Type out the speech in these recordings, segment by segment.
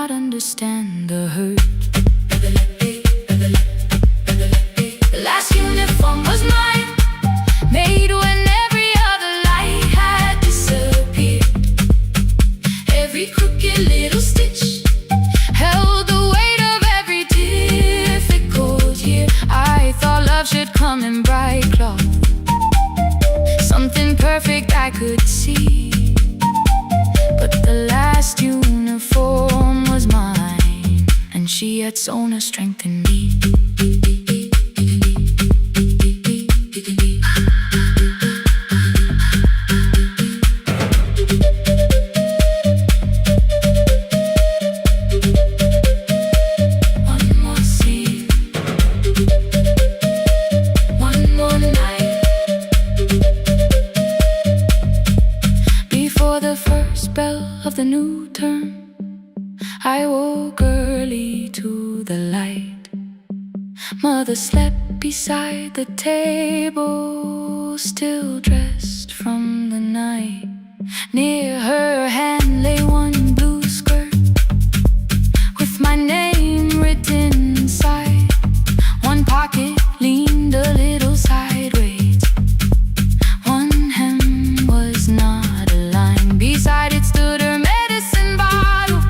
not understand the hurt. The last uniform was mine, made when every other light had disappeared. Every crooked little stitch held the weight of every difficult year. I thought love should come in bright cloth, something perfect I could see. But the last uniform was mine, and she had sewn her strength in me. One more scene, one more night. Before the first bell of the new term, I woke early to the light. Mother slept beside the table, still dressed from the night. Near her hand lay one blue skirt with my name written inside. One pocket leaned a little sideways, one hem was not aligned. Beside it stood her medicine bottle,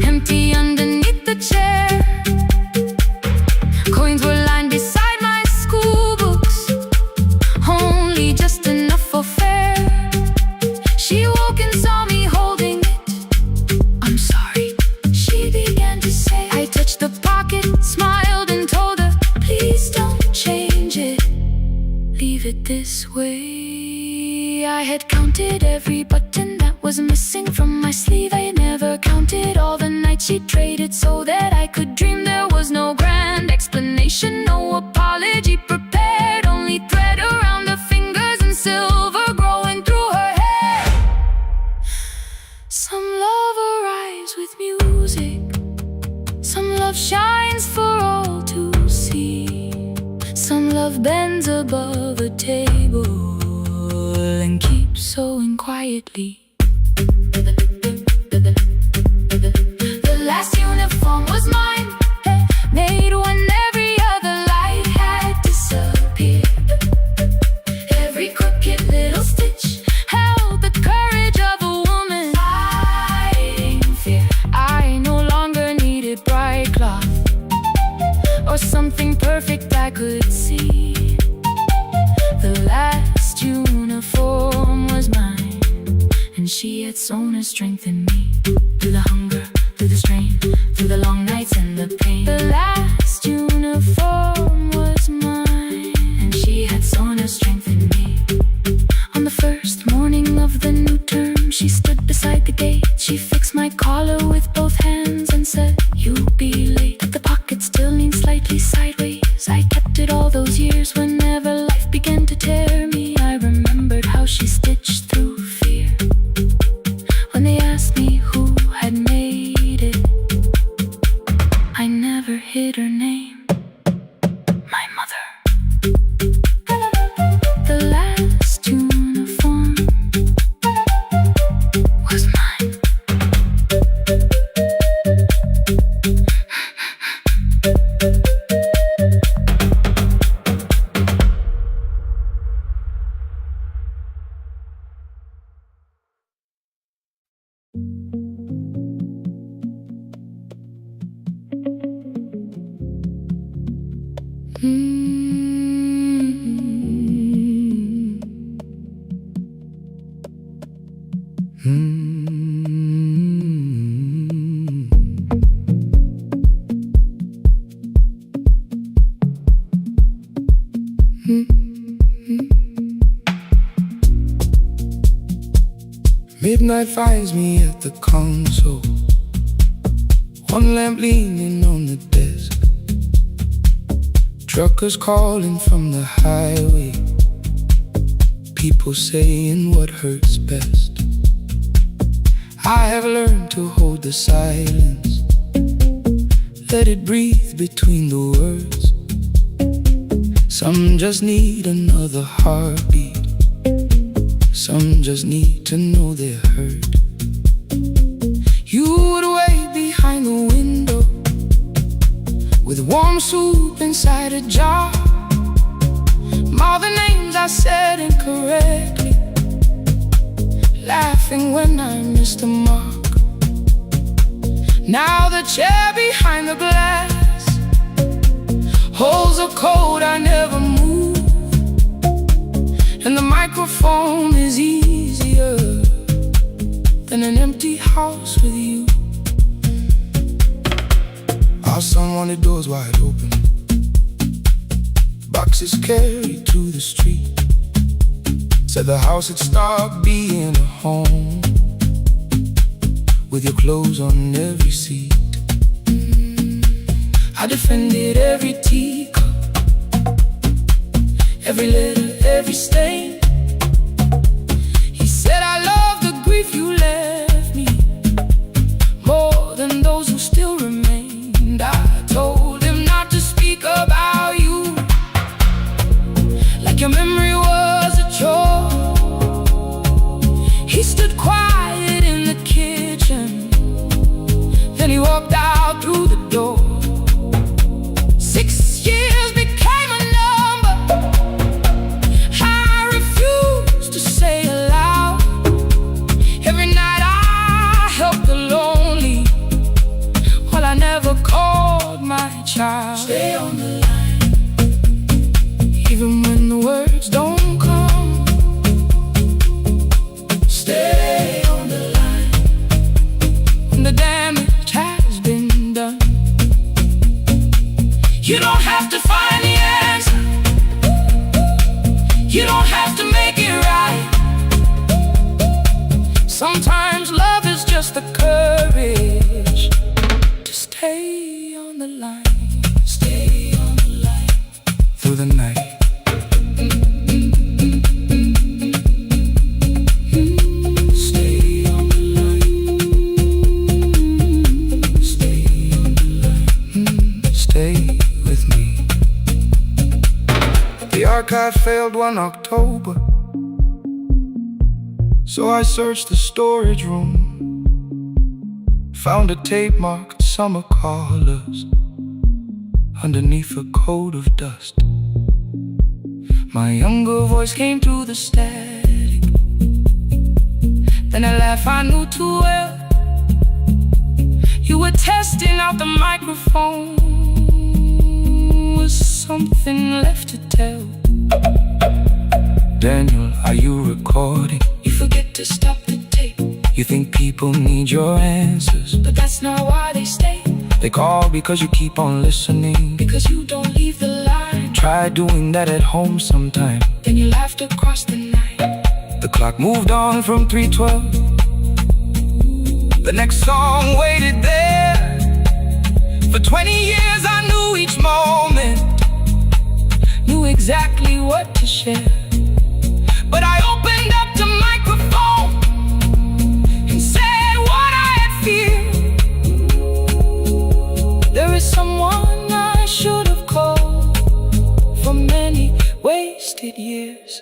empty underneath the chair. Coins were lined beside my school books, only just enough for fare. She woke and saw me holding it. I'm sorry, she began to say. I touched the pocket, smiled and told her, please don't change it, leave it this way. I had counted every button that was missing from my sleeve. I never counted all the nights she traded so that I could dream. There was no grand explanation, no apology prepared, only thread around her fingers and silver growing through her hair. Some love arrives with music, some love shines for all to see. Some love bends above a table and keeps sewing quietly. The last uniform was mine, made when every other light had disappeared. Every crooked little stitch held the courage of a woman fighting fear. I no longer needed bright cloth or something perfect I could see. The last uniform was mine, and she had sewn her strength in me. Through the hunger, through the strain, through the long nights and the pain. The last uniform was mine, and she had sewn her strength in me. On the first morning of the new term, she stood beside the gate. She fixed my collar with both hands and said, you'll be late. The pocket still leaned slightly sideways. I kept it all those years. Whenever life began to tear me, I remembered how she stitched through fear. When they asked me who had made it, I never hid her name, my mother. The last uniform was mine. Midnight finds me at the console, one lamp leaning on the desk. Truckers calling from the highway, people saying what hurts best. I have learned to hold the silence, let it breathe between the words. Some just need another heartbeat, some just need to know they're hurt. You would wait mushroom soup inside a jar. All the names I said incorrectly, laughing when I missed the mark. Now the chair behind the glass holds a code I never moved, and the microphone is easier than an empty house with you. Our son wanted doors wide open, boxes carried to the street. Said the house had stopped being a home, with your clothes on every seat. I defended every teacup, every letter, every stain. He said I love the grief you left me more than those who still remained. I told him not to speak about you like your memory was a chore. He stood quiet in the kitchen, then he walked out through the door. 6 years became a number I refused to say aloud. Every night I helped the lonely, while I never called my child. Stay on the line, even when the words don't come. Stay on the line, when the damage has been done. You don't have to find the answer, you don't have to make it right. Sometimes love is just the courage to stay on the line. Stay on the line through the night. The archive failed one October, so I searched the storage room, found a tape marked summer callers underneath a coat of dust. My younger voice came through the static, then a laugh I knew too well. You were testing out the microphone, was something left to tell? Daniel, are you recording? You forget to stop the tape. You think people need your answers, but that's not why they stay. They call because you keep on listening, because you don't leave the line. Try doing that at home sometime, then you laughed across the night. The clock moved on from 3:12. The next song waited there. For 20 years I knew each moment, knew exactly what to share. But I opened up the microphone and said what I had feared. There is someone I should have called for many wasted years.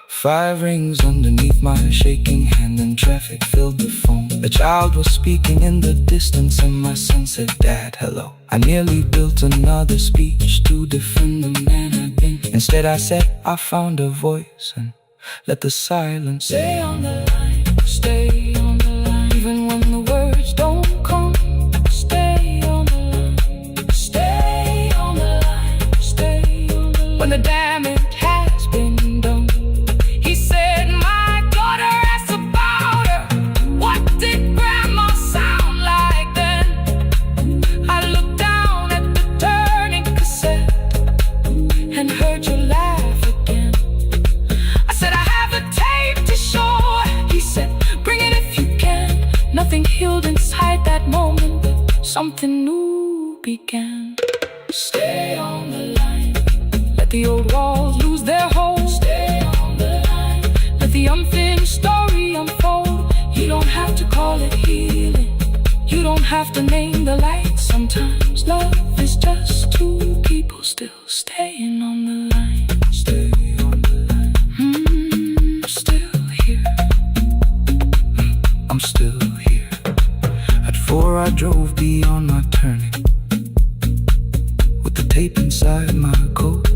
5 rings underneath my shaking hand, and traffic filled the phone. A child was speaking in the distance, and my son said, "Dad, hello." I nearly built another speech to defend the man I've been. Instead I said I found a voice, and let the silence stay on the line. Stay on the line, even when the words don't come. Stay on the line, stay on the line, stay on the line. When the damage has been done. He said, my daughter asked about her. What did grandma sound like then? I looked down at the turning cassette and heard you laugh again. I said, I have a tape to show. He said, bring it if you can. Nothing healed inside that moment, but something new began. Stay on the line, let the old walls lose their hold. Stay on the line, let the unfinished story unfold. You don't have to call it healing, you don't have to name the light. Sometimes love is just two people still staying on the line. Stay on the line. I'm still here, I'm still here. At 4 I drove beyond my turning, the tape inside my coat.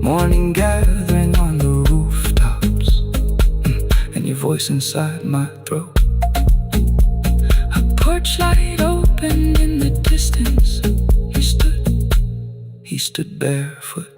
Morning gathering on the rooftops, and your voice inside my throat. A porch light opened in the distance. He stood barefoot.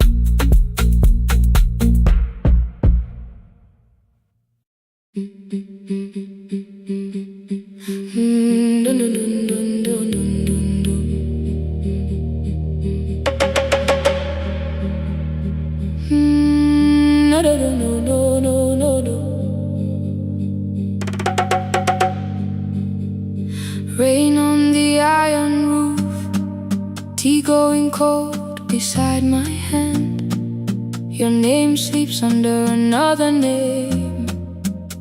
Rain on the iron roof, tea going cold beside my hand. Your name sleeps under another name,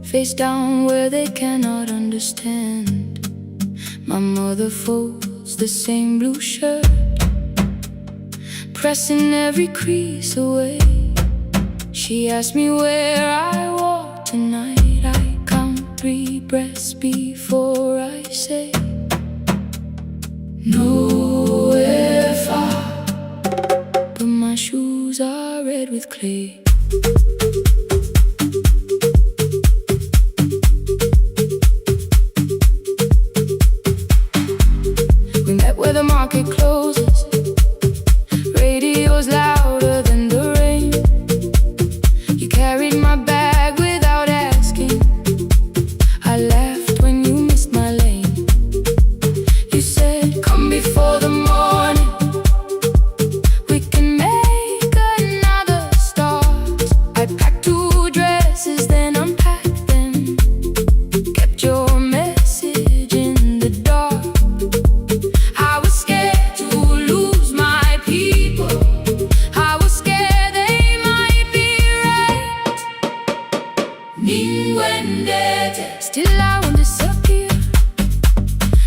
face down where they cannot understand. My mother folds the same blue shirt, pressing every crease away. She asked me where I walk tonight. I count 3 breaths before I say nowhere far, but my shoes are red with clay. We met where the market closes, radio's louder than the rain. You carried my bag without asking. I laughed when you missed my lane. You said, come before the morning, we can make another start. I packed 2 dresses, then unpacked them, kept your message in the dark. I was scared to lose my people, I was scared they might be right. Still I won't disappear.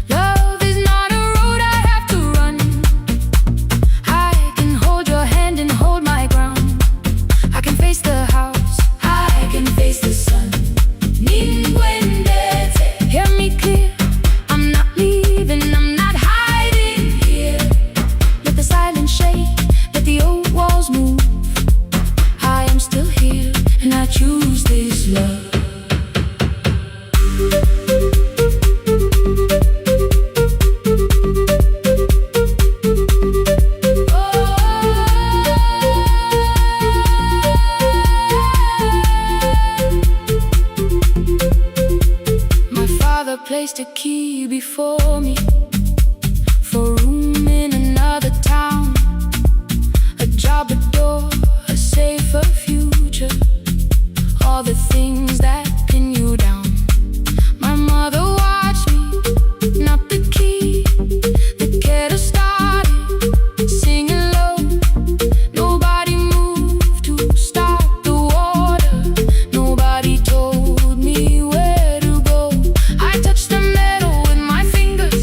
Love is not a road I have to run. I can hold your hand and hold my ground. I can face the house, I can face the sun. Hear me clear, I'm not leaving, I'm not hiding here. Let the silence shake, let the old walls move. I am still here, and I choose this love. My father placed a key before me for room in another town, a job, a door, a safer future, all the things that pin you down. My mother watched me, not the key, the kettle started singing low. Nobody moved to stop the water, nobody told me where to go. I touched the metal with my fingers,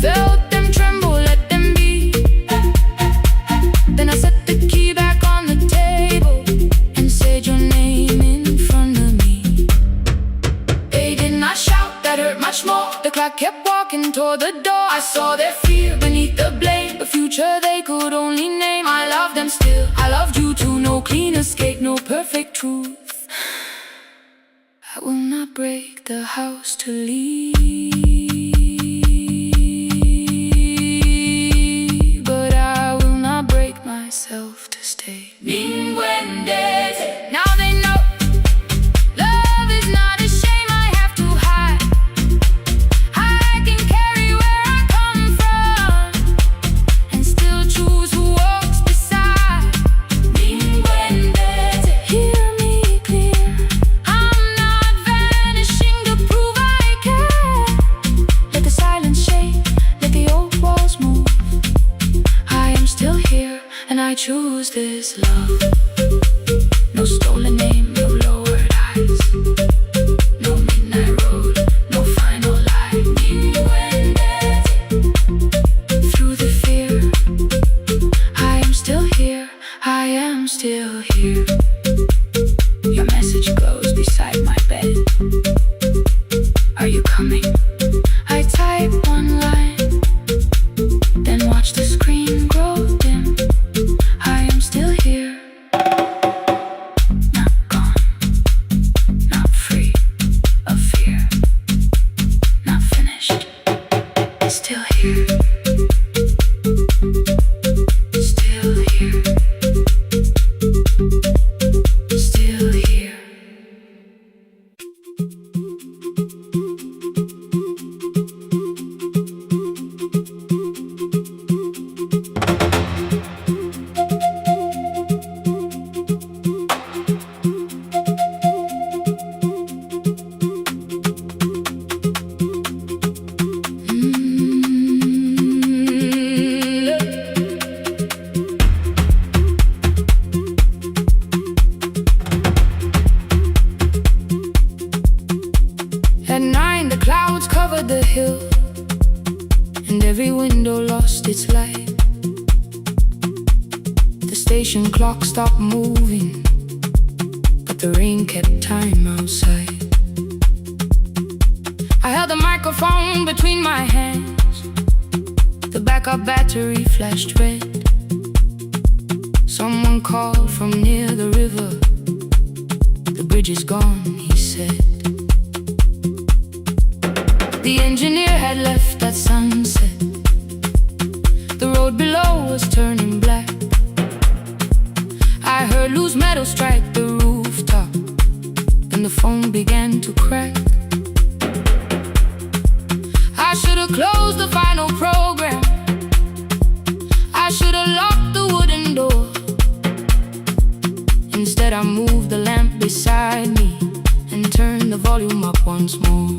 felt them tremble, let them be. Then I set the key back on the table and said your name in front of me. They did not shout, that hurt much more. The clock kept walking toward the door. I saw their fear beneath the blame, a future they could only name. I loved them still, I loved you too. No clean escape, no perfect truth. I will not break the house to leave, but I will not break myself to stay. Now they know love is not a shame I have to hide. I can carry where I come from and still choose who walks beside. Hear me clear, I'm not vanishing to prove I care. the hill, and every window lost its light. The station clock stopped moving, but the rain kept time outside. I held the microphone between my hands. The backup battery flashed red. Someone called from near the river. The bridge is gone, he said. The engineer had left at sunset. The road below was turning black. I heard loose metal strike the rooftop, and the phone began to crack. I should have closed the final program. I should have locked the wooden door. Instead I moved the lamp beside me and turned the volume up once more.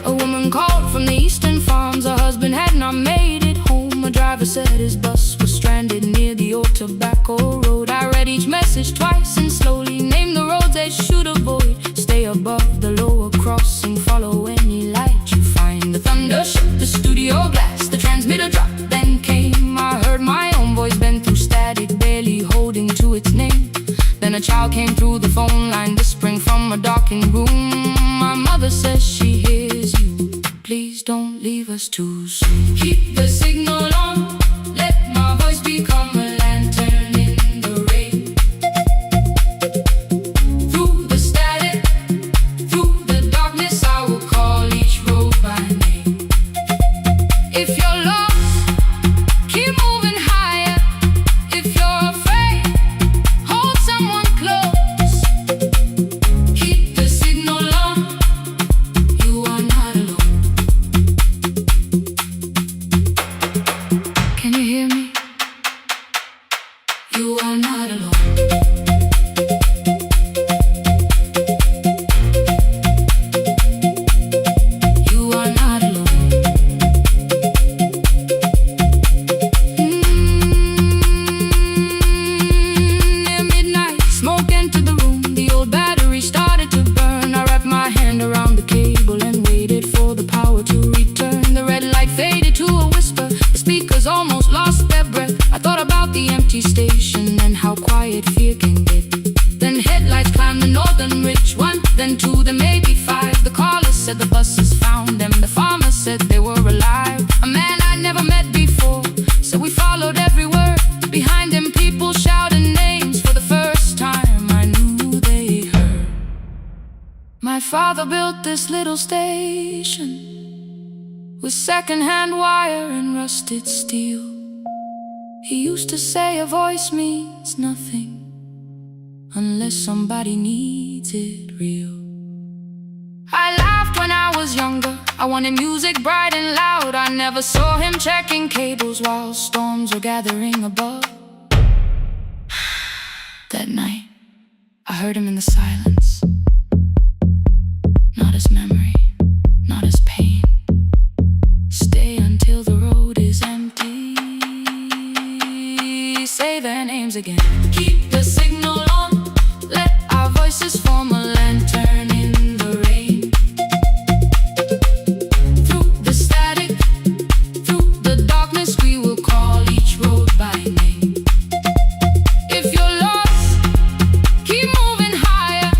A woman called from the eastern farms. Her husband had not made it home. A driver said his bus was stranded near the old tobacco road. I read each message twice and slowly named the roads they should avoid. Stay above the lower crossing, follow any light you find. The thunder shook the studio glass, the transmitter dropped, then came. I heard my own voice bend through static, barely holding to its name. Then a child came through the phone line, whispering from a darkened room. My mother says she hears you. Please don't leave us too soon. Keep the signal on, let my voice become a lantern in the rain. Through the static, through the darkness, I will call each road by name. If you're lost, keep moving higher. If you're afraid, hold someone close. Keep the signal on, you are not alone. Can you hear me? You are not alone. You are not alone. Near midnight, smoke entered the room. The old battery started to burn. I wrapped my hand around the cable and waited for the power to return. The red light faded to a whisper. The speakers almost lost their breath. I thought about the empty station and how quiet fear can get. Then headlights climbed the northern ridge, one, then two, then maybe five. The caller said the buses found them. The farmer said they were alive. A man I'd never met before, so we followed every word. Behind him people shouted names. For the first time I knew they heard. My father built this little station with second-hand wire and rusted steel. He used to say a voice means nothing unless somebody needs it real. I laughed when I was younger. I wanted music bright and loud. I never saw him checking cables while storms were gathering above. That night, I heard him in the silence. Not as memory, not as pain. Stay until the road is empty. Say their names again. Keep the signal on, let our voices form a lantern in the rain. Through the static, through the darkness, we will call each road by name. If you're lost, keep moving higher.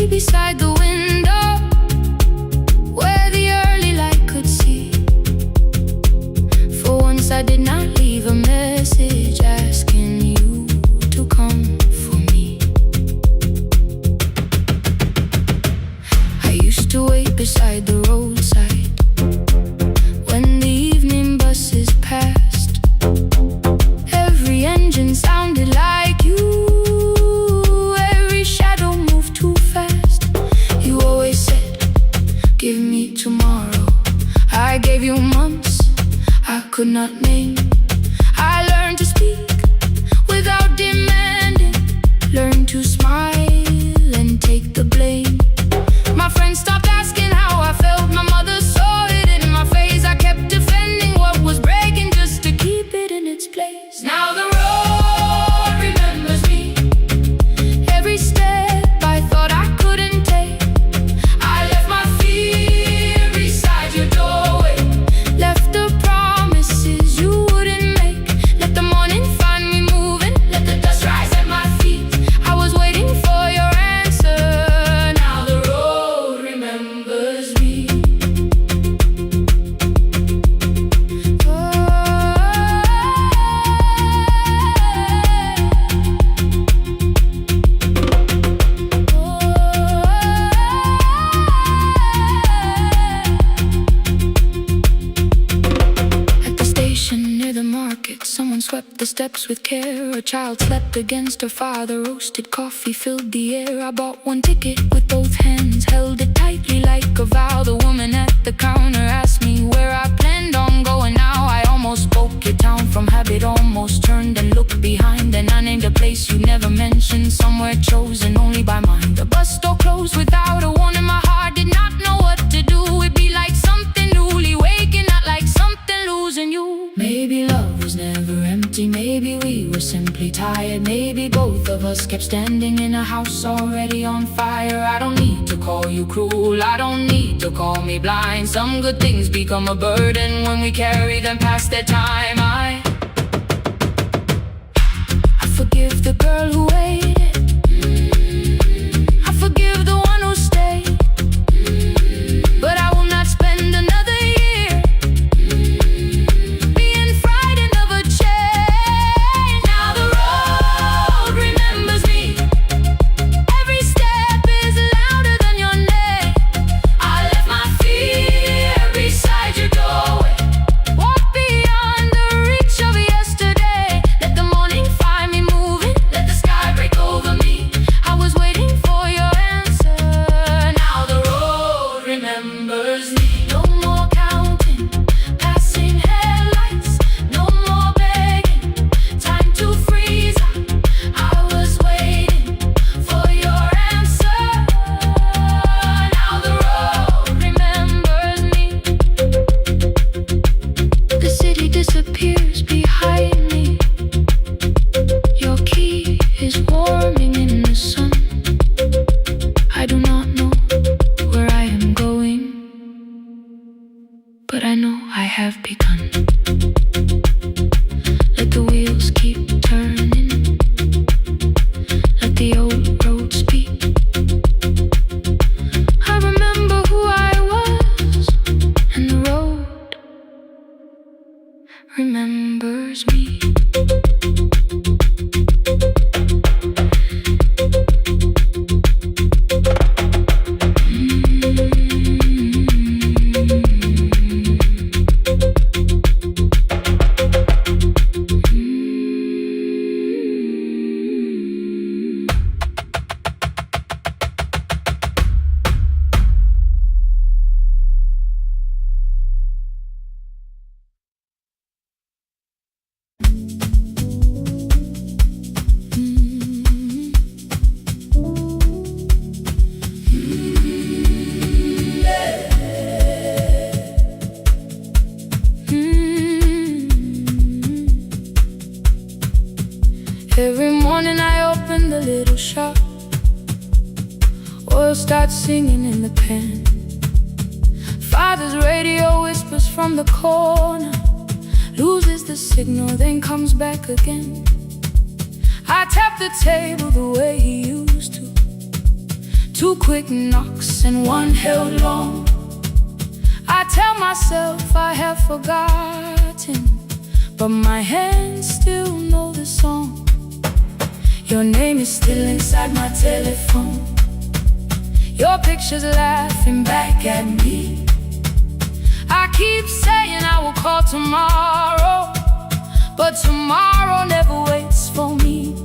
lay beside the window where the early light could see. For once I did not leave a message asking you to come for me. I used to wait beside the roadside when the evening buses passed. Every engine sounded like you, every shadow moved too fast. You always said, give me tomorrow. I gave you months I could not name. I learned to speak without demanding, learned to smile and take the blame. My friends stopped asking how I felt, my mother saw it in my face. I kept defending what was breaking just to keep it in its place. Now the road remembers me, every step I thought I couldn't take. I left my fear beside your doorway, left the promises you wouldn't make. Let the morning find me moving, let the dust rise at my feet. I was waiting for your answer. Now the road remembers me. At the station near the market, someone swept the steps with care. A child slept against her father, roasted coffee filled the air. I bought one ticket with both hands, held it tightly like a vow. The woman at the counter asked me where I planned on going now. I almost spoke your town from habit, almost turned and looked behind. And I named a place you never mentioned, somewhere chosen only by mine. The bus door closed without a warning, my heart did not know what to do. It'd be like something newly waking, not like something losing you. Maybe love was never empty, maybe we were simply tired. Maybe both of us kept standing in a house already on fire. I don't need to call you cruel, I don't need to call me blind. Some good things become a burden when we carry them past their time. I forgive the girl who waited, I forgive the one who stayed, but I will not spend another year being frightened of a change. Now the road remembers me, every step is louder than your name. I left my fear beside your doorway, walk beyond the reach of yesterday. Let the morning find me moving, let the sky break over me. I was waiting for your answer. Now the road remembers me. No more counting passing headlights, no more begging, time to freeze up. I was waiting for your answer. Now the road remembers me. The city disappears behind me, your key is warming in the sun. I do not know where I am going, but I know I have begun. Let the wheels keep turning, let the old road speak. I remember who I was, and the road remembers me. Every morning I open the little shop, oil starts singing in the pan. Father's radio whispers from the corner, loses the signal, then comes back again. I tap the table the way he used to, Two quick knocks and one held long. I tell myself I have forgotten, but my hands still know the song. Your name is still inside my telephone. Your picture's laughing back at me. I keep saying I will call tomorrow, but tomorrow never waits for me.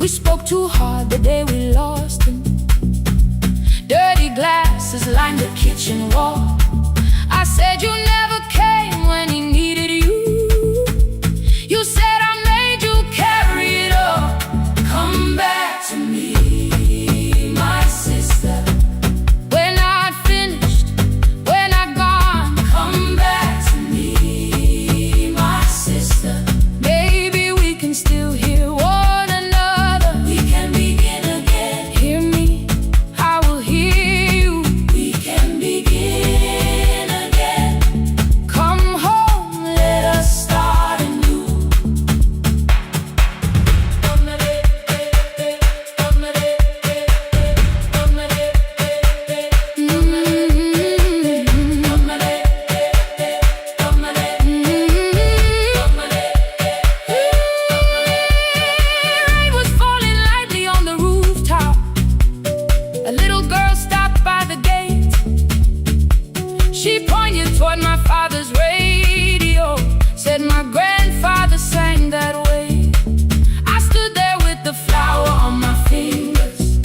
We spoke too hard the day we lost him. Dirty glasses lined the kitchen wall. I said you never came when he needed you. You said I made you carry it all. Come back to me, my sister. We're not finished, we're not gone. Come back to me, my sister. Maybe we can still hear one another. We can begin again. Hear me, I will hear you. We can begin again. Come home, let us start anew. Rain was falling lightly on the rooftop. A little girl stopped by the gate. She pointed toward my father's radio, said my grandfather sang that way. I stood there with the flower on my fingers.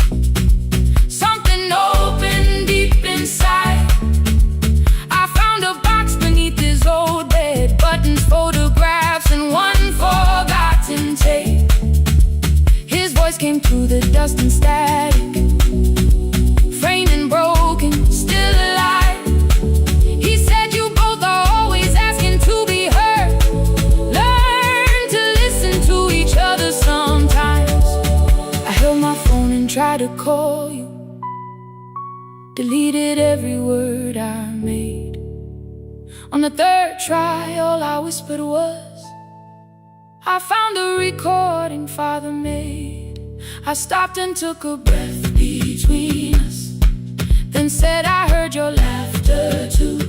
Something opened deep inside. I found a box beneath his old bed, buttons, photographs, and one forgotten tape. His voice came through the dust and static, framed and broken, still alive. He said you both are always asking to be heard. Learn to listen to each other sometimes. I held my phone and tried to call you, deleted every word I made. On the third try, all I whispered was, I found a recording Father made. I stopped and took a breath between us, then said I heard your laughter too.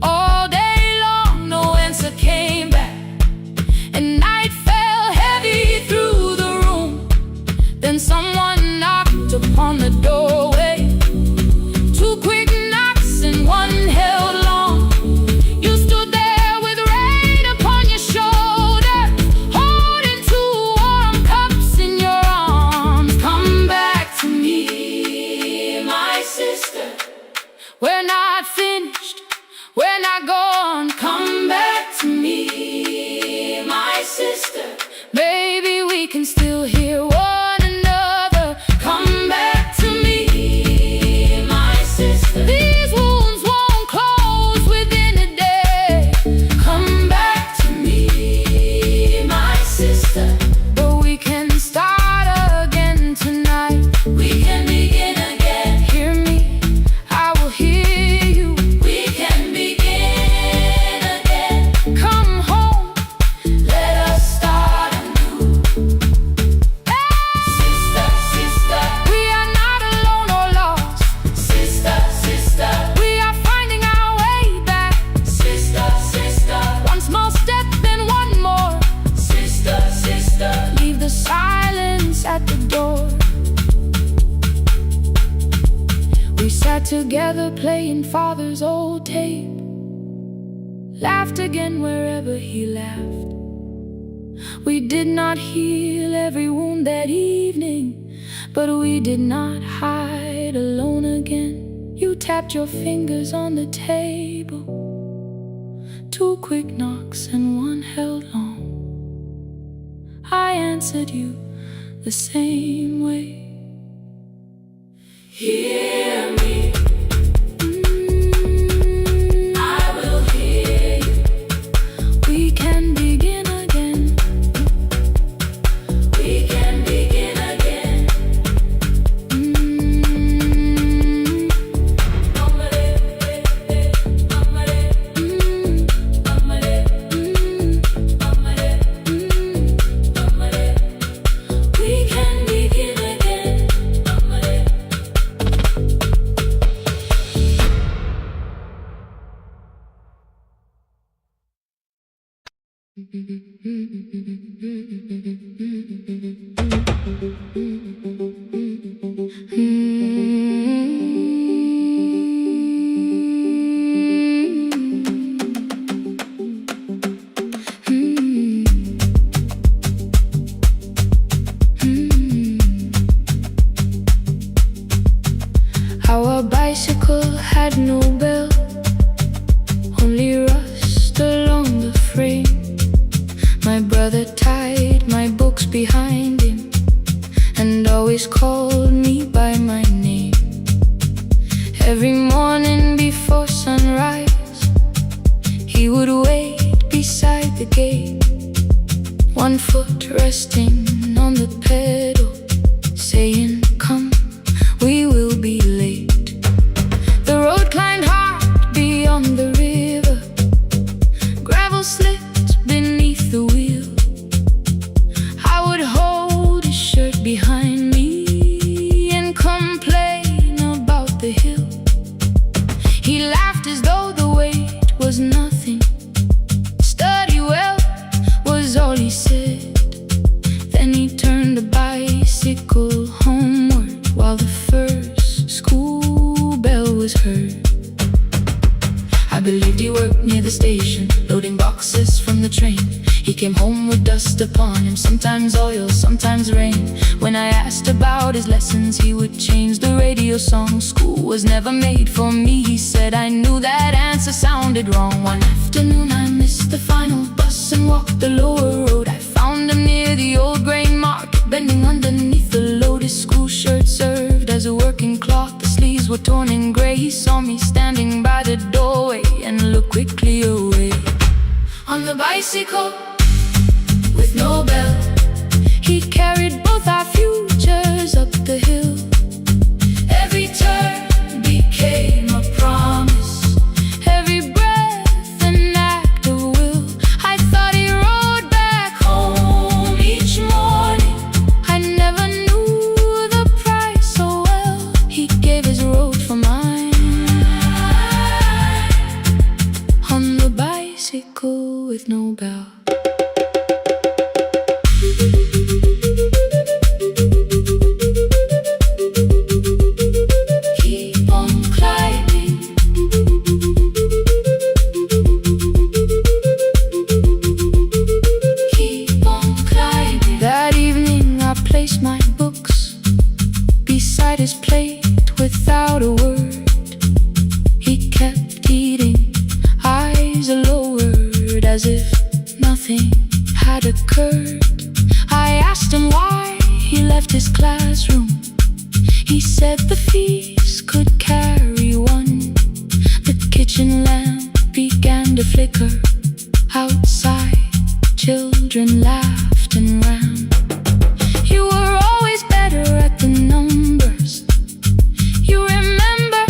All day long no answer came back, and night fell heavy through the room. Then someone knocked upon the doorway. Two quick knocks and one held long. You stood there with rain upon your shoulder, holding two warm cups in your arms. Come back to me, my sister. We're not finished, we're not gone. Come back to me, my sister. Maybe we can still hear one another. Come back to me, my sister. These wounds won't close within a day. Come back to me, my sister. But we can start again tonight. We can begin again. Hear me, I will hear you. We can begin again. Come home, let us start anew. Sister, sister, we are not alone or lost. Sister, sister, we are finding our way back. Sister, sister, one small step then one more. Sister, sister, leave the silence at the door. We sat together playing Father's old tape, laughed again wherever he laughed. We did not heal every wound that evening, but we did not hide alone again. You tapped your fingers on the table. Two quick knocks and one held long. I answered you the same way. Hear me, I will hear you. We can begin again. We can begin again. We can begin again. Our bicycle had no bell, only rust along the frame. My brother tied my books behind him and always called me by my name. Every morning before sunrise, he would wait beside the gate, one foot resting on the pedal, saying, "Come, we will be late." The road climbed hard beyond the river, gravel slipped beneath the wheel. I would hold his shirt behind me and complain about the hill. He laughed as though the weight was nothing. "Study well," was all he said. Then he turned the bicycle homeward while the first school bell was heard. I believed he worked near the station, loading boxes from the train. He came home with dust upon him, sometimes oil, sometimes rain. When I asked about his lessons, he would change the radio song. "School was never made for me," he said. I knew that answer sounded wrong. One afternoon I missed the final bus and walked the lower road. I found him near the old grain market, bending underneath the load. His school shirt served as a working cloth, the sleeves were torn and gray. He saw me standing by the doorway and looked quickly away. On the bicycle with no bell, he carried both our futures up the hill. Every turn became a promise, every breath an act of will. I thought he rode back home each morning. I never knew the price so well. He gave his road for mine. On the bicycle with no bell. Keep on climbing. Keep on climbing. That evening I placed my books beside his plate without a word. He kept eating, eyes lowered, as if nothing had occurred. I asked him why he left his classroom. He said the fees could carry one. The kitchen lamp began to flicker. Outside, children laughed and ran. You were always better at the numbers. You remember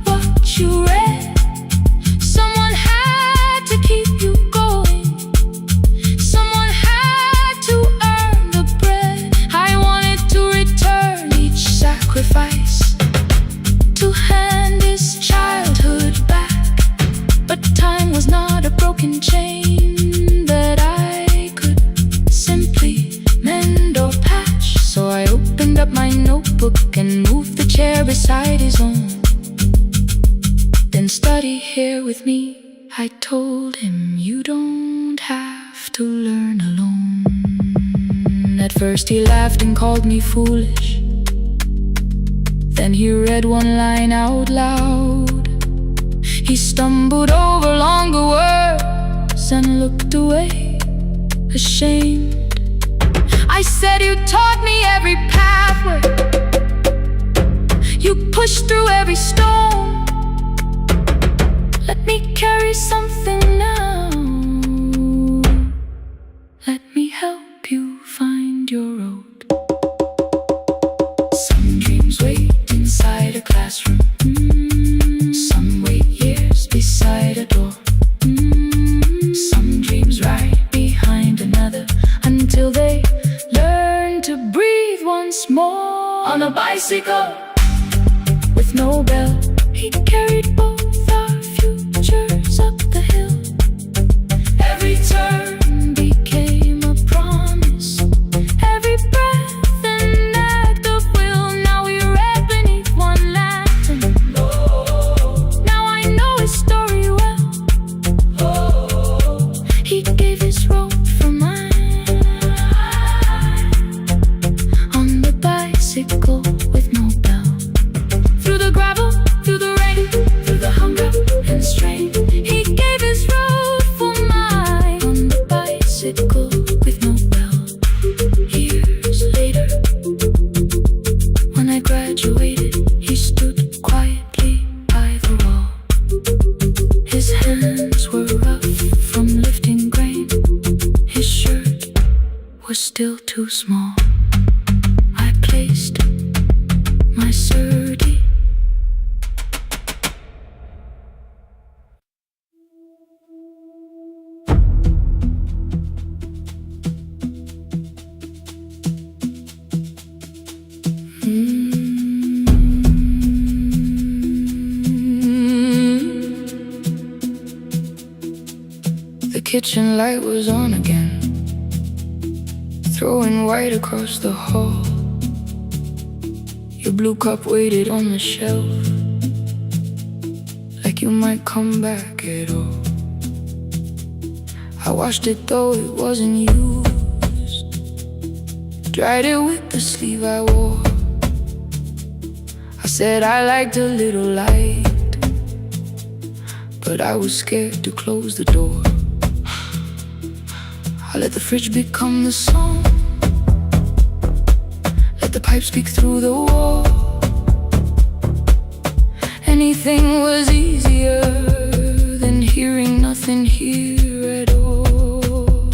what you read. Someone had to keep you going. Someone had to earn the bread. I wanted to return each sacrifice, to hand his childhood back. But time was not a broken chain that I could simply mend or patch. So I opened up my notebook and moved the chair beside his own. Then study here with me, I told him. You don't have to learn alone. At first he laughed and called me foolish. Then he read one line out loud. He stumbled over longer words and looked away, ashamed. I said, "You taught me every pathway. You pushed through every stone. Let me carry something now. Let me help you find your road." Some dreams wait inside a classroom. Some wait years beside a door. Some dreams right behind another until they learn to breathe once more. On a bicycle with no bell, he carried both our futures up the hill. Every turn became bicycle with no bell. Years later, when I graduated, he stood quietly by the wall. His hands were rough from lifting grain. His shirt was still too small. I placed my surdy. The kitchen light was on again, throwing white across the hall. Your blue cup waited on the shelf, like you might come back at all. I washed it though it wasn't used, dried it with the sleeve I wore. I said I liked a little light, but I was scared to close the door. I let the fridge become the song, let the pipe speak through the wall. Anything was easier than hearing nothing here at all.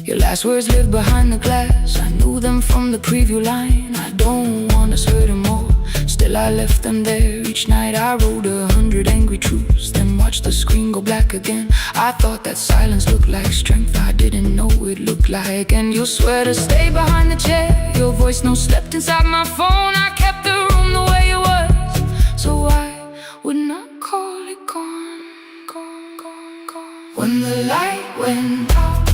Your last words lived behind the glass. I knew them from the preview line. I don't want us hurting more. Still I left them there. Each night I wrote 100 angry truths, then watched the screen go black again. I thought that silence looked like strength. I didn't know it looked like. And you'll swear to stay behind the chair. Your voice no slept inside my phone. I kept the room the way it was, so I would not call it gone, gone, gone, gone. When the light went out,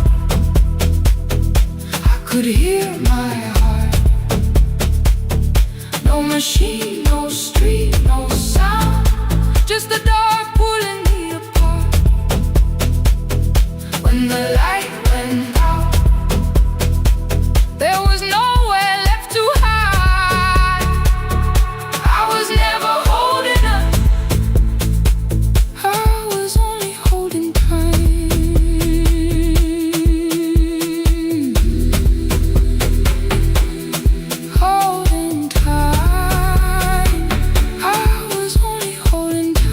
I could hear my heart. No machine, no street, no sound, just the dark pulling me apart. When the light went out, there was nowhere left to hide. I was never holding up, I was only holding time. Holding time, I was only holding time.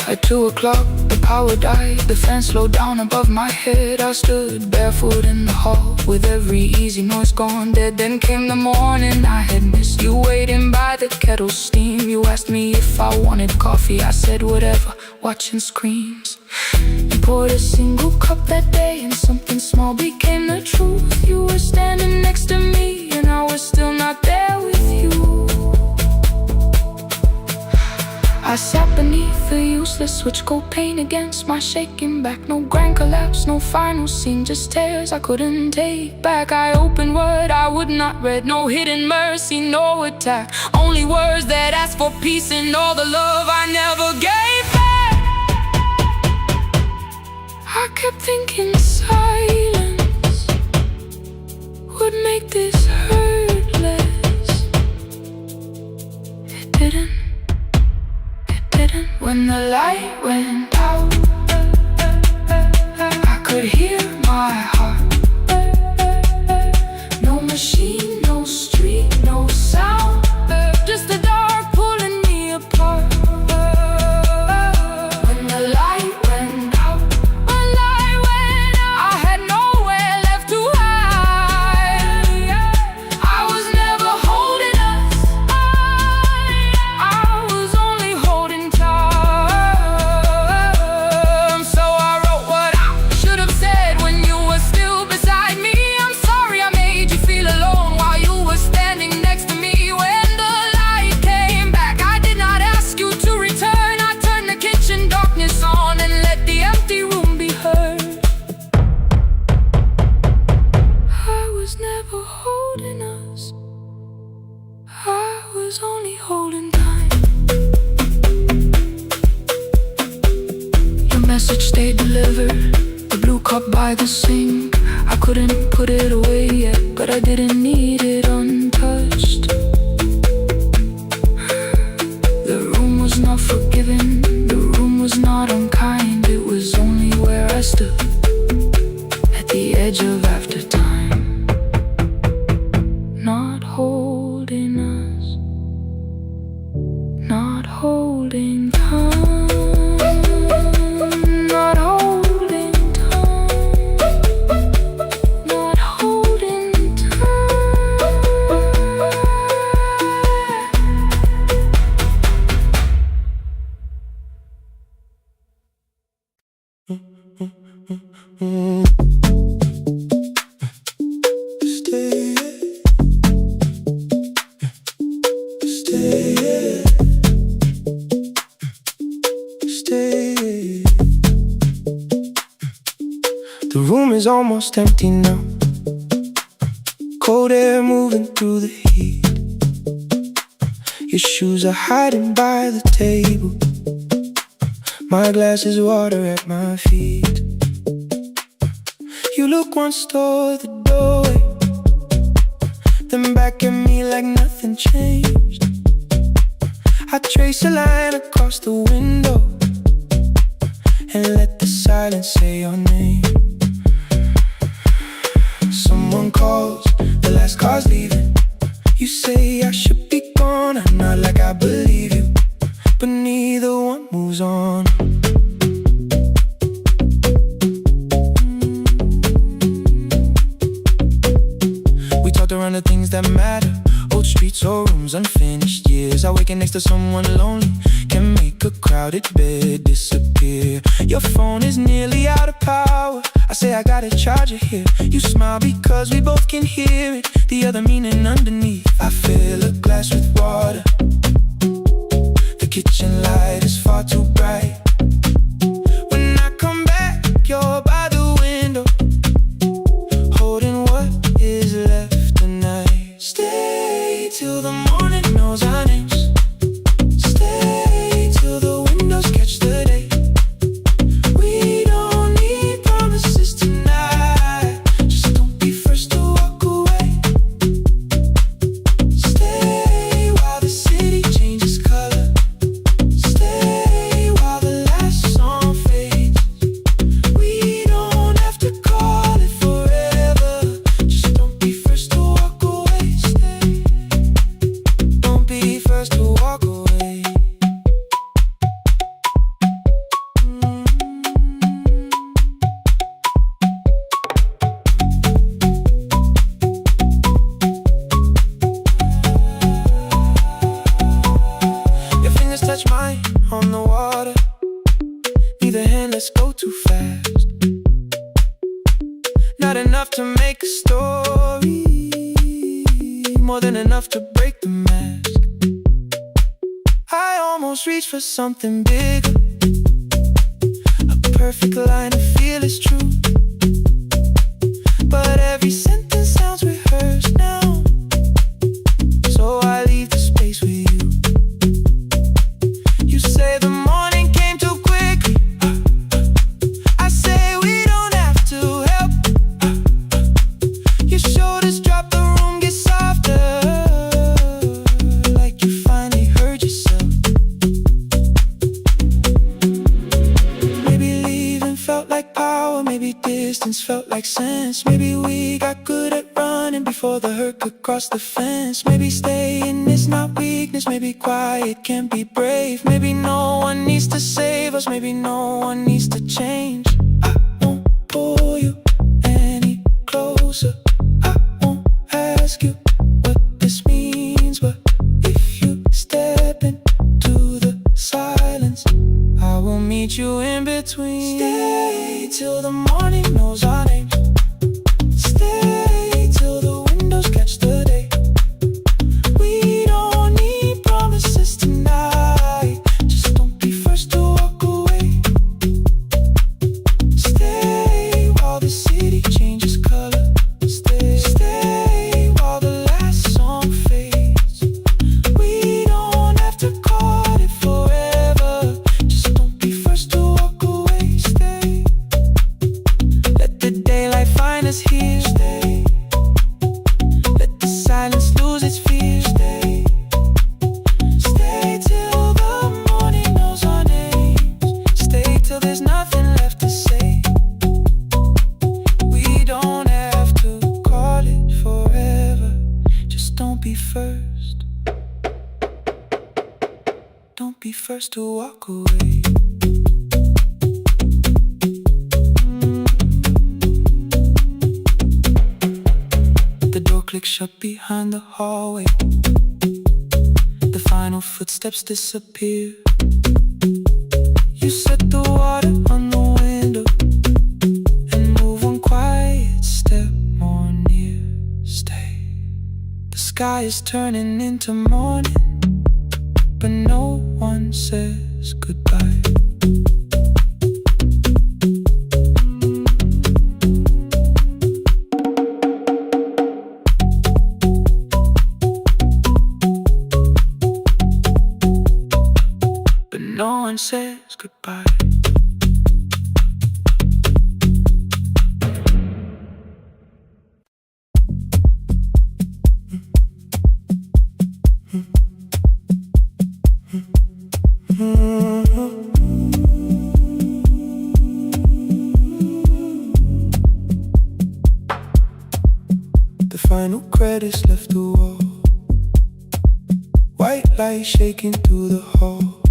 At 2 o'clock, the power died. The fan slowed down above my head. I stood barefoot in the hall, with every easy noise gone dead. Then came the morning I had missed. You waiting by the kettle steam. You asked me if I wanted coffee. I said whatever, watching screens. You poured a single cup that day, and something small became the truth. You were standing next to me, and I was still not there with you. I sat beneath the useless switchboard pane against my shaking back. No grand collapse, no final scene, just tears I couldn't take back. I opened word I would not read, no hidden mercy, no attack. Only words that asked for peace and all the love I never gave back. I kept thinking silence would make this hurt less. It didn't. When the light went out, I could hear my heart. No machine, no street, no sound, just the dark pulling me apart. When the light went out, I had nowhere left to hide. I was never holding us, I was only holding time. Only holding time. Your message stayed delivered, the blue cup by the sink. I couldn't put it away yet, but I didn't need it untouched. holding time, not holding time, not holding time. The room is almost empty now. Cold air moving through the heat. Your shoes are hiding by the table. My glass is water at my feet. You look once toward the doorway, then back at me like nothing changed. I trace a line across the window and let the silence say your name. Someone calls, the last car's leaving. You say I should be gone, I nod like I believe you, but neither one moves on. We talked around the things that matter, old streets or rooms, unfinished years. I waking next to someone lonely can make a crowded bed disappear. Your phone is nearly out of power. I say I gotta charge it here. You smile because we both can hear it, the other meaning underneath. I fill a glass with water. The kitchen light is far too bright. When I come back, you're by the window, holding what is left tonight. Stay till the morning knows our names. Stay till the windows catch the day. We don't need promises tonight, just don't be first to walk away. Stay while the city changes color. Stay while the last song fades. We don't have to call it forever, just don't be first to walk away. Stay, don't be first to walk away. Your fingers touch mine on the water. Neither hand, let's go too fast. Not enough to make a story, more than enough to break the mask. I almost reach for something bigger, a perfect line to feel is true. But every sentence sounds rehearsed now, so I leave the space with you. You say the morning came too quickly. I say we don't have to help. Your shoulders drop, the room gets softer, like you finally heard yourself. Maybe leaving felt like power, maybe distance felt like sense. Maybe we got good at running before the hurt could cross the fence. Maybe staying is not weakness, maybe quiet can be brave. Maybe no one needs to save us, maybe no one needs to change. I won't pull you any closer, I won't ask you what this means, but if you step into the silence, I will meet you in between. Stay till the morning knows our names. Stay till the windows catch the day. We don't need promises tonight, just don't be first to walk away. Stay while the city changes color. Stay while the last song fades. We don't have to call it forever, just don't be first to walk away. Stay, let the daylight don't be first to walk away. The door clicks shut behind the hallway. The final footsteps disappear. You set the water on the window and move one quiet step more near. Stay. The sky is turning into morning, but no one says goodbye. But no one says goodbye. The final credits left the wall. White light shaking through the hall.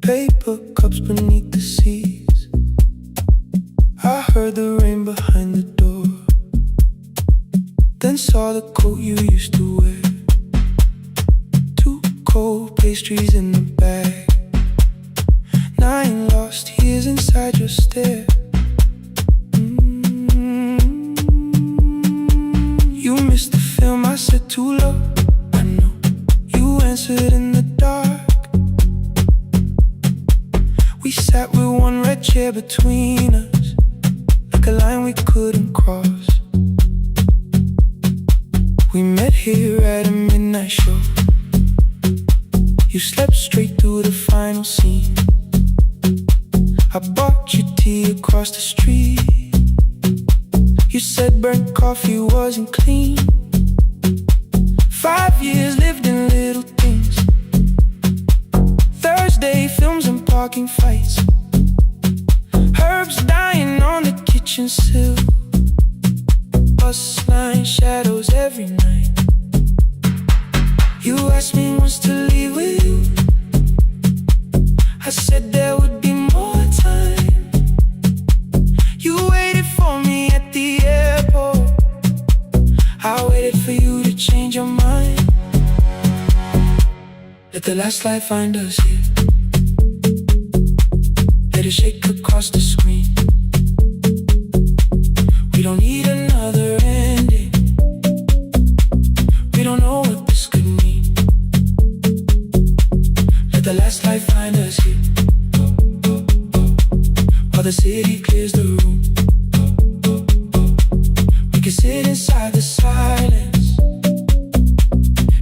Paper cups beneath the seats. I heard the rain behind the door. Then saw the coat you used to wear. Two cold pastries in the bag. 9 lost years inside your stare. You missed the film, I said too low. I know. You answered in the dark. We sat with one red chair between us, like a line we couldn't cross. We met here at a midnight show. You slept straight through the final scene. I bought you tea across the street. You said burnt coffee wasn't clean. 5 years lived in little things. Thursday films and parking fights. Herbs dying on the kitchen sill. Bus line shadows every night. You asked me once to leave with you. I said there would be more time. You waited for me at the airport. I waited for you to change your mind. Let the last light find us here. Let it shake across the screen. We don't need another ending. We don't know what this could mean. Let the last light find us here. While the city clears the room, we can sit inside the silence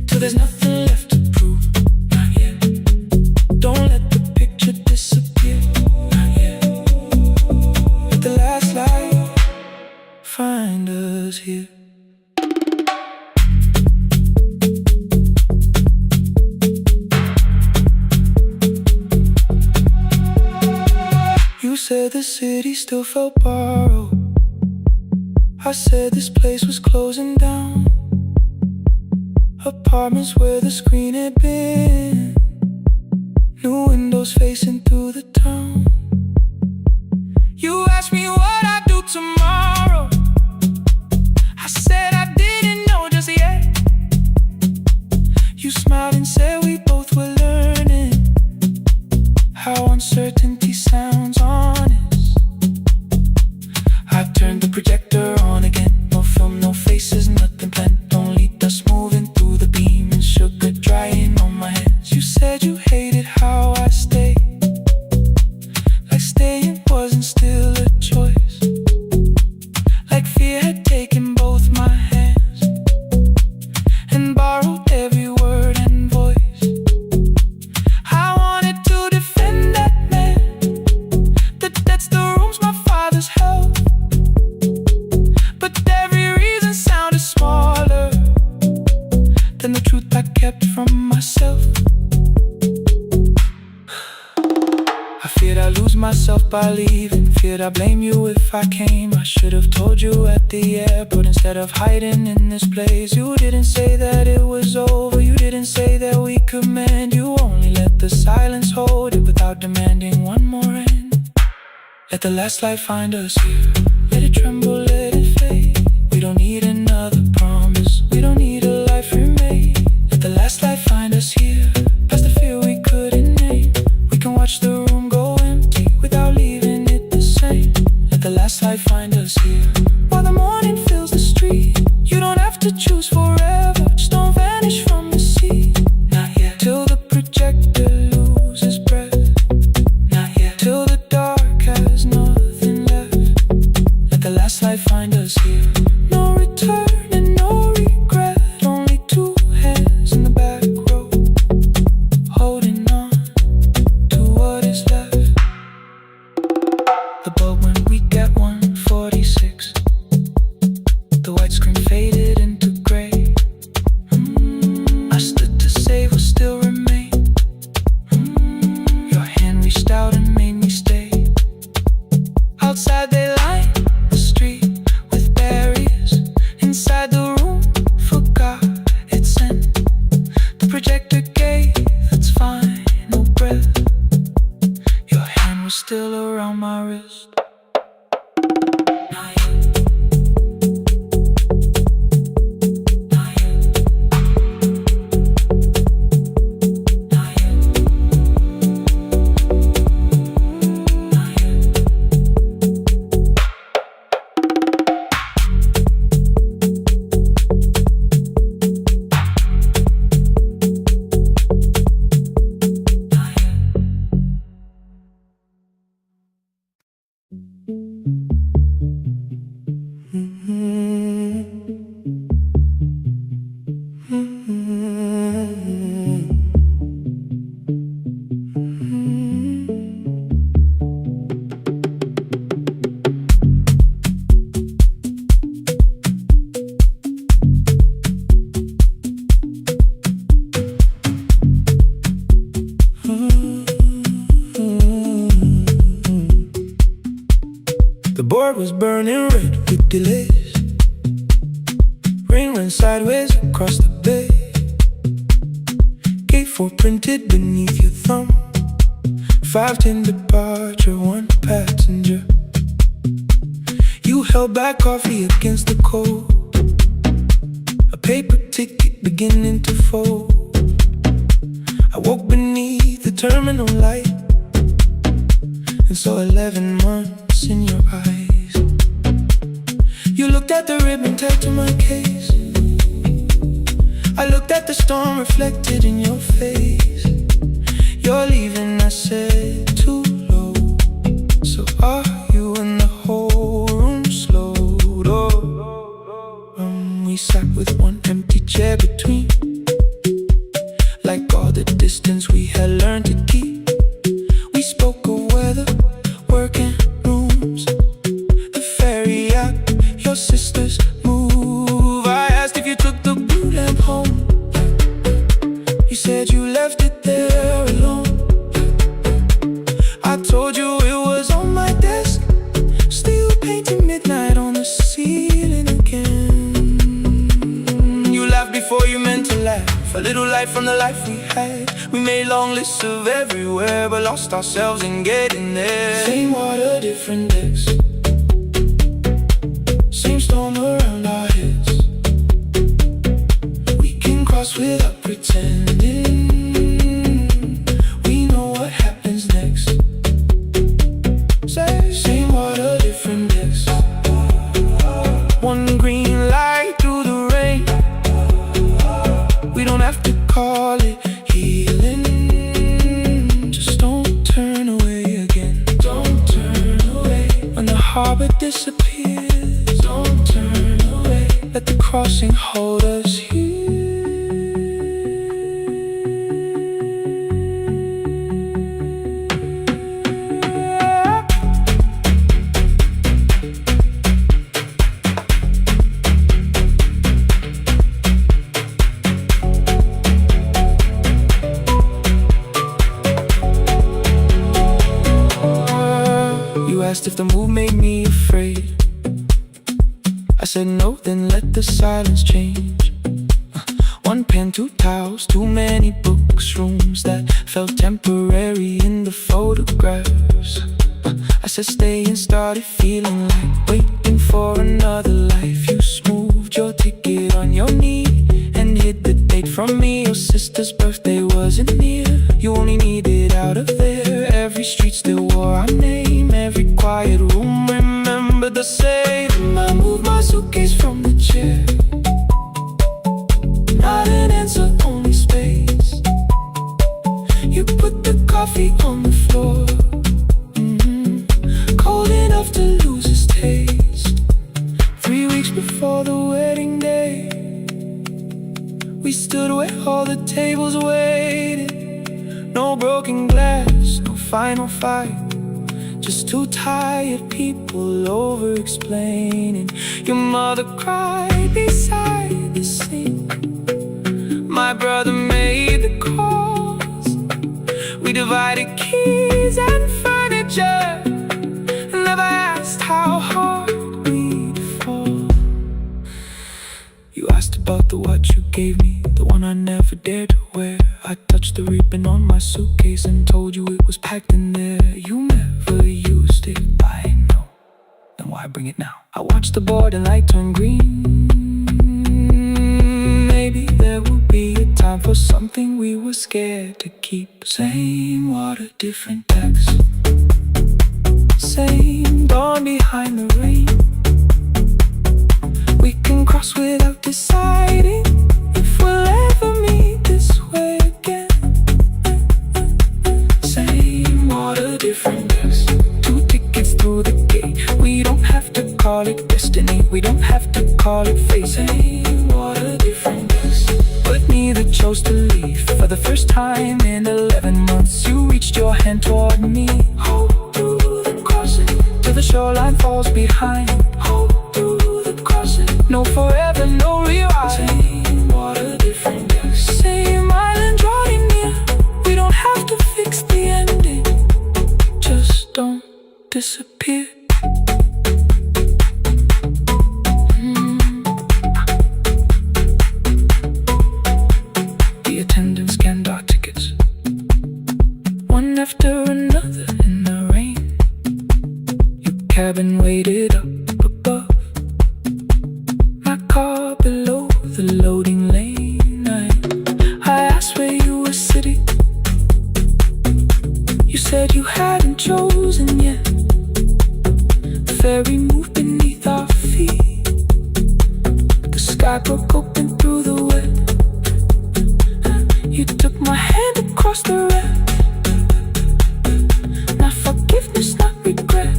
till there's nothing left to prove. Not yet. Don't let the picture disappear. Not yet. Let the last light find us here. You said the city still felt borrowed. I said this place was closing down. Apartments where the screen had been. New windows facing through the town. You asked me what I'd do tomorrow. I said I didn't know just yet. You smiled and said we both were learning how uncertainty sounds honest. I turned the projector on again. No film, no faces, nothing planned. Only dust moving through the beam and sugar drying on my hands. You said you hated how I stayed, like staying wasn't still a choice. Like fear had taken both my hands and borrowed every word and voice. I wanted to defend that man, I lose myself by leaving? Feared I blame you if I came. I should have told you at the airport instead of hiding in this place. You didn't say that it was over. You didn't say that we could mend. You only let the silence hold it without demanding one more end. Let the last light find us here. Let it tremble, let it fade. We don't need another promise. We don't need a life remade. Let the last light find us here. Past the fear we couldn't name. We can watch the room go empty without leaving it the same. Let the last light find us here. While the morning fills the street, you don't have to choose forever. Just don't vanish from the sea. Not yet. Till the projector loses breath. Not yet. Till the dark has nothing left. Let the last light find us here. No return and no regret. Only two hands in the back row, holding on to what is left. The bulb when we get 146. The white screen faded into gray. I stood to save will still remain. Your hand reached out and made me stay. Outside they line the street with barriers. Inside the room forgot its scent. The projector gave its final breath. Your hand was still around my wrist. Not yet. Not yet. Not yet. Not yet. The board was burning red with delays. Rain ran sideways across the bay. Gate 4 printed beneath your thumb. 5:10 departure, 1 passenger. You held back coffee against the cold. A paper ticket beginning to fold. I woke beneath the terminal light and saw 11 months in your eyes. You looked at the ribbon tagged to my case. I looked at the storm reflected in your face. You're leaving, I said, too low. So are you? And the whole room slowed up. We sat with one empty chair between, like all the distance we had learned to keep. We spoke of weather, work and rooms, the ferry act, your sister's move. I asked if you took the blue lamp home. You said you left it there alone. I told you it was on my desk, still painting midnight on the ceiling again. You laughed before you meant to laugh. A little light from the life we had. We made long lists of everywhere, but lost ourselves in getting there. Same water, different decks. Same storm around our heads. We can cross without pretending. We know what happens next. Same water, different decks. One green light through the rain. We don't have to call it healing. Just don't turn away again. Don't turn away. When the harbor disappears, don't turn away. Let the crossing hold us here. asked if the move made me afraid. I said no, then let the silence change. One pen, two towels, too many books, rooms that felt temporary in the photographs. I said stay and started feeling like waiting for another life. You smoothed your ticket on your knee and hid the date from me. Your sister's birthday wasn't near. You only needed out of there. Every street still wore our name. Every quiet room remembered the same. I moved my suitcase from the chair. Not an answer, only space. You put the coffee on the floor, cold enough to lose its taste. 3 weeks before the wedding day, we stood where all the tables waited. No broken glass, no final fight, just two tired people over-explaining. Your mother cried beside the sink. My brother made the calls. We divided keys and furniture, and never asked how hard we'd fall. You asked about the watch you gave me, the one I never dared to wear. I touched the ribbon on my suitcase and told you it was packed in there. You never used it, I know. Then why bring it now? I watched the boarding light turn green. Maybe there will be a time for something we were scared to keep. Same water, different text. Same dawn behind the rain. We can cross without deciding if we'll ever meet this way again. Same water, different text. 2 tickets through the gate. We don't have to call it destiny. We don't have to call it fate. Same water, different text. But neither chose to leave. For the first time in 11 months, you reached your hand toward me. Hold through the crossing till the shoreline falls behind. Hold through the crossing. No forever, no rewind. Same water, different text. Same island drawing near. We don't have to fix the ending. Just don't disappear. The attendant scanned our tickets, one after another in the rain. Your cabin waited up above, my car below the loading lane. I asked where you were sitting. You said you hadn't chosen yet. The ferry moved beneath our feet. The sky broke open through the wet. You took my hand across the red. Not forgiveness, not regret.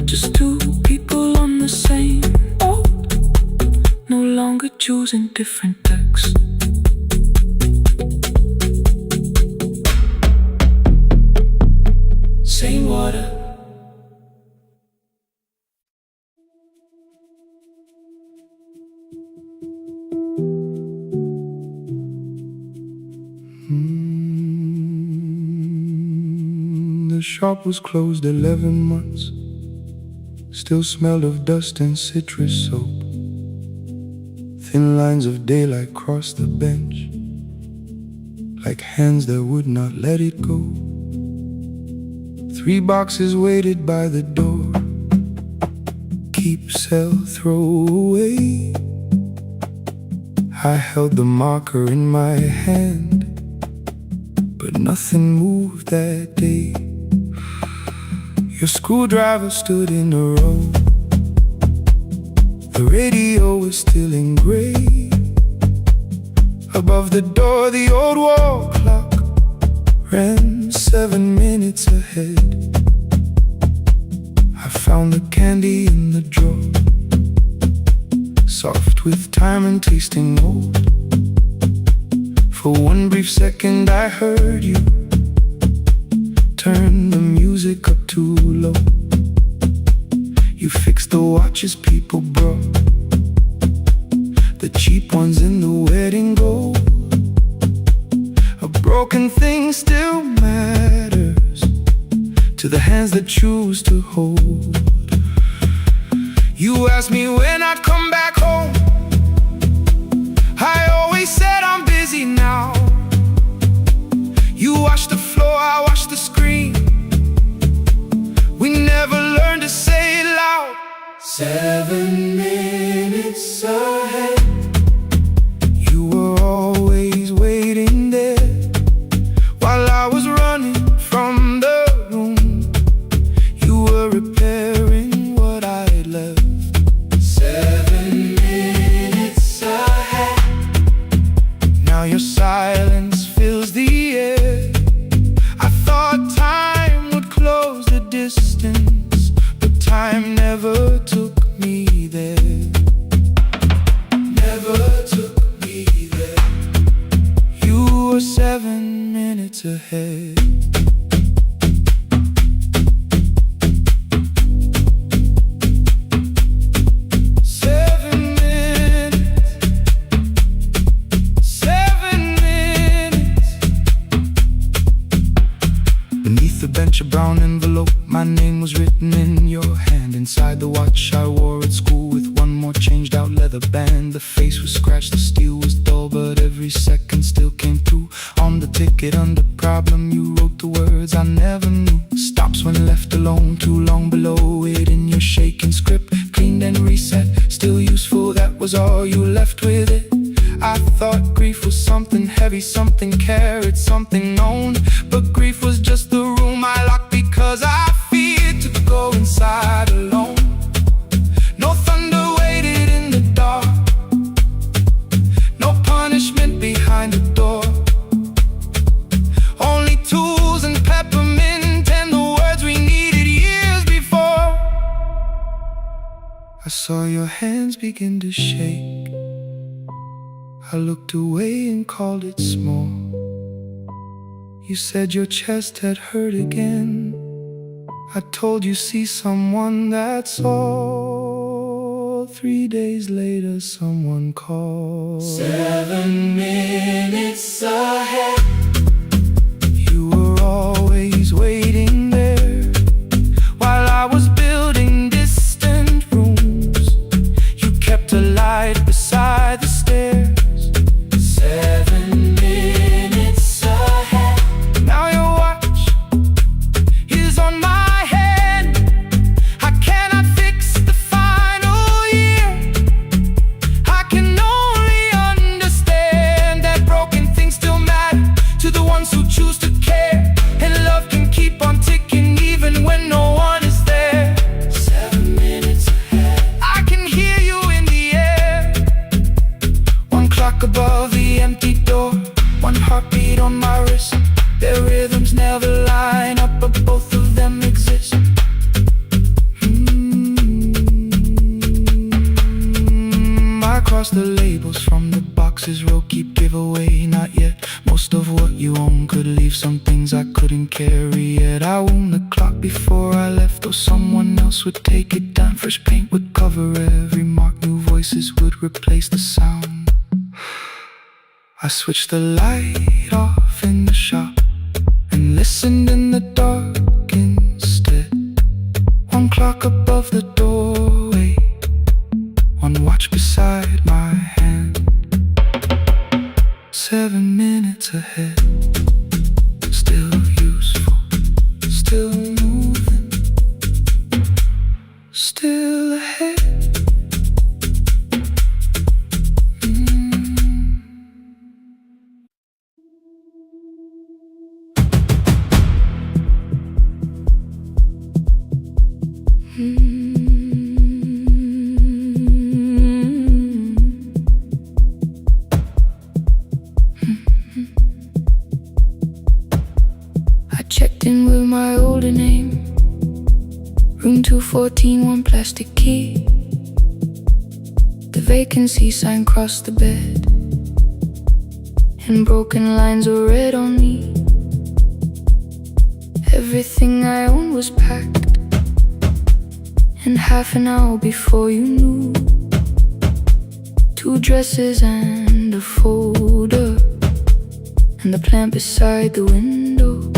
Just two people on the same boat, no longer choosing different texts. Same water. The shop was closed 11 months. Still smelled of dust and citrus soap. Thin lines of daylight crossed the bench, like hands that would not let it go. 3 boxes waited by the door. Keep, sell, throw away. I held the marker in my hand, but nothing moved that day. Your screwdriver stood in a row. The radio was still in gray. Above the door, the old wall clock ran 7 minutes ahead. I found the candy in the drawer, soft with time and tasting old. For one brief second I heard you turn the music up too low. You fixed the watches people brought, the cheap ones in the wedding gold. A broken thing still matters to the hands that choose to hold. You asked me when I'd come back home. I always said I'm busy now. You watch the floor, I watch the screen. We never learned to say it loud. 7 minutes ahead. You were always waiting there while I was running from the room. You were repairing what I had left. 7 minutes ahead. Now your silence fills the air. I thought time would close the distance, but time never took me there. Never took me there. You were 7 minutes ahead. Beneath the bench, a brown envelope, my name was written in your hand. Inside the watch I wore at school with one more changed out leather band. The face was scratched, the steel was dull, but every second still came through. On the ticket under problem you wrote the words I never knew. Stops when left alone, too long below it in your shaking script. Cleaned and reset, still useful, that was all you left with it. I thought grief was something heavy, something carried, something known. But grief was just the room I locked because I feared to go inside alone. No thunder waited in the dark, no punishment behind the door. Only tools and peppermint and the words we needed years before. I saw your hands begin to shake. I looked away and called it small. You said your chest had hurt again. I told you see someone, that's all. 3 days later someone called. 7 minutes ahead. You were always waiting there while I was building distant rooms. You kept a light beside the stairs. 7 minutes ahead. Now your watch is on my head. I cannot fix the final year. I can only understand that broken things still matter to the ones who choose to care. And love can keep on ticking even when no one is there. 7 minutes ahead. I can hear you in the air. One clock above the empty door, one heartbeat on my wrist. Their rhythms never line up, but both of them exist. I cross the labels from the boxes, row keep giveaway, not yet. Most of what you own could leave, some things I couldn't carry yet. I wound the clock before I left, or someone else would take it down. Fresh paint would cover every mark, new voices would replace the sound. I switched the light off in the shop and listened in the dark instead. One clock above the doorway, one watch beside my hand. 7 minutes ahead. Still useful, still moving, still ahead. I checked in with my older name. Room 214, one plastic key. The vacancy sign crossed the bed, and broken lines were read on me. Everything I owned was packed, and half an hour before you knew, 2 dresses and a folder, and the plant beside the window.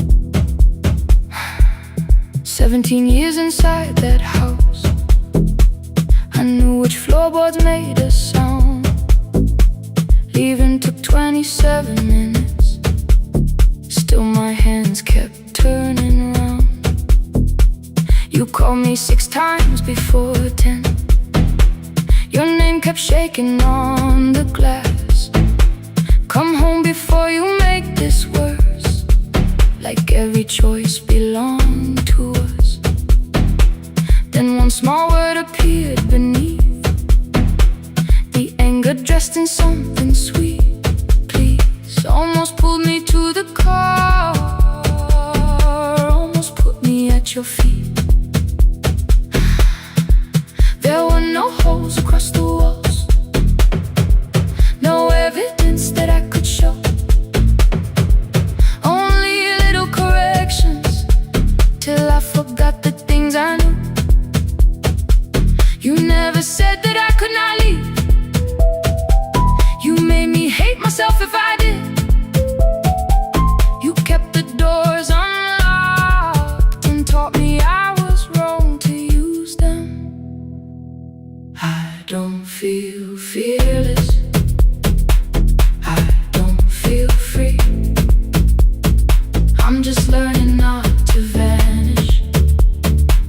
17 years inside that house, I knew which floorboards made a sound. Leaving took 27 minutes. Still my hands kept turning round. You called me 6 times before 10. Your name kept shaking on the glass. Come home before you make this worse. Like every choice belonged to us. Then one small word appeared beneath the anger dressed in something sweet. Please, almost pulled me to the car, almost put me at your feet. There were no holes across the walls, no evidence that I could show. Only little corrections, till I forgot the things I knew. You never said that I could not leave. You made me hate myself if I did. You kept the doors unlocked and taught me I was wrong to use them. I don't feel fearless, I don't feel free. I'm just learning not to vanish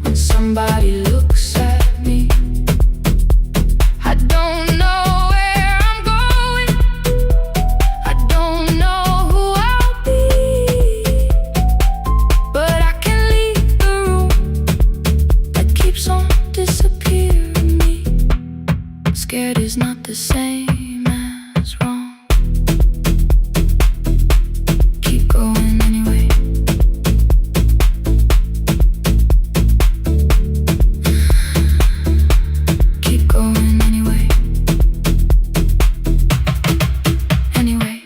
when somebody looks at me. I don't know where I'm going, I don't know who I'll be, but I can leave the room that keeps on disappearing me. Scared is not the same as wrong. Keep going anyway. Keep going anyway. Anyway,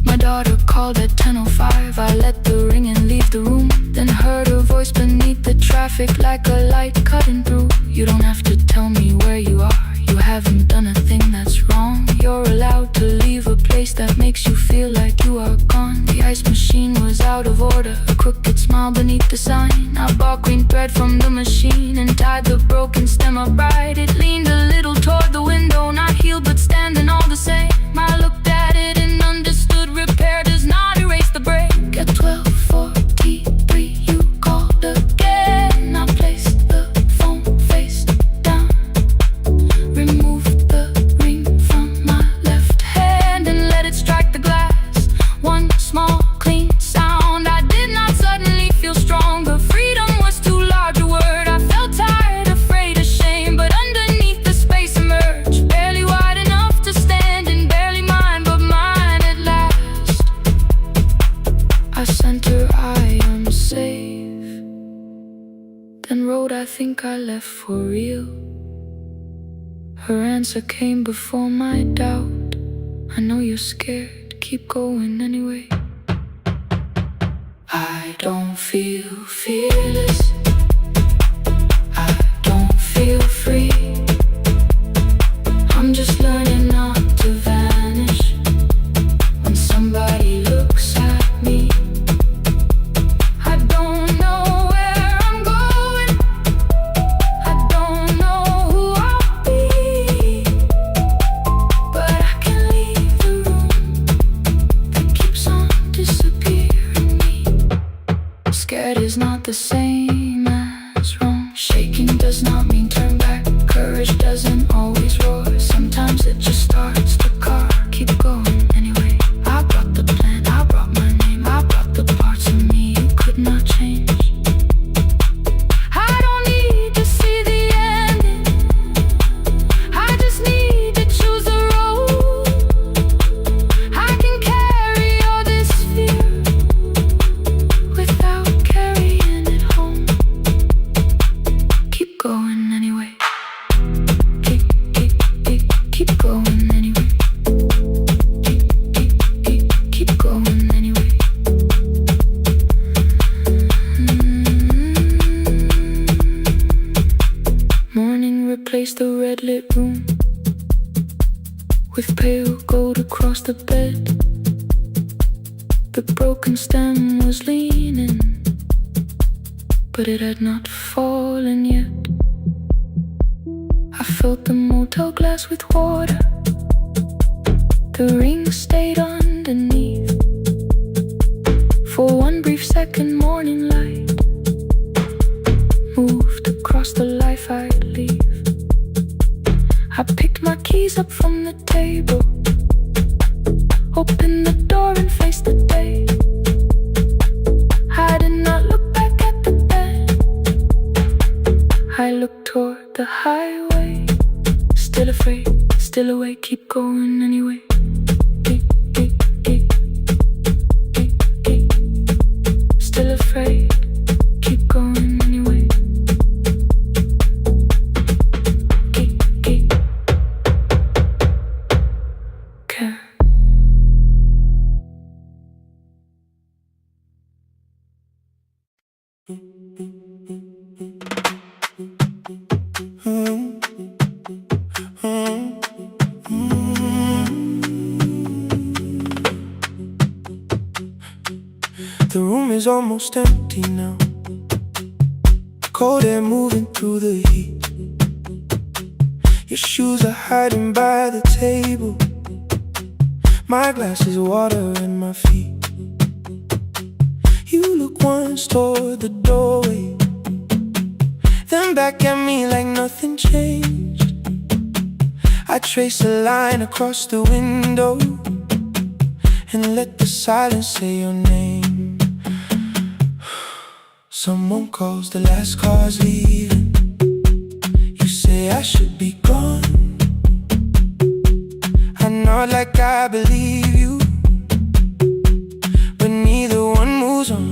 my daughter called at 10:05. I let the ring and leave the room. Then heard her voice beneath the traffic like a light cutting through. You don't have to tell me where you are. You haven't done a thing that's wrong. You're allowed to leave a place that makes you feel like you are gone. The ice machine was out of order, a crooked smile beneath the sign. I bought green thread from the machine and tied the broken stem upright. It leaned a little toward the window, not healed but standing all the same. I looked at it and understood repair does not erase the break. At 12:43 you called again. I placed the phone face down, removed the ring from my left hand and let it strike the glass. One small clean sound. I did not suddenly feel stronger. Freedom was too large a word. I felt tired, afraid, ashamed, but underneath the space emerged, barely wide enough to stand and barely mine, but mine at last. I sent her, I am safe. Then wrote, I think I left for real. Her answer came before my doubt. I know you're scared, keep going anyway. I don't feel fearless, I don't feel free. I'm just learning not to vanish when somebody looks at me. I don't know where I'm going, I don't know who I'll be, but I can leave the room that keeps on disappearing me. Scared is not the same as wrong. Shaking does not mean turn back. Courage doesn't always roar. Sometimes it just starts the car. Keep going anyway. I brought the plan, I brought my name, I brought the parts of me you could not change. I don't need to see the ending, I just need to choose a road. I can carry all this fear without carrying it home. Keep going anyway. Keep going anyway. Keep going anyway. Morning replaced the red lit room with pale gold across the bed. The broken stem was leaning but it had not fallen yet. I filled the motel glass with water. The ring stayed underneath for one brief second. Morning light moved across the life I'd leave. I picked my keys up from the table, opened the door and faced the day. I did not look back at the bed. I looked toward the highway, still afraid, still awake, keep going anyway. Still afraid, keep going anyway. The room is almost empty now, cold air moving through the heat. Your shoes are hiding by the table, my glass is water in my feet. You look once toward the doorway, then back at me like nothing changed. I trace a line across the window and let the silence say your name. Someone calls, the last car's leaving. You say I should be gone. I nod like I believe you, but neither one moves on.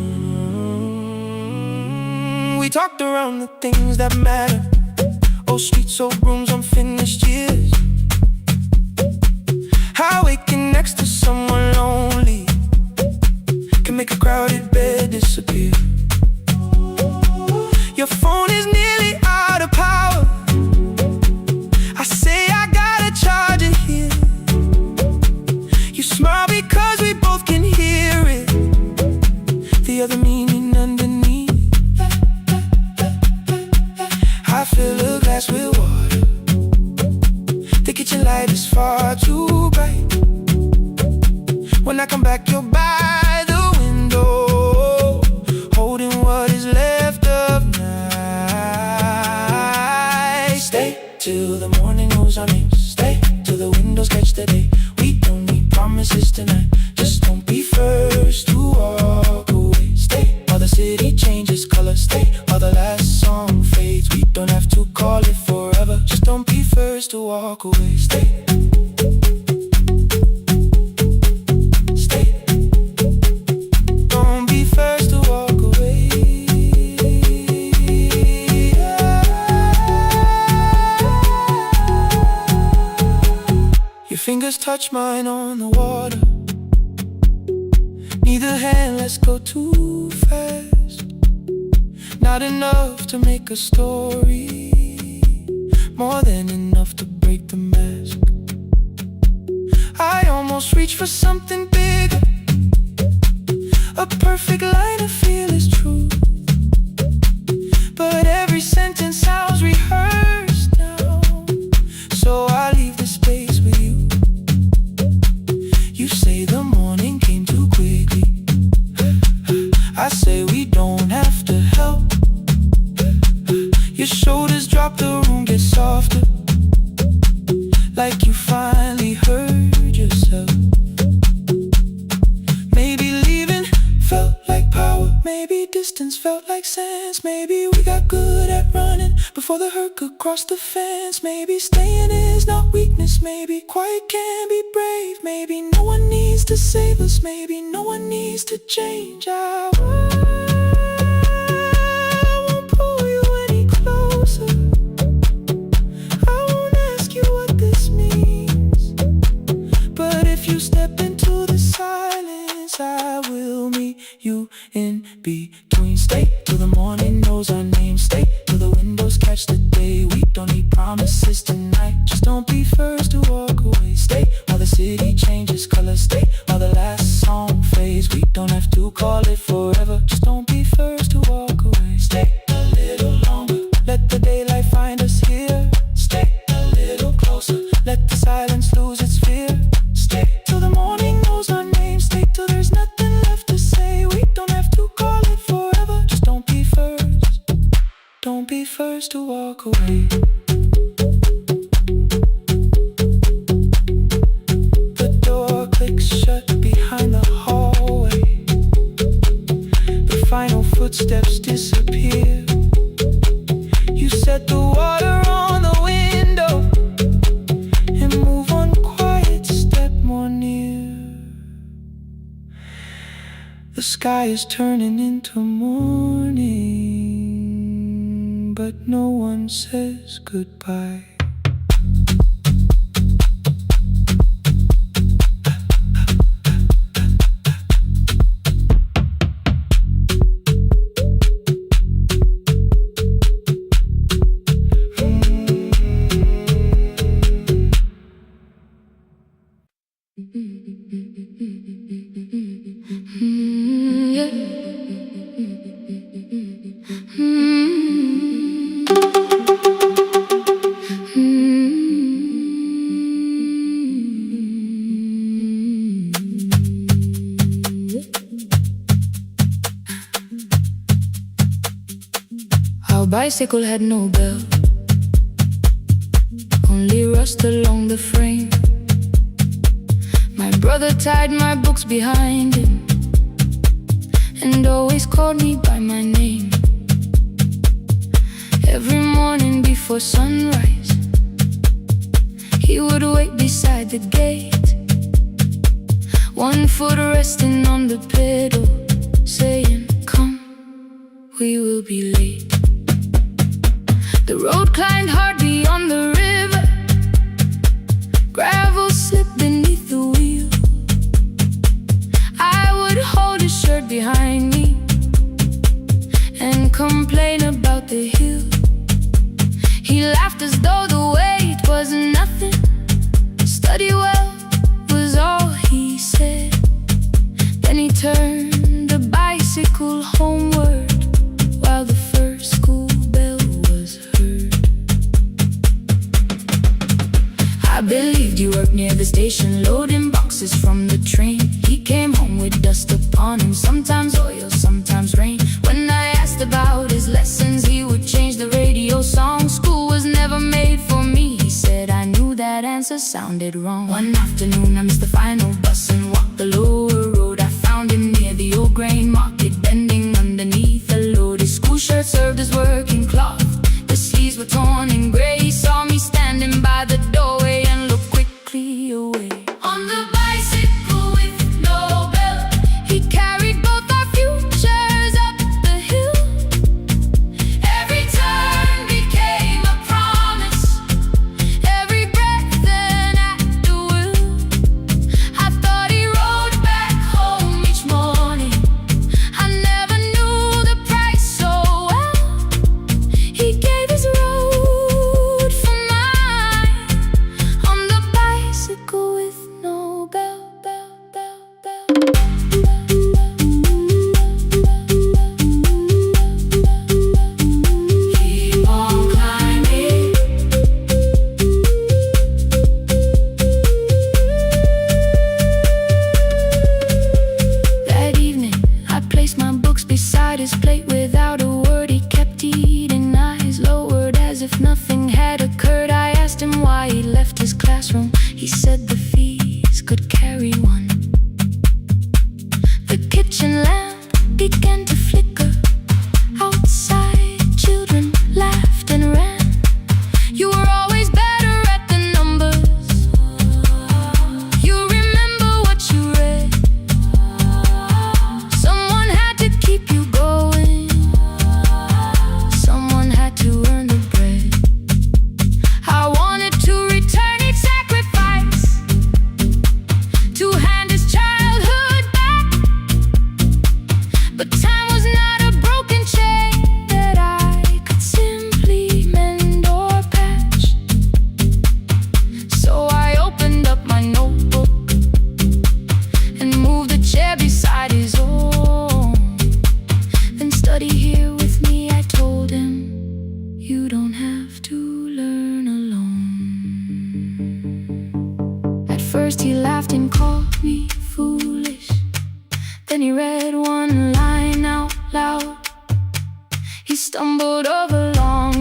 We talked around the things that matter, old streets, old rooms, unfinished years. How waking next to someone lonely can make a crowded bed disappear. Your phone is nearly out of power. I say I gotta charge it here. You smile because we both can hear it, the other meaning underneath. I fill a glass with water. The kitchen light is far too bright. When I come back, you're by the window, holding what is left of night. Stay till the morning knows our names. Stay till the windows catch the day. We don't need promises tonight, just don't be first to walk away. Stay while the city changes color. Stay while the last song fades. We don't have to call it forever, just don't be first to walk away. Stay. Fingers touch mine on the water. Neither hand lets go too fast. Not enough to make a story, more than enough to break the mask. I almost reach for something bigger, a perfect line of fearless truth. But every sentence sounds rehearsed now, so I leave the space with you. You say the morning came too quickly. I say we don't have to help. Your shoulders drop, the room gets softer, like you finally heard yourself. Maybe leaving felt like power, maybe distance felt like sense. Maybe we got good at running before the hurt could cross the fence. Maybe staying is not weakness, maybe quiet can be brave. Maybe no one needs to save us, maybe no one needs to change. I won't pull you any closer. I won't ask you what this means, but if you step into the silence, I will meet you in between. Stay till the morning knows our name. Stay till the windows catch the day. We don't need promises tonight, just don't be first to walk away. Stay while the city changes color. Stay while the last song fades. We don't have to call it forever, just don't be first to walk away. Stay. be first to walk away. The door clicks shut behind the hallway. The final footsteps disappear. You set the water on the window and move one quiet step more near. The sky is turning into morning, but no one says goodbye. Our bicycle had no bell, only rust along the frame. My brother tied my books behind him and always called me by my name. Every morning before sunrise, he would wait beside the gate, one foot resting on the pedal, saying, "Come, we will be late." The road climbed hard beyond the river, gravel slipped beneath the wheel. I would hold his shirt behind me and complain about the hill. He laughed as though the weight was nothing. Study well was all he said. Then he turned the bicycle homeward while the first school bell was heard. I believed you worked near the station, loading boxes from the train. He came home with dust upon him, sometimes oil, sometimes rain. When I asked about his lessons, he would change the radio song. School was never made for me, he said. I knew that answer sounded wrong. One afternoon I missed the final bus and walked the lower road. I found him near the old grain market, bending underneath a load. His school shirt served as working cloth, the sleeves were torn and gray. He saw me standing by the doorway and looked quickly away. On the bicycle with no bell, he carried both our futures up the hill. Every turn became a promise, every breath an act of will. I thought he rode back home each morning, I never knew the price so well. He gave his road for mine, on the bicycle with no bell, bell, bell, bell. Keep on climbing. That evening, I placed my books beside his plate without a word. He kept eating, eyes lowered as if nothing had occurred. I asked him why he left his classroom. He said the fees could carry one. The kitchen lamp began to flicker. Outside, children laughed and ran. You were always better at the numbers. You remember what you read. Someone had to keep you going, someone had to earn the bread. I wanted to return each sacrifice, to hand his childhood back. But time was not a broken chain that I could simply mend or patch. So I opened up my notebook and moved the chair beside his own. Then study here with me, I told him. You don't have to learn alone. At first he laughed and called me foolish. Then he read one line out loud. He stumbled over long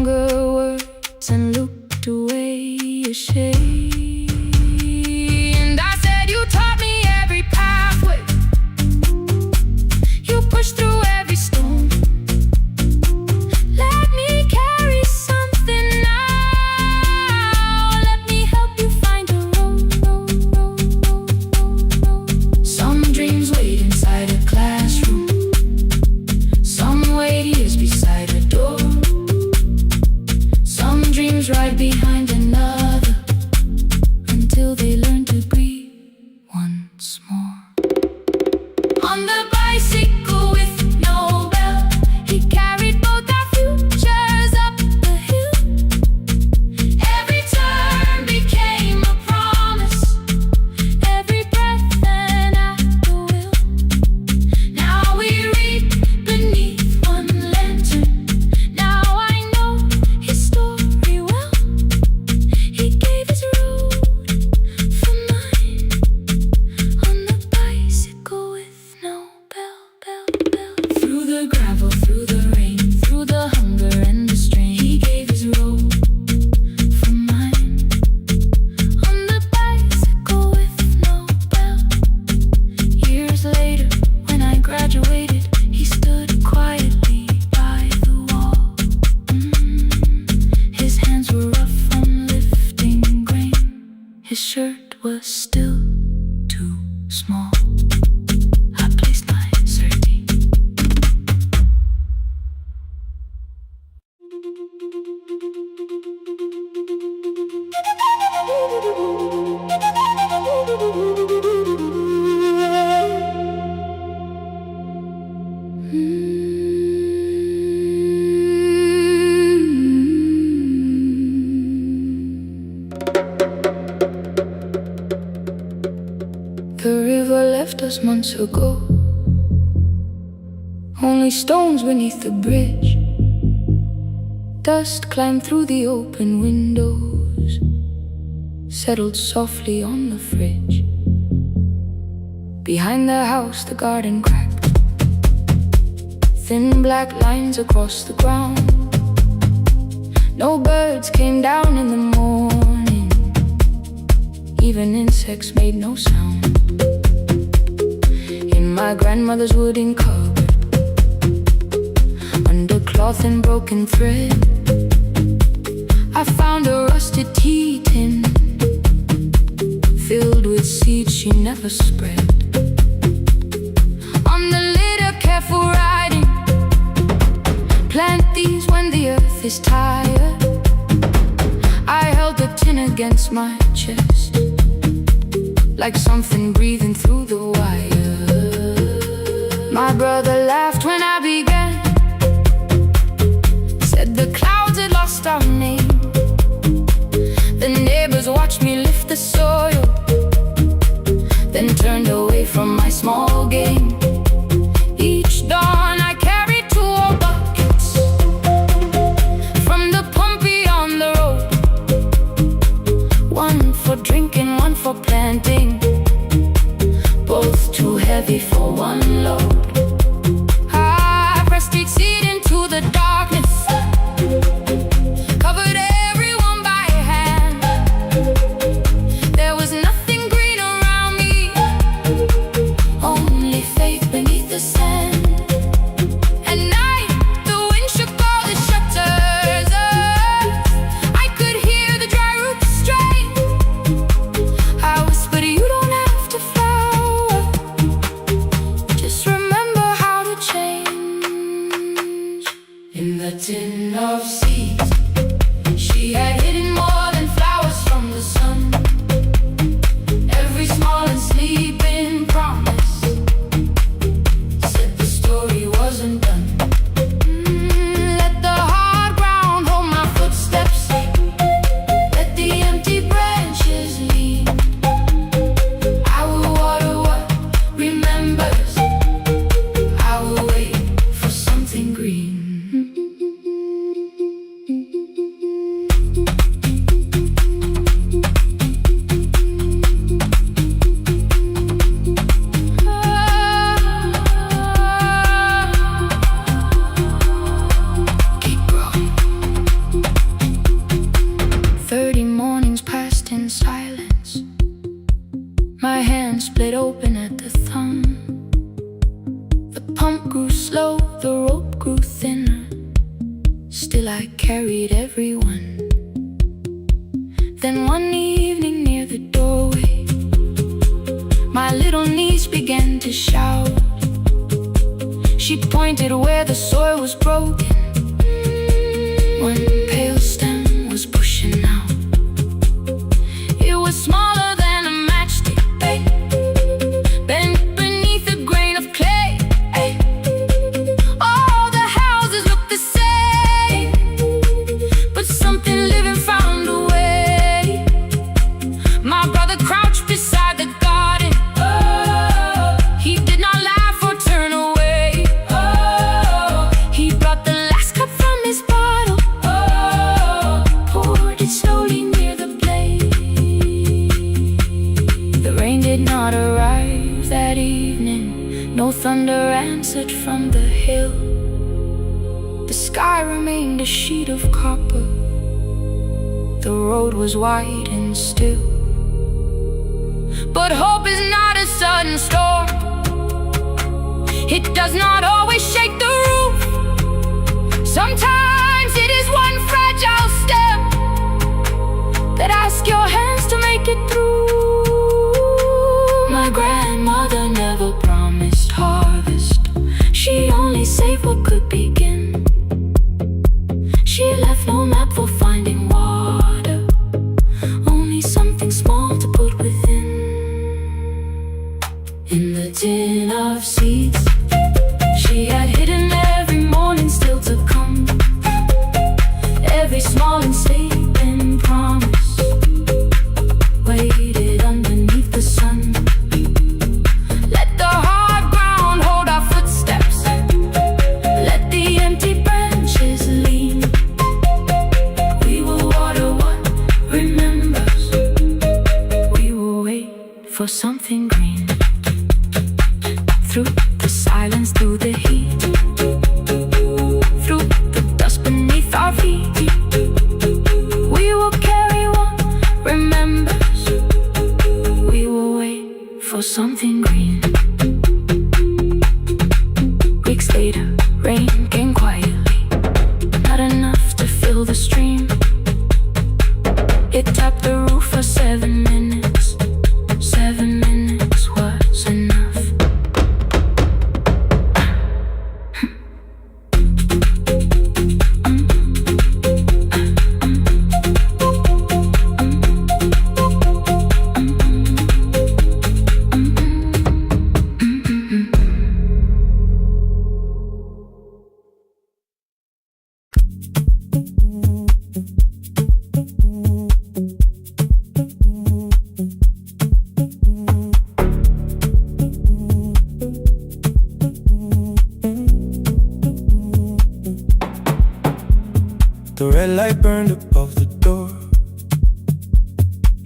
was still too small. I placed my sardine. The river left us months ago. Only stones beneath the bridge. Dust climbed through the open windows, settled softly on the fridge. Behind the house the garden cracked, thin black lines across the ground. No birds came down in the morning, even insects made no sound. In my grandmother's wooden cupboard, under cloth and broken thread, I found a rusted tea tin filled with seeds she never spread. On the lid a careful writing: plant these when the earth is tired. I held the tin against my chest, like something breathing through the wire. My brother laughed when I began, said the clouds had lost our name. The neighbors watched me lift the soil, then turned away from my small game. Each dawn I carried 2 old buckets from the pump beyond the road, one for drinking, one for planting, both too heavy for one load. I pressed each seed into the darkness, covered everyone by hand. There was nothing green around me, only faith beneath the sand. At night the wind shook all the shutters. I could hear the dry roots strain. I whispered, you don't have to flower, just remember how to change. In the tin of seeds she had hidden more than flowers from the sun. Every small and sleeping promise said the story wasn't done. Let the hard ground hold my footsteps, let the empty branches lean. I will water what remembers, I will wait for something green. 30 mornings passed in silence. My hand split open at the thumb. The pump grew slow, the rope grew thinner. Still I carried everyone. Then one evening near the doorway, my little niece began to shout. She pointed where the soil was broken. One pale stem was pushing out. It was smaller than a matchstick, babe, bent beneath a grain of clay. All the houses looked the same, but something living found a way. My brother crouched beside the garden. He did not laugh or turn away. He brought the last cup from his bottle, poured it slowly near the blaze. The rain did not arrive that evening. No thunder answered from the hill. The sky remained a sheet of copper. The road was wide and still. But hope is not a sudden storm. It does not always shake the roof. Sometimes it is one fragile step that asks your hands to make it through. what could begin. She left no map for finding water, only something small to put within. In the tin of seeds she had hidden every morning still to come, every small and sleeping promise waited underneath the sun. Let the hard ground hold our footsteps, let the empty branches lean. We will water what remembers, we will wait for something green. Through the silence, through the heat, through the dust beneath our feet, we will carry what remembers, we will wait for something green. Weeks later, rain came quietly, not enough to fill the stream. It tapped the roof for 7 minutes. 7 minutes was enough. The red light burned above the door,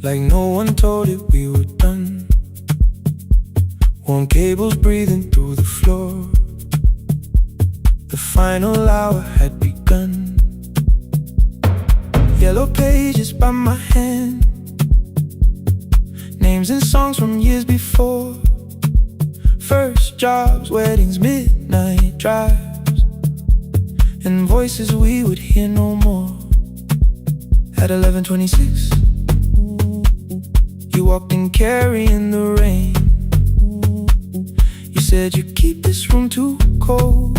like no one told it we were done. Warm cables breathing through the floor, the final hour had begun. Yellow pages by my hand, names and songs from years before. First jobs, weddings, midnight drives, and voices we would hear no more. At 11:26, you walked in carrying the rain. You said you keep this room too cold,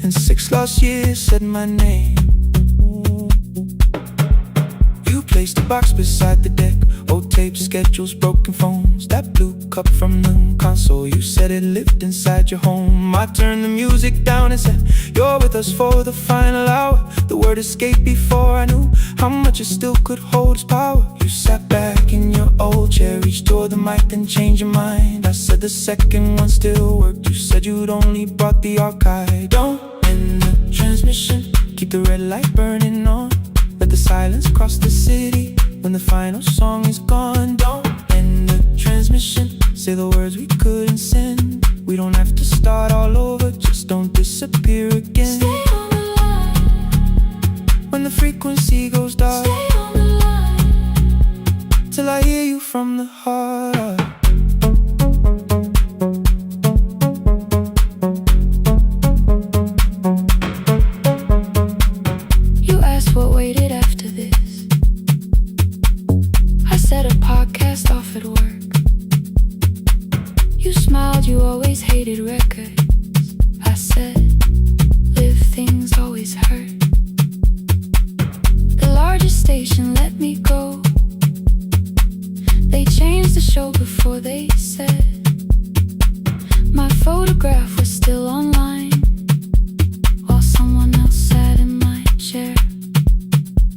and 6 lost years said my name. You placed a box beside the deck, old tapes, schedules, broken phones, that blue cup from the console. You said it lived inside your home. I turned the music down and said, you're with us for the final hour. The word escaped before I knew how much it still could hold its power. You sat back in your old chair, reached toward the mic, then changed your mind. I said the second one still worked. You said you'd only brought the archive. Don't end the transmission, keep the red light burning on. Let the silence cross the city when the final song is gone. Don't end the transmission, say the words we couldn't send. We don't have to start all over, just don't disappear again. Stay on the line when the frequency goes dark. Stay on the line till I hear you from the heart up. You asked what waited after this. I said a podcast off at work. You smiled, you always hated records. I said, live things always hurt. The largest station let me go. They changed the show before they said my photograph was still online, while someone else sat in my chair.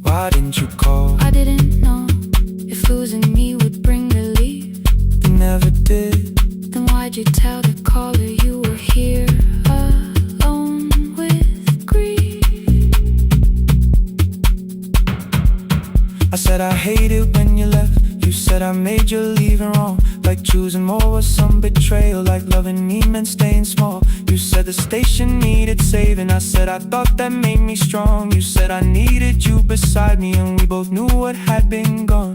Why didn't you call? I didn't know if losing me would bring relief. You never did. Then why'd you tell the caller you were here alone with grief? I said I hate it when you left. You said I made you leaving wrong, like choosing more was some betrayal, like loving me meant staying small. You said the station needed saving. I said I thought that made me strong. You said I needed you beside me, and we both knew what had been gone.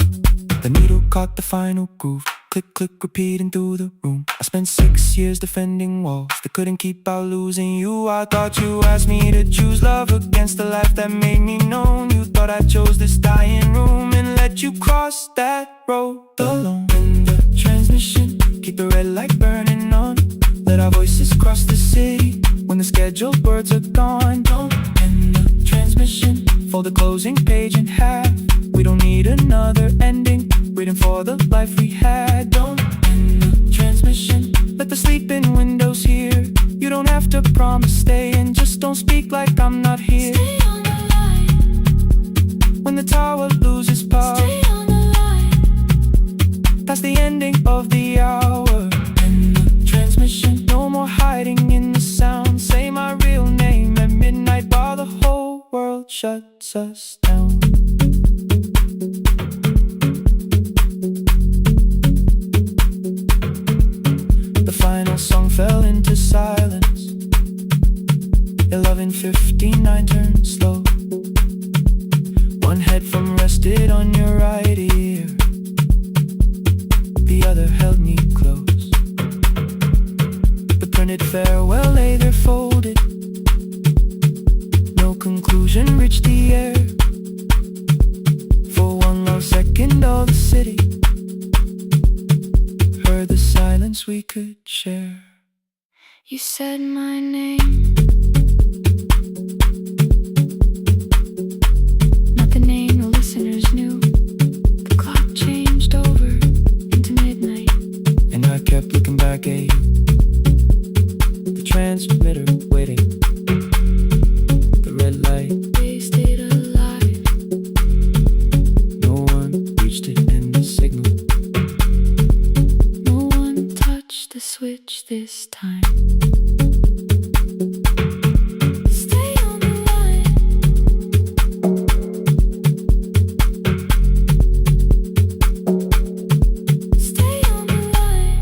The needle caught the final groove, click, click, repeating through the room. I spent 6 years defending walls that couldn't keep out losing you. I thought you asked me to choose love against the life that made me known. You thought I chose this dying room and let you cross that road alone. In the transmission, keep the red light burning on. Let our voices cross the city when the scheduled words are gone. Don't end the transmission, fold the closing page in half. We don't need another ending, waiting for the life we had. Don't end the transmission, let the sleeping windows hear. You don't have to promise staying, just don't speak like I'm not here. Stay on the line. When the tower loses power, Stay on the line. past the ending of the hour. End the transmission, no more hiding in the sound. Say my real name at midnight while the whole world shuts us down. The final song fell into silence. 11:59 turned slow. One headphone rested on your right ear, the other held me close. The printed farewell lay there folded. No conclusion reached the air. For one long second all the city heard the silence we could share. You said my name, not the name the listeners knew. The clock changed over into midnight, And I kept looking back at you, the transmitter waiting, the red light. they stayed alive. No one reached it in the signal. No one touched the switch this time. Stay on the line. Stay on the line.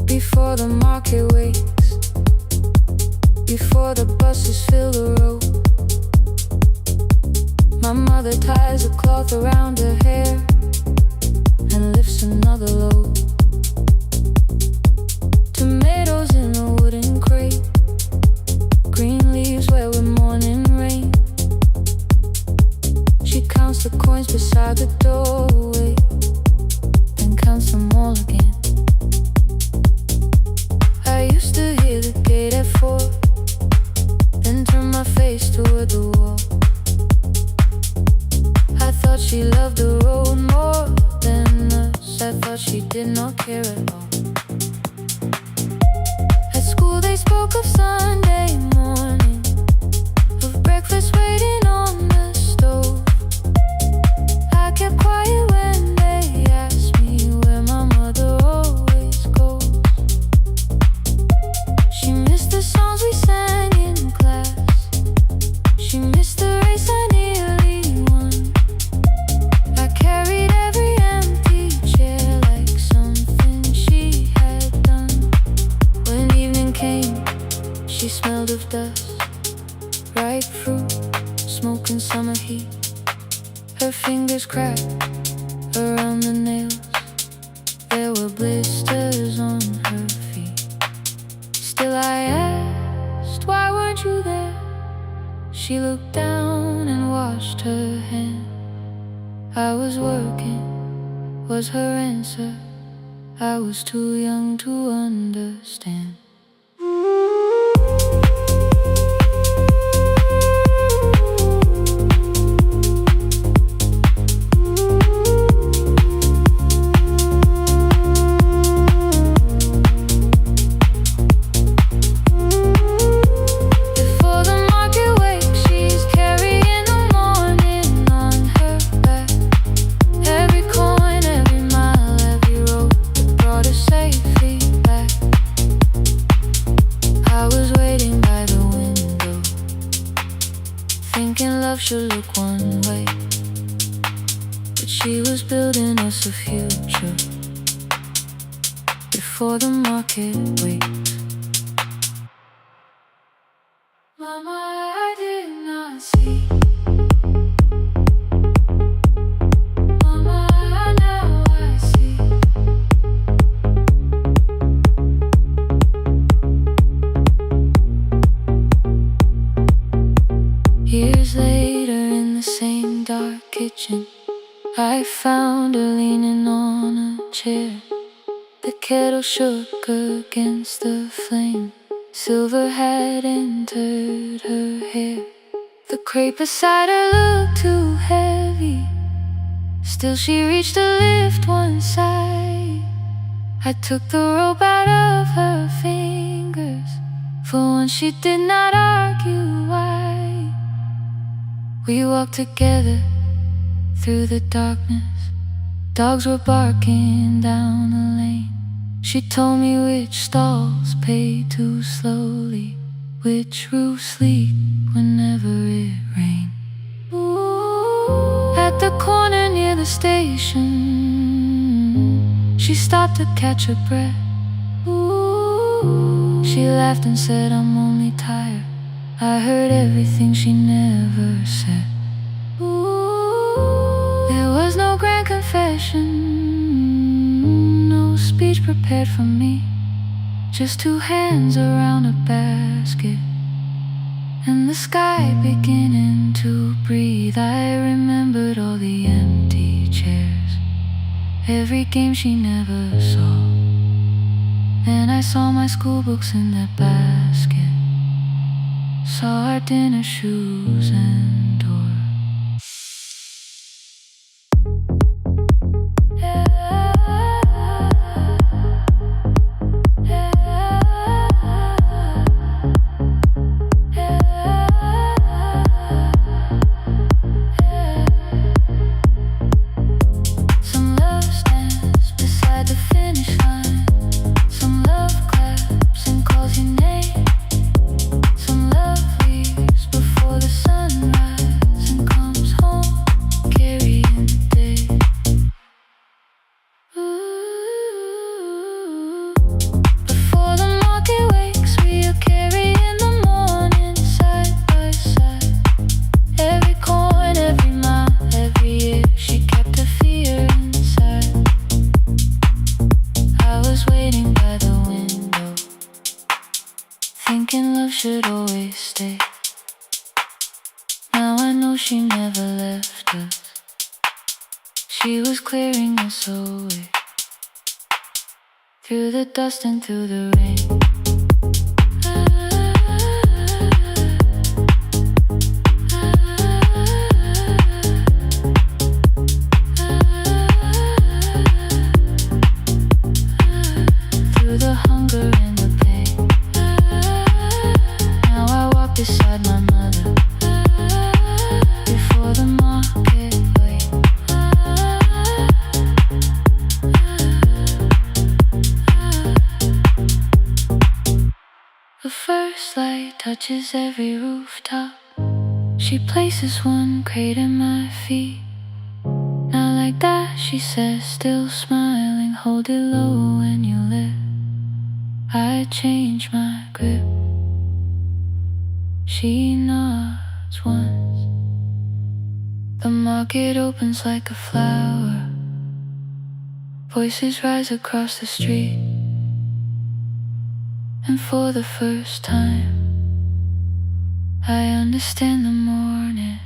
Before the market wakes, before the buses fill the road, my mother ties a cloth around her hair and lifts another load. Tomatoes in a wooden crate, green leaves where we're morning rain. She counts the coins beside the doorway, then counts them all again. I used to hear the gate at 4, then turn my face toward the wall. I thought she loved the road more than us. I thought she did not care at all. At school they spoke of Sunday morning, of breakfast waiting on the stove. I kept quiet when they asked me where my mother always goes. She missed the songs we sang in class. She missed the race I nearly won. I carried every empty chair like something she had done. When evening came, she smelled of dust, ripe fruit, smoke and summer heat. Her fingers cracked around the nails. There were blisters on her feet. Still I asked, why weren't you there? She looked down and washed her hand. I was working, was her answer. I was too young to understand. Before the market wakes, she's carrying the morning on her back. Every coin, every mile, every road that brought her safely back. I was waiting by the window, thinking love should look one way, but she was building us a future before the market wakes. I found her leaning on a chair. The kettle shook against the flame. Silver had entered her hair. The crepe beside her looked too heavy. Still she reached to lift one side. I took the rope out of her fingers. For once she did not argue why. We walked together through the darkness. Dogs were barking down the lane. She told me which stalls paid too slowly, which roofs leak whenever it rained. At the corner near the station, she stopped to catch her breath. She laughed and said, "I'm only tired." I heard everything she never said. There was no grand confession, no speech prepared for me. Just two hands around a basket and the sky beginning to breathe. I remembered all the empty chairs, every game she never saw. Then I saw my school books in that basket, saw our dinner shoes and door. Thinking love should always stay. Now I know she never left us. She was clearing us away, through the dust and through the rain. Through the hunger and the pain. Now I walk beside my mother, before the market wait. The first light touches every rooftop. She places one crate at my feet. Now like that, she says, still smiling, hold it low when you lift. I change my grip. She nods once. The market opens like a flower. Voices rise across the street. And for the first time, I understand the morning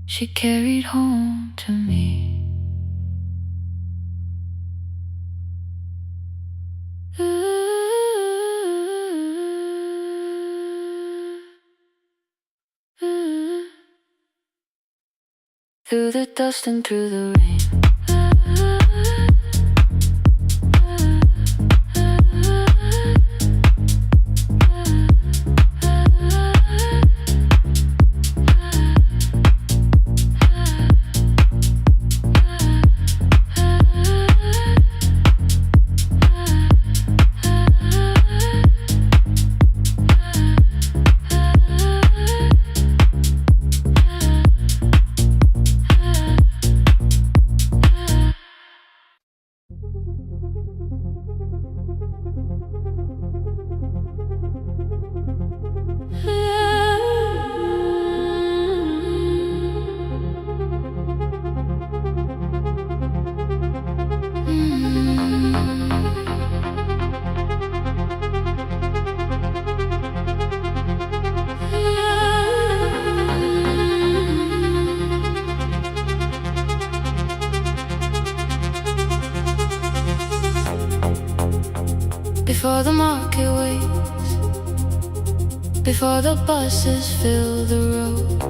she carried home to me. Through the dust and through the rain. before the market waits, before the buses fill the road.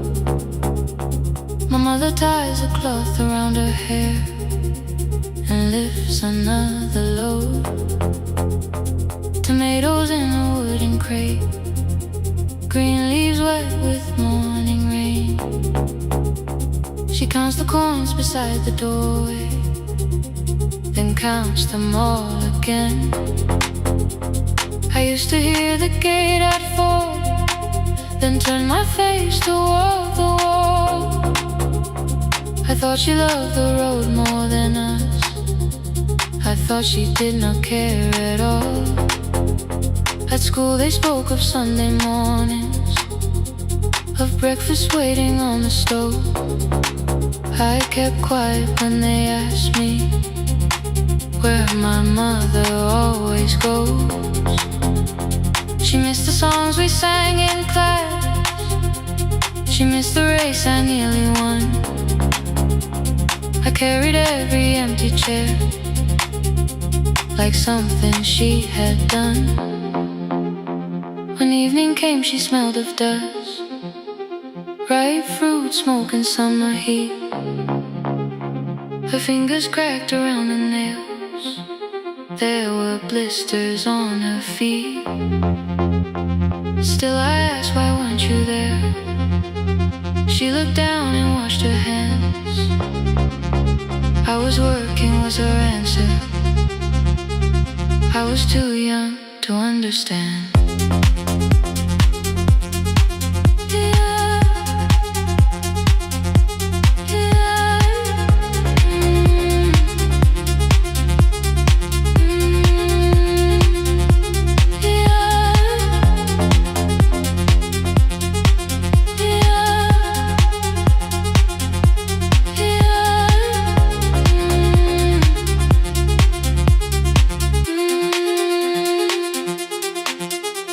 My mother ties a cloth around her hair and lifts another load. Tomatoes in a wooden crate, green leaves wet with morning rain. She counts the coins beside the doorway, then counts them all again. I used to hear the gate at 4, then turn my face toward the wall. I thought she loved the road more than us. I thought she did not care at all. At school they spoke of Sunday mornings, of breakfast waiting on the stove. I kept quiet when they asked me where my mother always goes. She missed the songs we sang in class, she missed the race I nearly won. I carried every empty chair like something she had done. When evening came she smelled of dust, ripe fruit, smoke and summer heat. Her fingers cracked around the nails, there were blisters on her feet. Still I asked, why weren't you there? She looked down and washed her hands. I was working was her answer. I was too young to understand.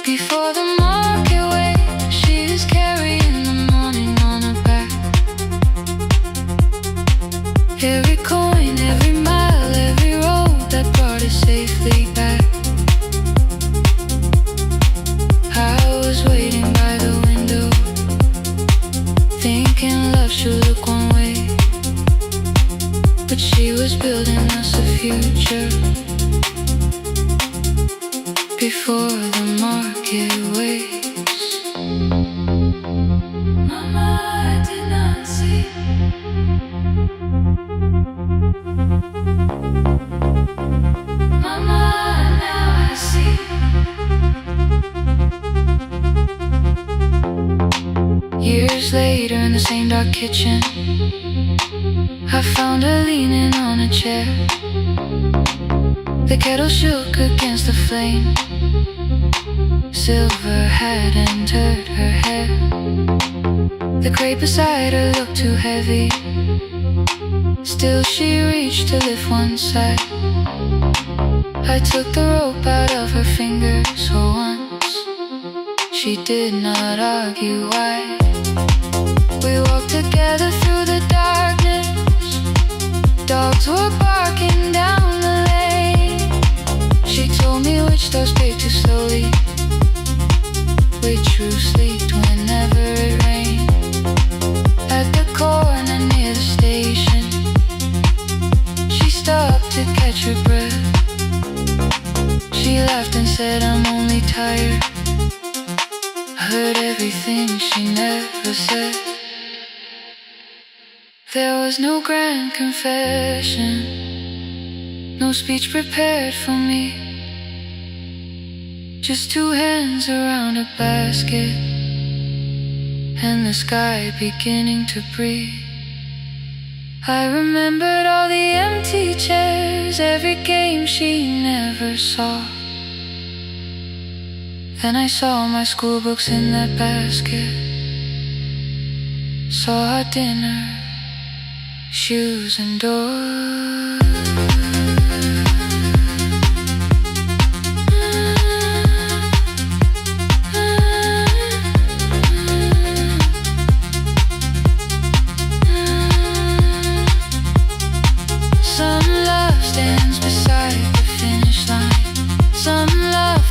Before the market waits, she is carrying the morning on her back. Every coin, every mile, every road that brought us safely back. I was waiting by the window, thinking love should look one way, but she was building us a future. Before the market waits, Mama, I did not see. Mama, now I see. Years later in the same dark kitchen, I found her leaning on a chair. The kettle shook against the flame, silver had entered her hair. The crate beside her looked too heavy, still she reached to lift one side. I took the rope out of her fingers for once, she did not argue why. We walked together through the darkness, dogs were barking down the lane. She told me which doors paid too slowly, which roof leaked whenever it rained. At the corner near the station, she stopped to catch her breath. She laughed and said, I'm only tired. I heard everything she never said. There was no grand confession, no speech prepared for me, just two hands around a basket and the sky beginning to breathe. I remembered all the empty chairs, every game she never saw. Then I saw my school books in that basket, saw our dinner, shoes and doors. Some love stands beside the finish line, some love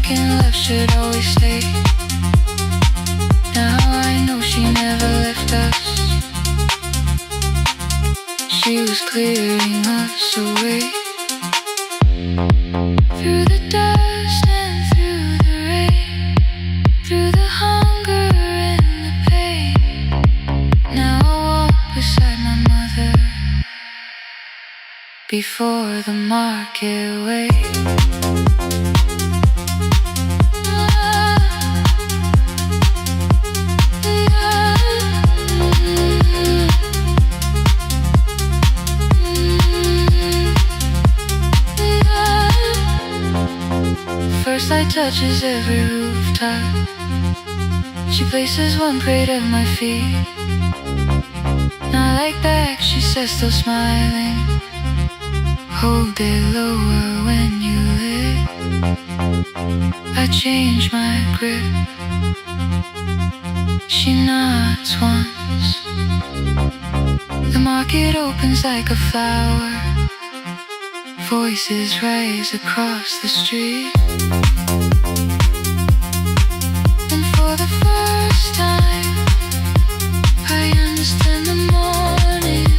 second left should always stay. Now I know she never left us. She was clearing us away. Through the dust and through the rain, through the hunger and the pain. Now I walk beside my mother before the market way. First light touches every rooftop. She places one plate at my feet. Not like back, she says, still smiling. Hold it lower when you lit. I change my grip. She nods once. The market opens like a flower. Voices rise across the street. And for the first time, I understand the morning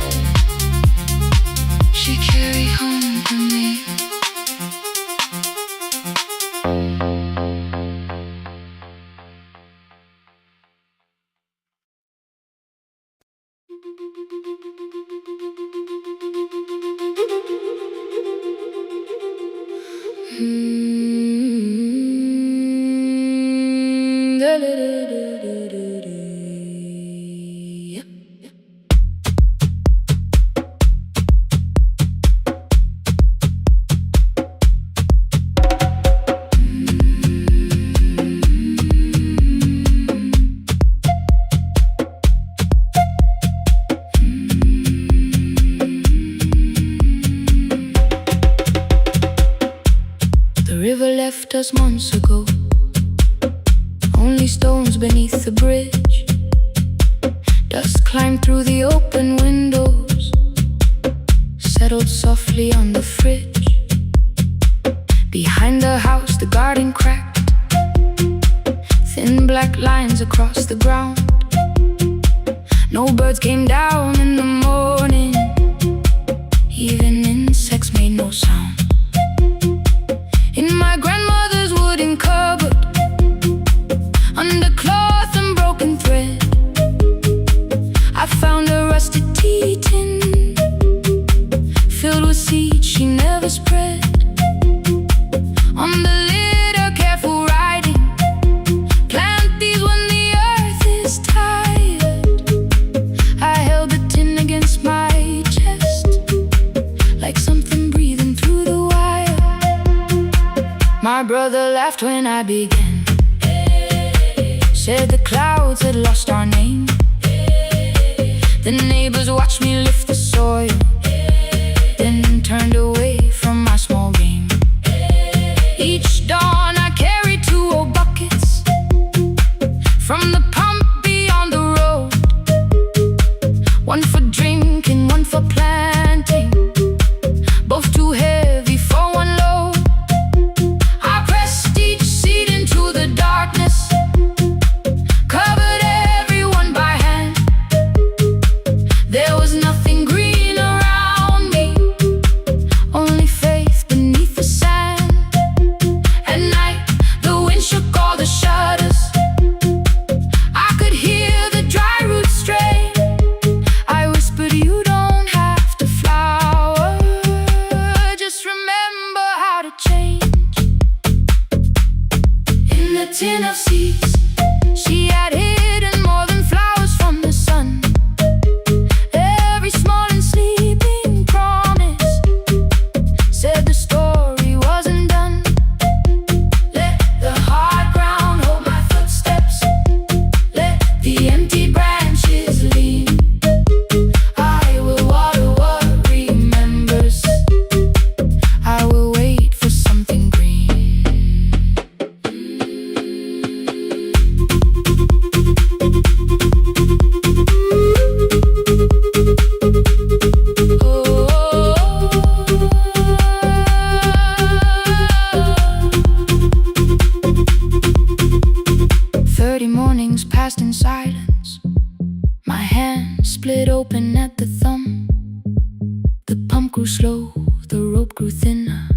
she carried home for me. Left us months ago, only stones beneath the bridge. Dust climbed through the open windows, settled softly on the fridge. Behind the house, the garden cracked, thin black lines across the ground. No birds came down in the morning, even insects made no sound. In my grandmother's wooden cupboard, under cloth and broken thread, I found a rusted tea tin filled with seeds she never spread. On the lid, a careful writing: plant these when the earth is tired. I held the tin against my chest, like something breathing through the wire. My brother laughed when I began, said the clouds had lost our name. The neighbors watched me lift the soil, then turned away from my small game. Each dawn I carried 2 old buckets from the pump beyond the road, one for drinking, one for planting, both too heavy for one load. I pressed each seed into the darkness, covered everyone by hand. There was nothing green around me, only faith beneath the sand. At night, the wind shook all the shutters. I could hear the dry roots stray. I whispered, you don't have to flower, just remember how to change. In the tin of seeds, she had hidden more than flowers from the sun. Every small and sleeping promise said the story wasn't done. Let the hard ground hold my footsteps, let the empty branches lean. I will water what remembers, I will wait for something green. passed in silence. My hand split open at the thumb. The pump grew slow, the rope grew thinner.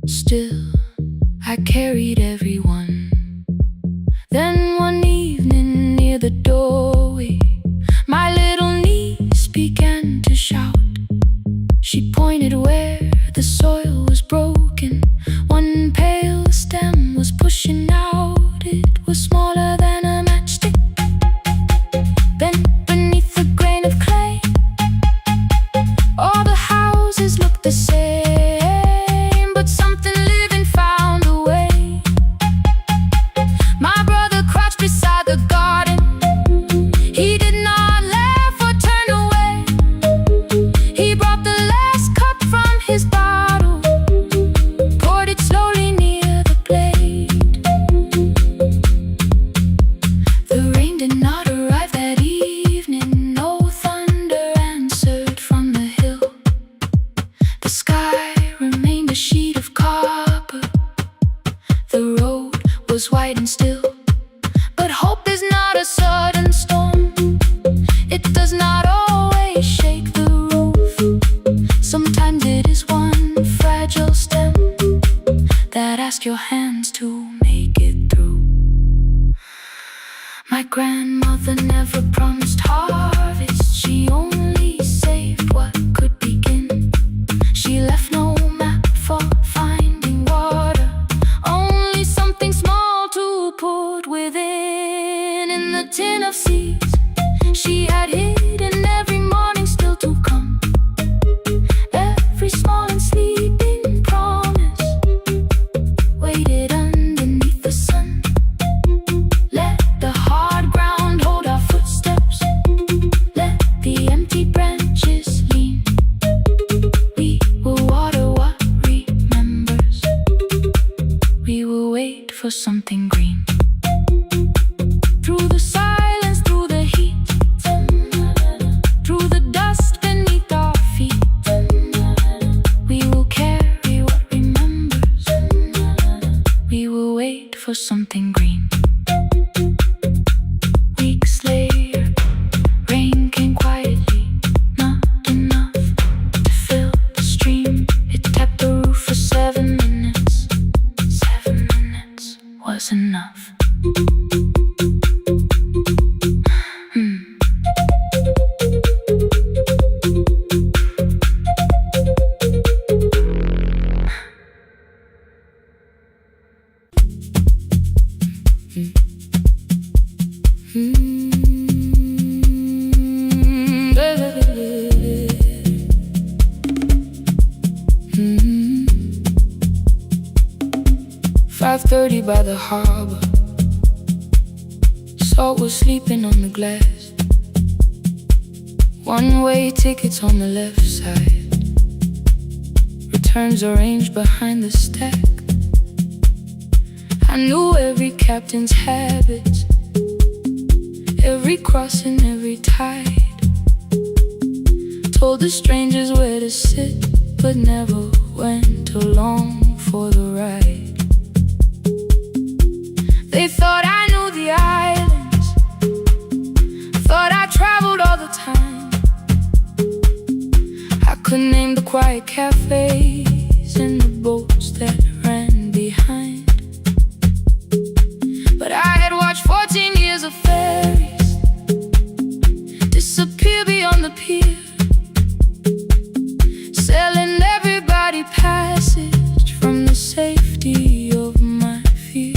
Still, I carried everyone. Then one evening near the doorway, my little niece began to shout. She pointed where the soil was broken. One pale stem was pushing out. It was smaller than a matchstick, bent beneath a grain of clay. All the houses looked the same, but something living found a way. My brother crouched beside the garden. He did not laugh or turn away. He brought the last cup from his bottle, poured it slowly near the blade. The rain did not arrive that evening. No thunder answered from the hill. The sky remained a sheet of copper. The road was white and still. But hope is not a sudden storm. It does not always shake the roof. Sometimes it is one fragile stem that asks your hands to make it through. My grandmother never promised harvest. She only saved what could begin. She left no map for finding water, only something small to put within. In the tin of seeds she had hidden every morning still to come. Every small and sleeping promise waited underneath the sun. Let the hard ground hold our footsteps. Let the empty branches lean. We will water what remembers. We will wait for something green. Through the silence, through the heat, through the dust beneath our feet, we will carry what remembers. We will wait for something green. Weeks later, rain came quietly, not enough to fill the stream. It tapped the roof for 7 minutes. 7 minutes was enough. Mm-hmm. 5:30 by the harbor. Salt was sleeping on the glass. One-way tickets on the left side. Returns arranged behind the stack. I knew every captain's habits, every crossing, every tide. Told the strangers where to sit, but never went along for the ride. They thought I knew the islands, thought I traveled all the time. I could name the quiet cafes and the boats that ran behind. But I had watched 14 years of ferries disappear beyond the pier, selling everybody passage from the safety of my fear.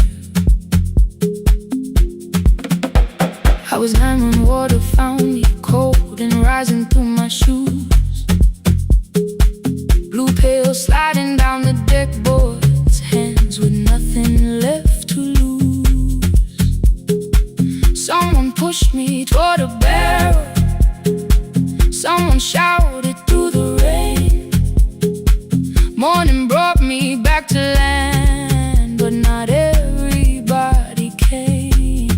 I was 9 when water found me, cold and rising through my shoes. Blue pail sliding down the deck boards, hands with nothing left to lose. Someone pushed me toward a barrel. Someone shouted through the rain. Morning brought me back to land, but not everybody came.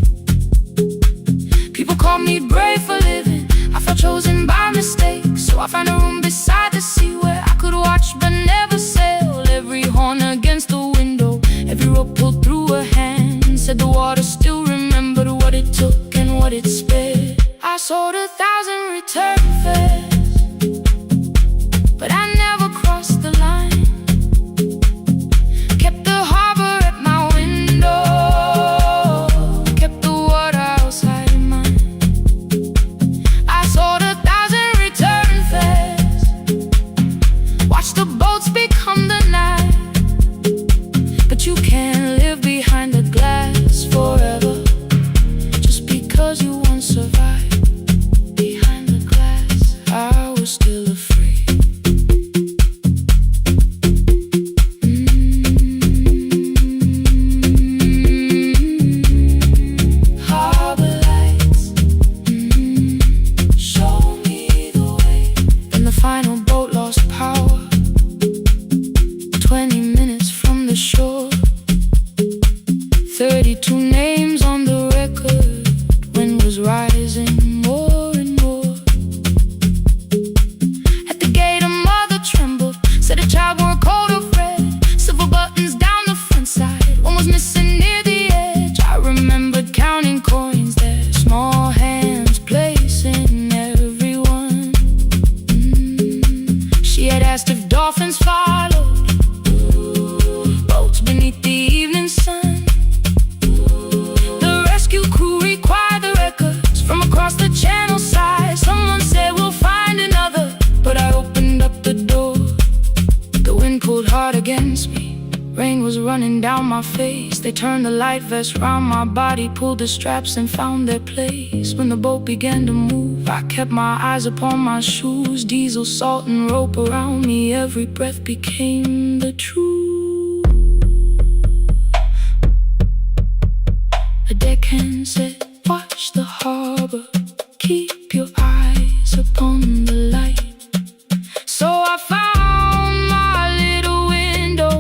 People called me brave for living. I felt chosen by mistake, so I found a room beside the sea where I could watch but never sail. Every horn against the window, every rope pulled through a hand, said the water still remembered what it took but it sped. I sold 1,000 return fares, but I never crossed the line. Kept the harbor at my window, kept the water outside of mine. I sold 1,000 return fares, watched the boats become the night. But you can't live behind the glass forever, just because you once survived behind the glass. I was still afraid. Harbor lights, show me the way. Then the final boat lost power, 20 minutes from the shore. 32 names on the record, wind was rising more and more. At the gate a mother trembled, said a child wore a coat of red, silver buttons down the front side, one was missing near the edge. I remembered counting coins there, small hands placing everyone. She had asked if dolphins followed, boats beneath the evening sun. The rescue crew required the records from across the channel side. Someone said we'll find another, but I opened up the door. The wind pulled hard against me, rain was running down my face. They turned the light vest round my body, pulled the straps and found their place. When the boat began to move, I kept my eyes upon my shoes. Diesel, salt and rope around me, every breath became the truth. A deckhand said, watch the harbor, keep your eyes upon the light. So I found my little window,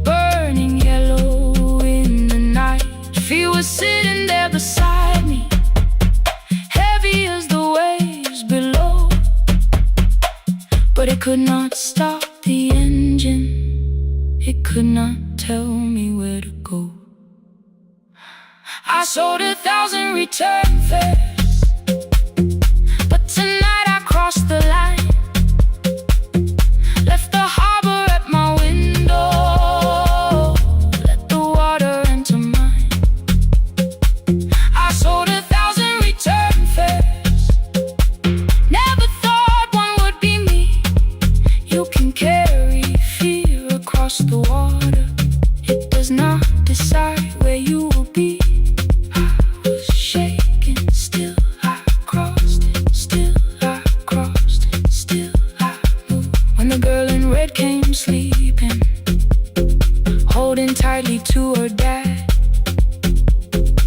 burning yellow in the night. She was sitting there beside me, heavy as the waves below, but it could not stop the engine, it could not tell me where to go. I sold 1,000 return fares, but tonight I crossed the line. Left the harbor at my window, let the water enter mine. I sold 1,000 return fares, never thought one would be me. You can carry fear across the water, it does not decide where you will be. Shaking, still I crossed it, still I crossed it, still I moved. When the girl in red came sleeping, holding tightly to her dad,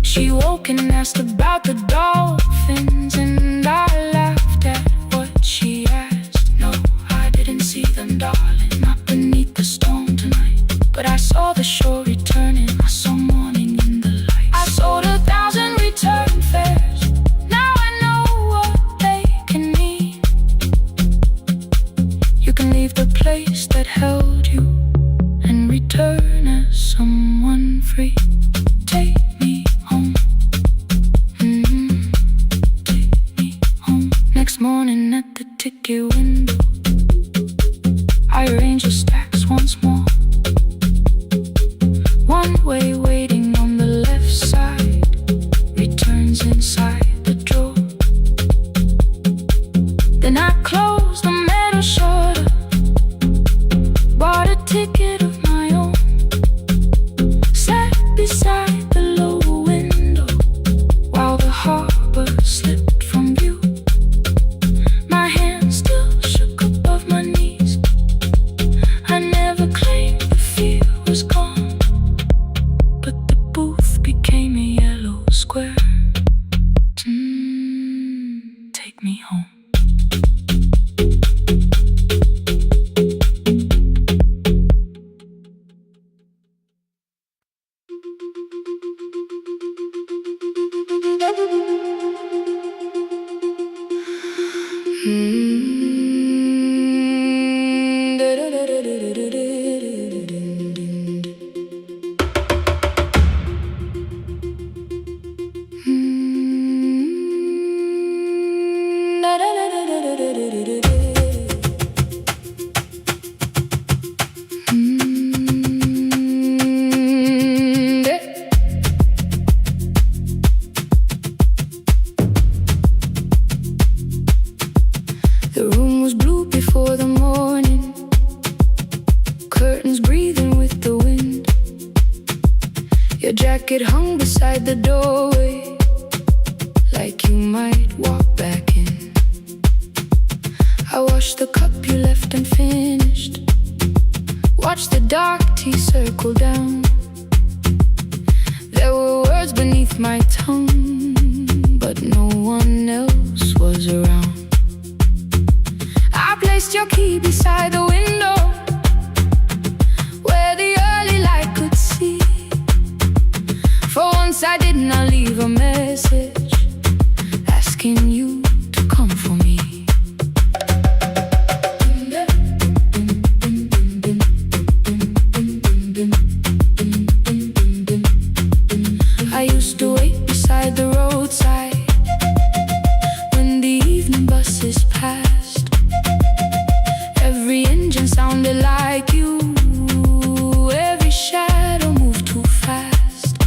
she woke and asked about the dolphins, and I laughed at what she asked. No, I didn't see them, darling, not beneath the storm tonight, but I saw the shore returning, I saw morning in the light. I sold 1,000 return fares, now I know what they can mean. You can leave the place that held you and return as someone free. Take me home, take me home. Next morning at the ticket window, I arranged the stacks once more. One way waiting on the left side, returns inside the drawer. Then I closed the metal shutter, bought a ticket of my own, sat beside the low window while the harbor slipped from view. My hands still shook above my knees, I never claimed the fear was gone, but the booth became a yellow square. Take me home. jacket hung beside the doorway, like you might walk back in. I washed the cup you left unfinished, watched the dark tea circle down. There were words beneath my tongue, but no one else was around. I placed your key beside the window, where the early light could see. For once I did not leave a message asking you to come for me. I used to wait beside the roadside when the evening buses passed. Every engine sounded like you, every shadow moved too fast.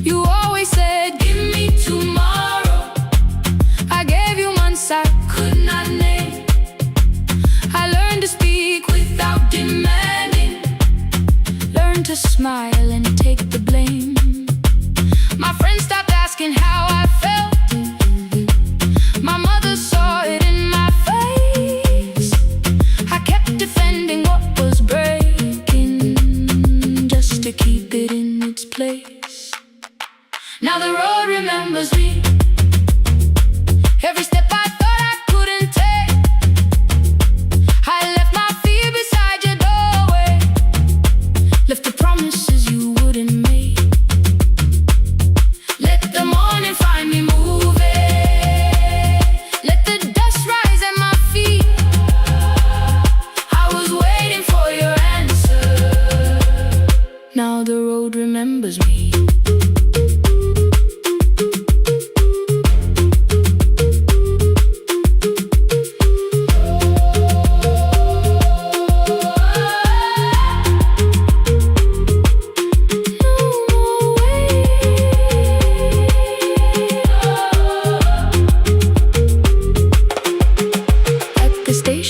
You always said, give me tomorrow. I gave you months I could not name. I learned to speak without demanding, learned to smile and take the blame. My friends stopped asking how I felt. My mother saw it in my face. I kept defending what was breaking, just to keep it in its place. Now the road remembers me. Every step I thought I couldn't take, I left my fear beside your doorway, left the promises you wouldn't make. Let the morning find me moving, let the dust rise at my feet. I was waiting for your answer. Now the road remembers me.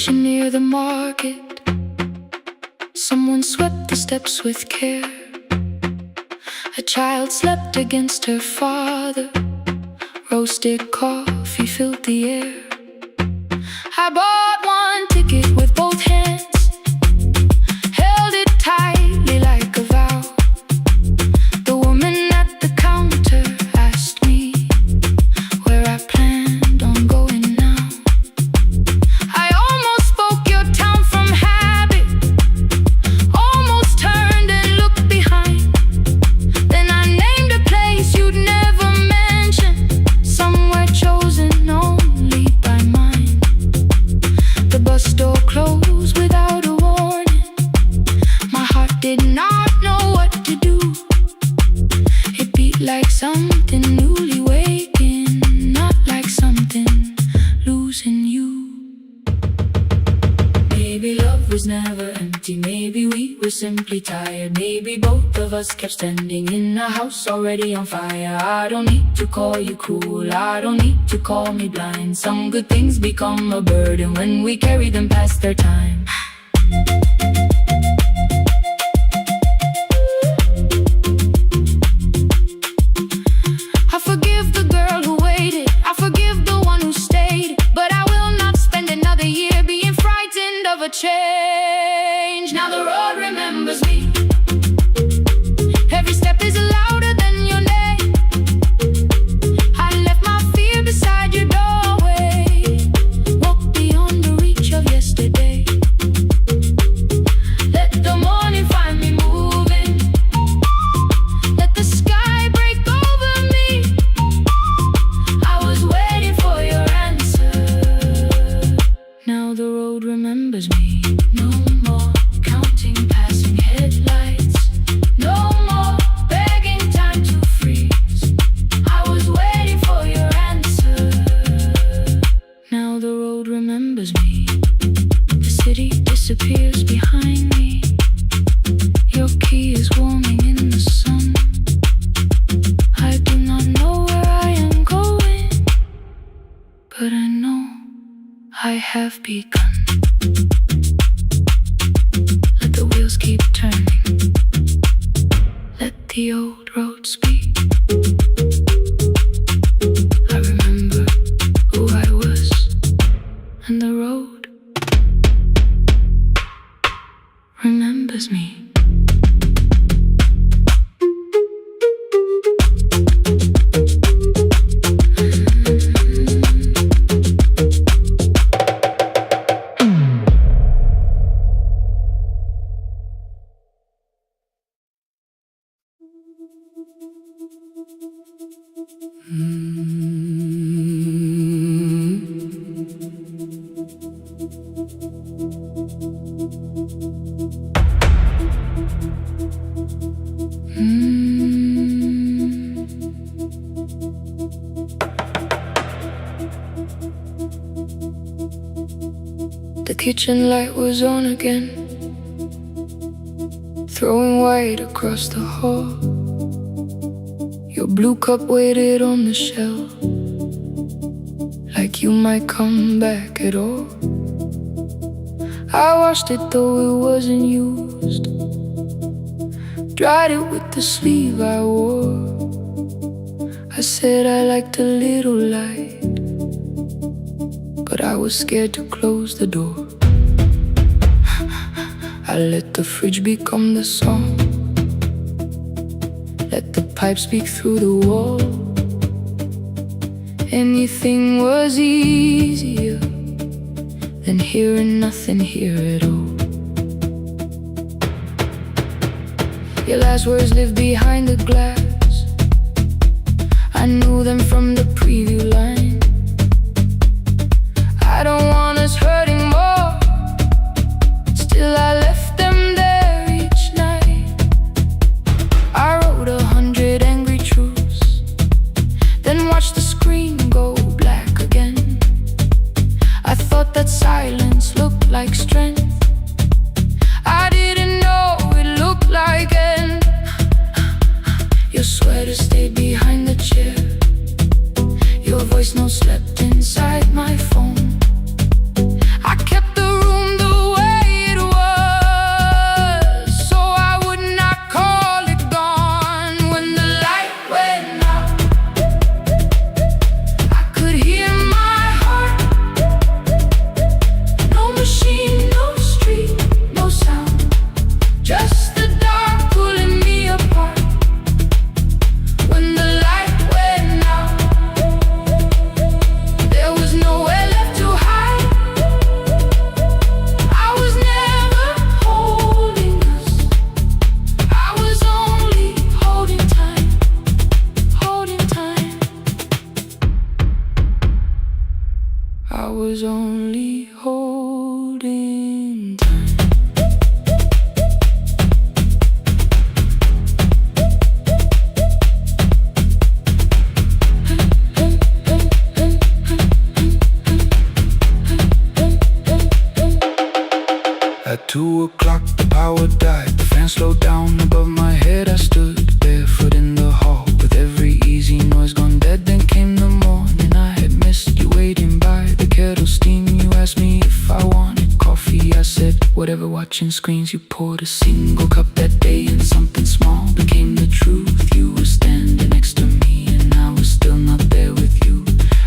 Near the market, someone swept the steps with care. A child slept against her father, roasted coffee filled the air. I bought one ticket with both hands, held it tightly like a vow. The woman at the counter asked me where I planned on going now. I almost spoke your town from habit, almost turned and looked behind. Then I named a place you'd never mention, somewhere chosen only by mine. The bus door closed without a warning. My heart did not know what to do. It beat like something newly waking, not like something losing you. Maybe love was never empty, maybe we were simply tired. Maybe both of us kept standing in a house already on fire. I don't need to call you cruel, I don't need to call me blind. Some good things become a burden when we carry them past their time. I forgive the girl who waited, I forgive the one who stayed, but I will not spend another year being frightened of a change. Now the road remembers me. Every step is louder than your name. I left my fear beside your doorway, walked beyond the reach of yesterday. Let the morning find me moving, let the sky break over me. I was waiting for your answer. Now the road remembers me. No more counting passing headlights, no more begging time to freeze. I was waiting for your answer. Now the road remembers me. The city disappears behind me. Your key is warming in the sun. I do not know where I am going, but I know I have begun. Let the wheels keep turning, let the old road speak. kitchen light was on again, throwing white across the hall. Your blue cup waited on the shelf, like you might come back at all. I washed it though it wasn't used, dried it with the sleeve I wore. I said I liked a little light, but I was scared to close the door. I let the fridge become the song, let the pipe speak through the wall. Anything was easier than hearing nothing here at all. Your last words live behind the glass, I knew them from the preview line. I don't want us hurting more, still I left them there each night. I wrote 100 angry truths, then watched the screen go black again. I thought that silence looked like strength, I didn't know it looked like end. Your sweater stayed behind the chair, your voice no slept inside my phone. I kept the room the way it was, so I would not call it gone. When the light went out, I could hear my heart. No machine, no street, no sound, just the dark pulling me apart. When the light went out, there was nowhere left to hide. I was never holding us, I was only holding time, holding time. I was only holding time. At 2 o'clock the power died, the fan slowed down above my head. I stood barefoot in the hall with every easy noise gone dead. Then came the morning, I had missed you waiting by the kettle steam. You asked me if I wanted coffee, I said whatever. Watching screens, you poured a single cup that day, and something small became the truth. You were standing next to me and I was still not there with you.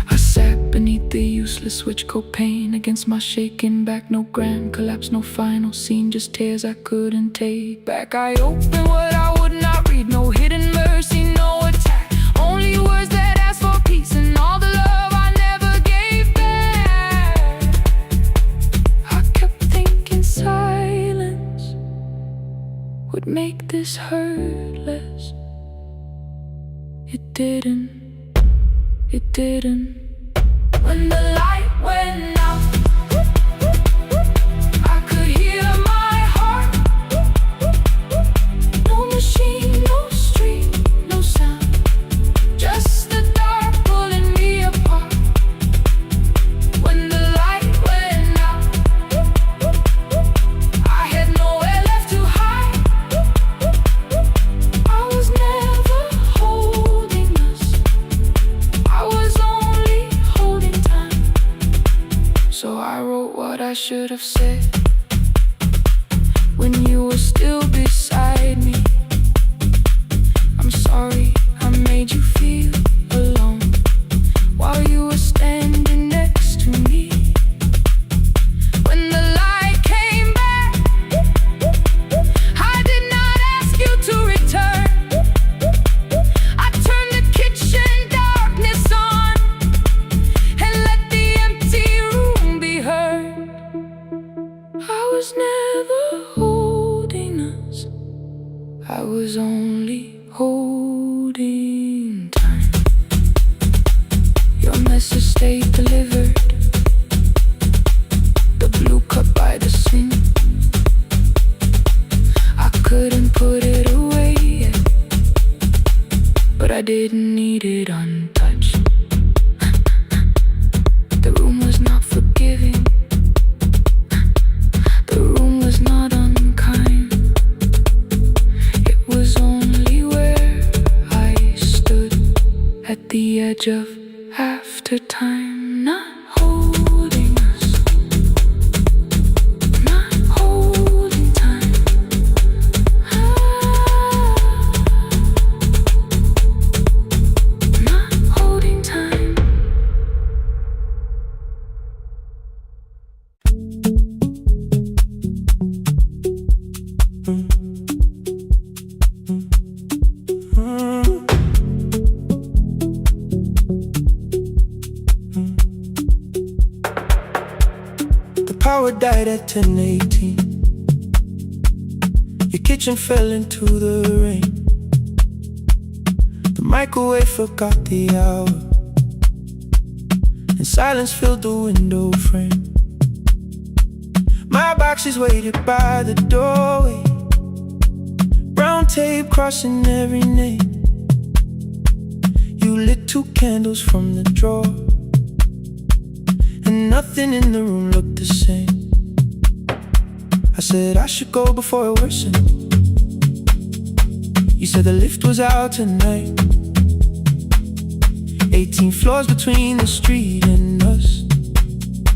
I sat beneath the useless switch, copain against my shaking back. No grand collapse, no final scene, just tears I couldn't take back. I opened what I would not read, no hidden mercy, no attack, only words that ask for peace and all the love I never gave back. I kept thinking silence would make this hurt less. It didn't, it didn't. When the light went out, I could hear my heart. No machine, no street, no sound, just the dark pulling me apart. When the light went out, I had nowhere left to hide. I was never holding us, I was only holding time. So I wrote what I should have said when you were still beside me. I'm sorry I made you feel alone while you were standing next to me. When the light came back, I did not ask you to return. I turned the kitchen darkness on and let the empty room be heard. I was never holding us, I was only holding time. Your message stayed delivered, the blue cup by the sink. I couldn't put it away yet, but I didn't need it untouched. The room was not forgiving, at the edge of after time, not holding us, not holding time. Not holding time. Power died at 10:18. Your kitchen fell into the rain. The microwave forgot the hour, and silence filled the window frame. My boxes waited by the doorway, brown tape crossing every name. You lit 2 candles from the drawer, and nothing in the room looked the same. I said I should go before it worsened. You said the lift was out tonight. 18 floors between the street and us.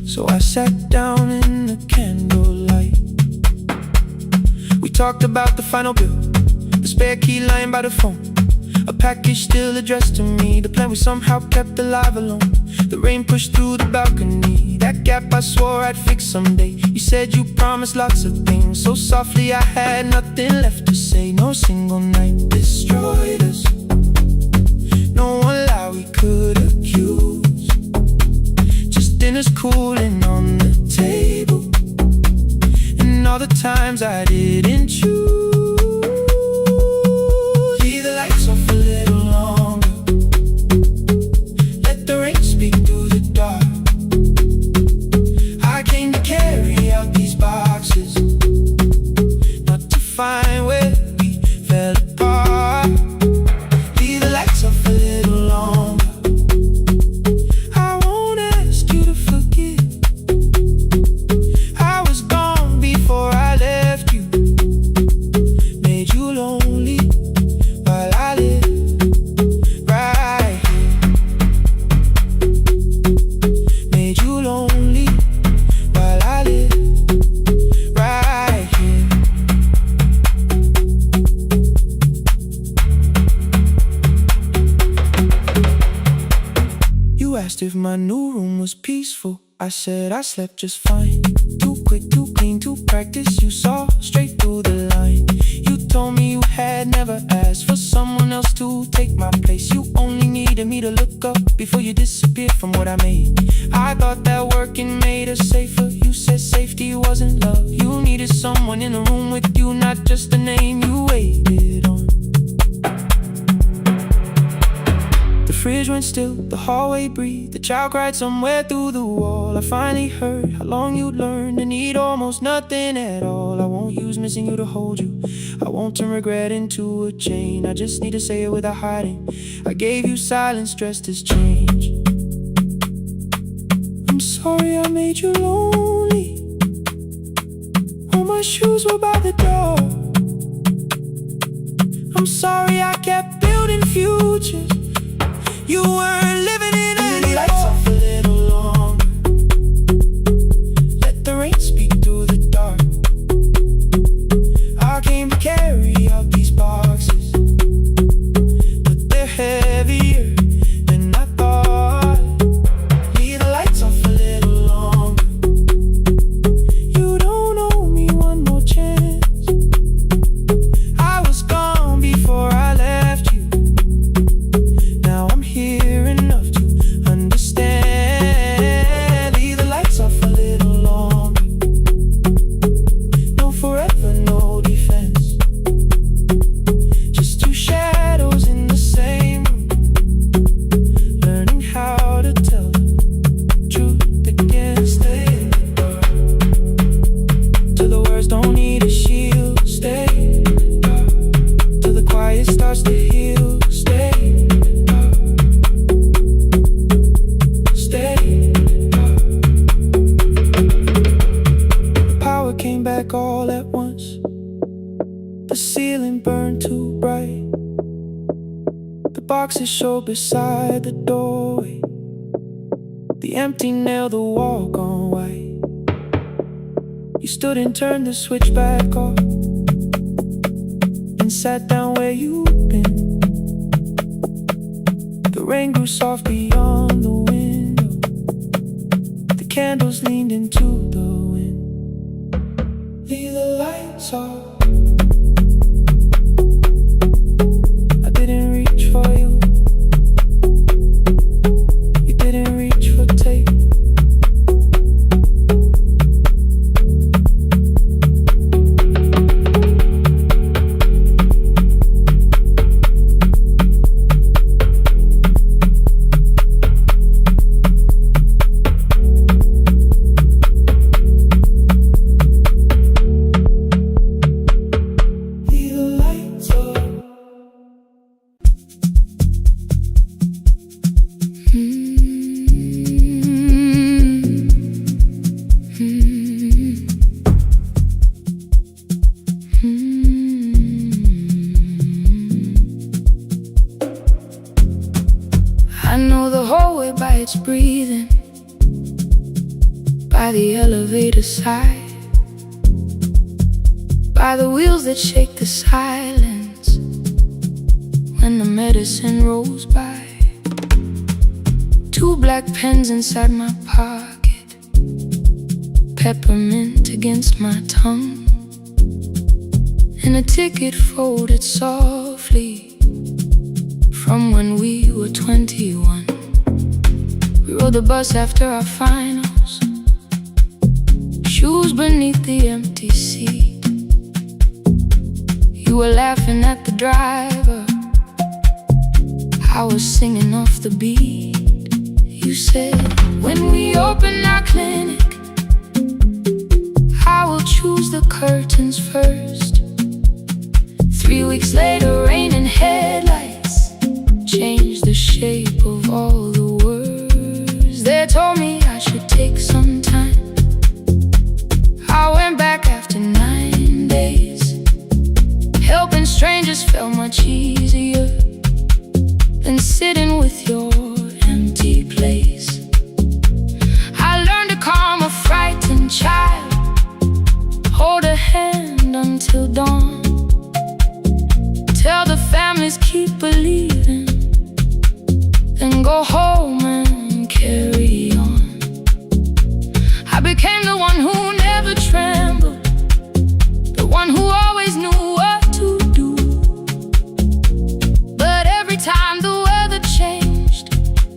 So I sat down in the candlelight. We talked about the final bill, the spare key lying by the phone, a package still addressed to me, the plan we somehow kept alive alone. The rain pushed through the balcony, that gap I swore I'd fix someday. You said you promised lots of things, so softly I had nothing left to say. No single night destroyed us, no one lie we could accuse. Just dinners cooling on the table, and all the times I didn't choose. Leave the lights off a little longer, let the rain speak through the dark. I came to carry out these boxes, not to find where we fell apart. Leave the lights off a little longer, I won't ask you to forgive. I was gone before I left you, made you lonely while I live right here. Made you lonely while I live right here. You asked if my new room was peaceful. I said I slept just fine. Too quick, too clean, too practiced. You saw straight through the line. You told me you had never asked for someone else to take my place. You only needed me to look up before you disappeared from what I made. I thought that working made us safer. You said safety wasn't love. You needed someone in the room with you, not just a name you waited on. The fridge went still, the hallway breathed, the child cried somewhere through the wall. I finally heard how long you'd learned to need almost nothing at all. I won't use missing you to hold you, I won't turn regret into a chain. I just need to say it without hiding. I gave you silence dressed as change. I'm sorry I made you lonely, all my shoes were by the door. I'm sorry I kept building futures you weren't living in anymore. Lights off a little longer, let the rain speak through the dark. I came to carry out these boxes, but they're heavier than I thought. Leave the lights off a little longer, you don't owe me one more chance. I was gone before I left you, now I'm here enough to boxes show beside the doorway, the empty nail, the wall gone white. You stood and turned the switch back off and sat down where you'd been. The rain grew soft beyond the window, the candles leaned into the wind. Leave the lights off. I didn't reach for you, you didn't reach for tape. I know the hallway by its breathing, by the elevator side, by the wheels that shake the silence when the medicine rolls by. 2 black pens inside my pocket, peppermint against my tongue, and a ticket folded softly from when we were 21. We rode the bus after our finals, shoes beneath the empty seat. You were laughing at the driver, I was singing off the beat. You said, when we open our clinic, I will choose the curtains first. 3 weeks later, rain and headlights changed the shape of all the words. They told me I should take some time. I went back after 9 days. Helping strangers felt much easier than sitting with your empty place. I learned to calm a frightened child, hold a hand until dawn, tell the families keep believing, then go home and carry on. I became the one who never trembled, the one who always knew what to do. But every time the weather changed,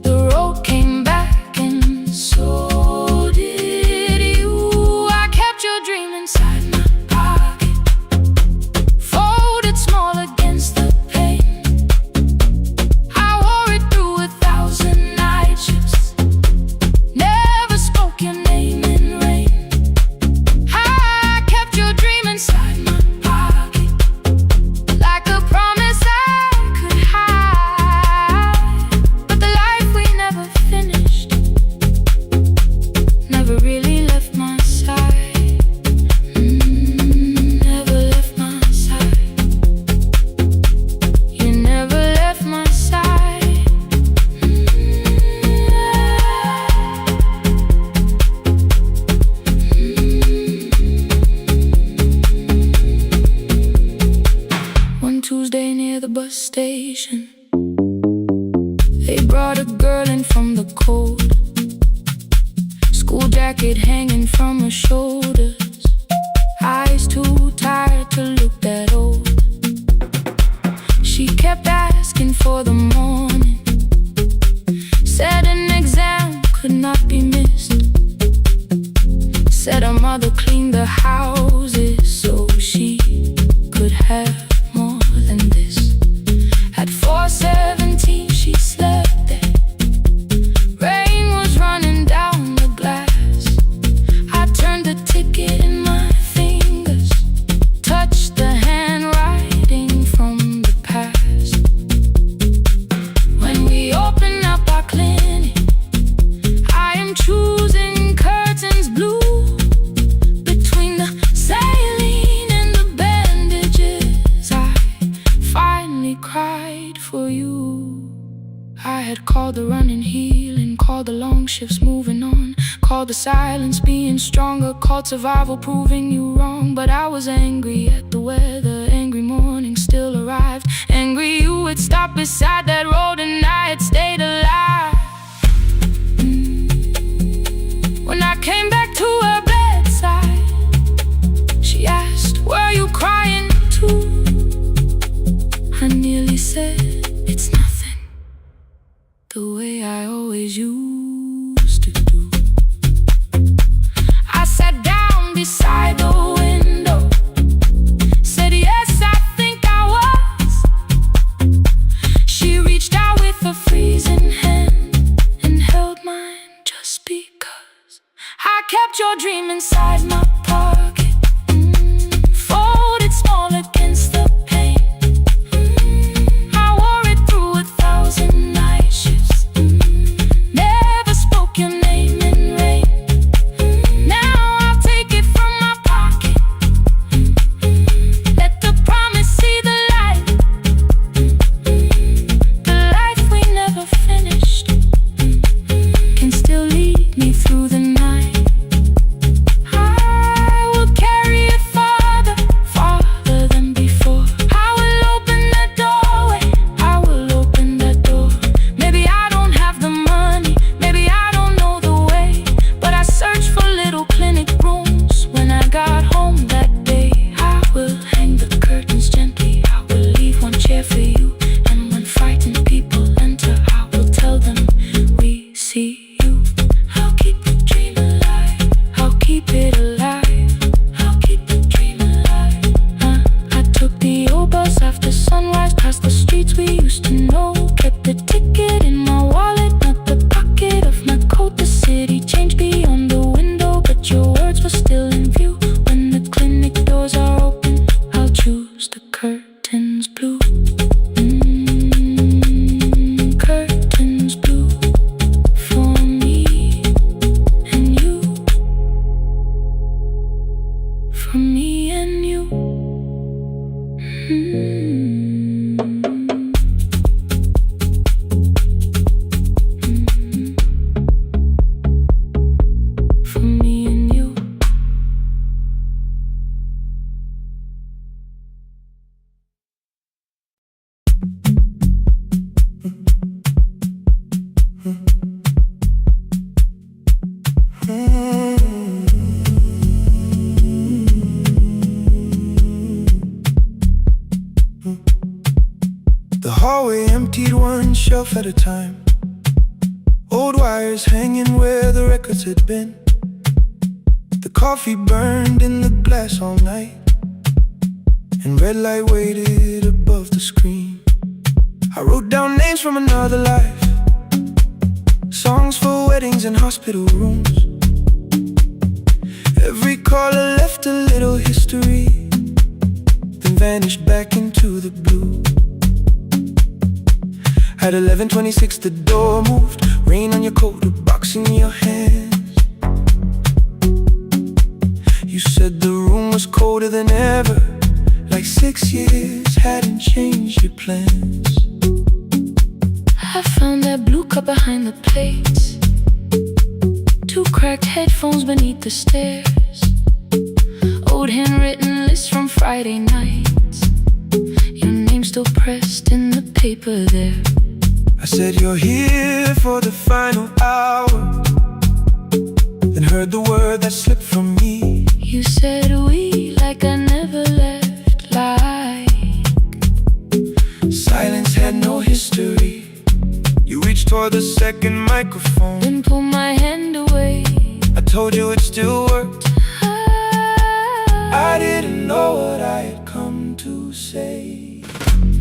the road came back, and so did you. I kept your dream inside my pocket, folded small against the pain. I wore it through 1,000 night shifts, never spoke your name in rain. I kept your dream inside my pocket, like a promise I could hide. But the life we never finished never really left my side. Never left my side. You never left my side. One Tuesday near the bus station, they brought a girl in from the cold, school jacket hanging from her shoulders, eyes too tired to look that old. She kept asking for the morning, said an exam could not be missed, said her mother cleaned the houses so she could have more than this. At 4:17 she slept there, rain was running down the glass. I turned the ticket in my fingers, touched the handwriting from the past. When had called the running healing, called the long shifts moving on, called the silence being stronger, called survival proving you wrong. But I was angry at the weather, angry morning still arrived, angry you would stop beside that road and I had stayed alive. When I came back to her bedside, she asked, "Were you crying too?" I nearly said, "It's nothing," the way I always used to do. I sat down beside the window, said, "Yes, I think I was." She reached out with a freezing hand and held mine just because I kept your dream inside my pocket, folded small against the pain. I wore it through 1,000 night shifts, never spoke your name in rain. Now I'll take it from my pocket, let the promise see the light. The life we never finished can still lead me through the night. I will carry it farther, farther than before. I will open that doorway, I will open that door. Maybe I don't have the money, maybe I don't know the way, but I searched for little clinic rooms when I got home that day. I will hang the curtains gently, I will leave one chair for you, and when frightened people enter, I will tell them, "We see you." I'll keep the dream alive, I'll keep it alive, I'll keep the dream alive. I took the old bus after sunrise, past the streets we used to know, kept the ticket in my wallet, not the pocket of my coat. The city changed beyond the window, but your words were still in view. When the clinic doors are open, I'll choose the curtains blue. Curtains blue for me and you, for me and you. For me and you. The hallway emptied one shelf at a time, old wires hanging where the records had been. The coffee burned in the glass all night, and red light waited above the screen. I wrote down names from another life, songs for weddings and hospital rooms. Every caller left a little history, then vanished back into the blue. At 11:26 the door moved, rain on your coat, a box in your hands. You said the room was colder than ever, like 6 years hadn't changed your plans. I found that blue cup behind the plates, 2 cracked headphones beneath the stairs, old handwritten lists from Friday nights, your name still pressed in the paper there. I said, "You're here for the final hour," then heard the word that slipped from me. You said we, like I never left, like Silence had no history. You reached toward the second microphone, then pull my hand away. I told you it still worked. I didn't know what I had come to say.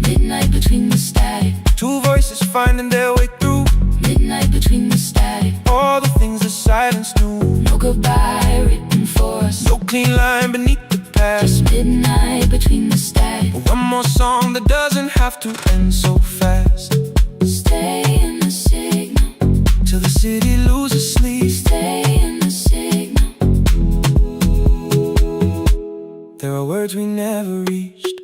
Midnight between the static, 2 voices finding their way through. midnight between the static, All the things the silence knew. no goodbye written for us, No clean line beneath the past. just midnight between the static. One more song that doesn't have to end so fast. Stay in the signal, Till the city loses sleep. stay in the signal. There are words we never reached.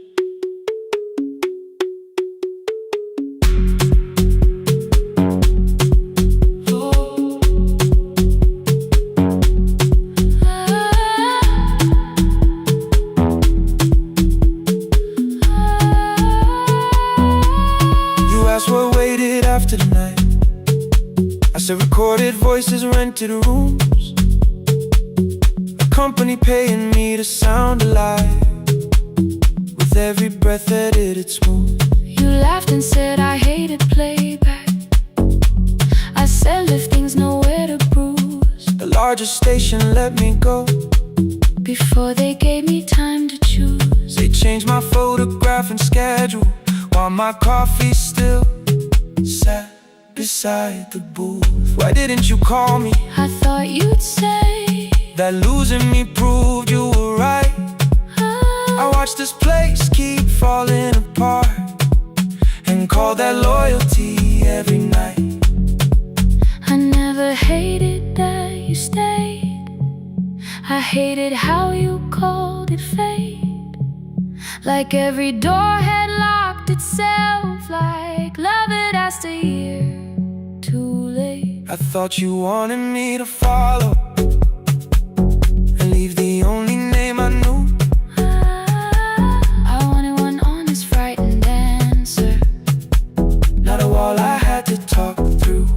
night. I said recorded voices, rented rooms, a company paying me to sound alive. With every breath edited smooth. You laughed and said I hated playback. I said if things nowhere to bruise. The largest station let me go before they gave me time to choose. They changed my photograph and schedule, while my coffee still sat beside the booth. Why didn't you call me? I thought you'd say that losing me proved you were right. I watched this place keep falling apart and call that loyalty every night. I never hated that you stayed. I hated how you called it fate. Like every door had locked itself, like love had asked a year too late. I thought you wanted me to follow and leave the only name I knew. I wanted one honest, frightened answer, not a wall I had to talk through.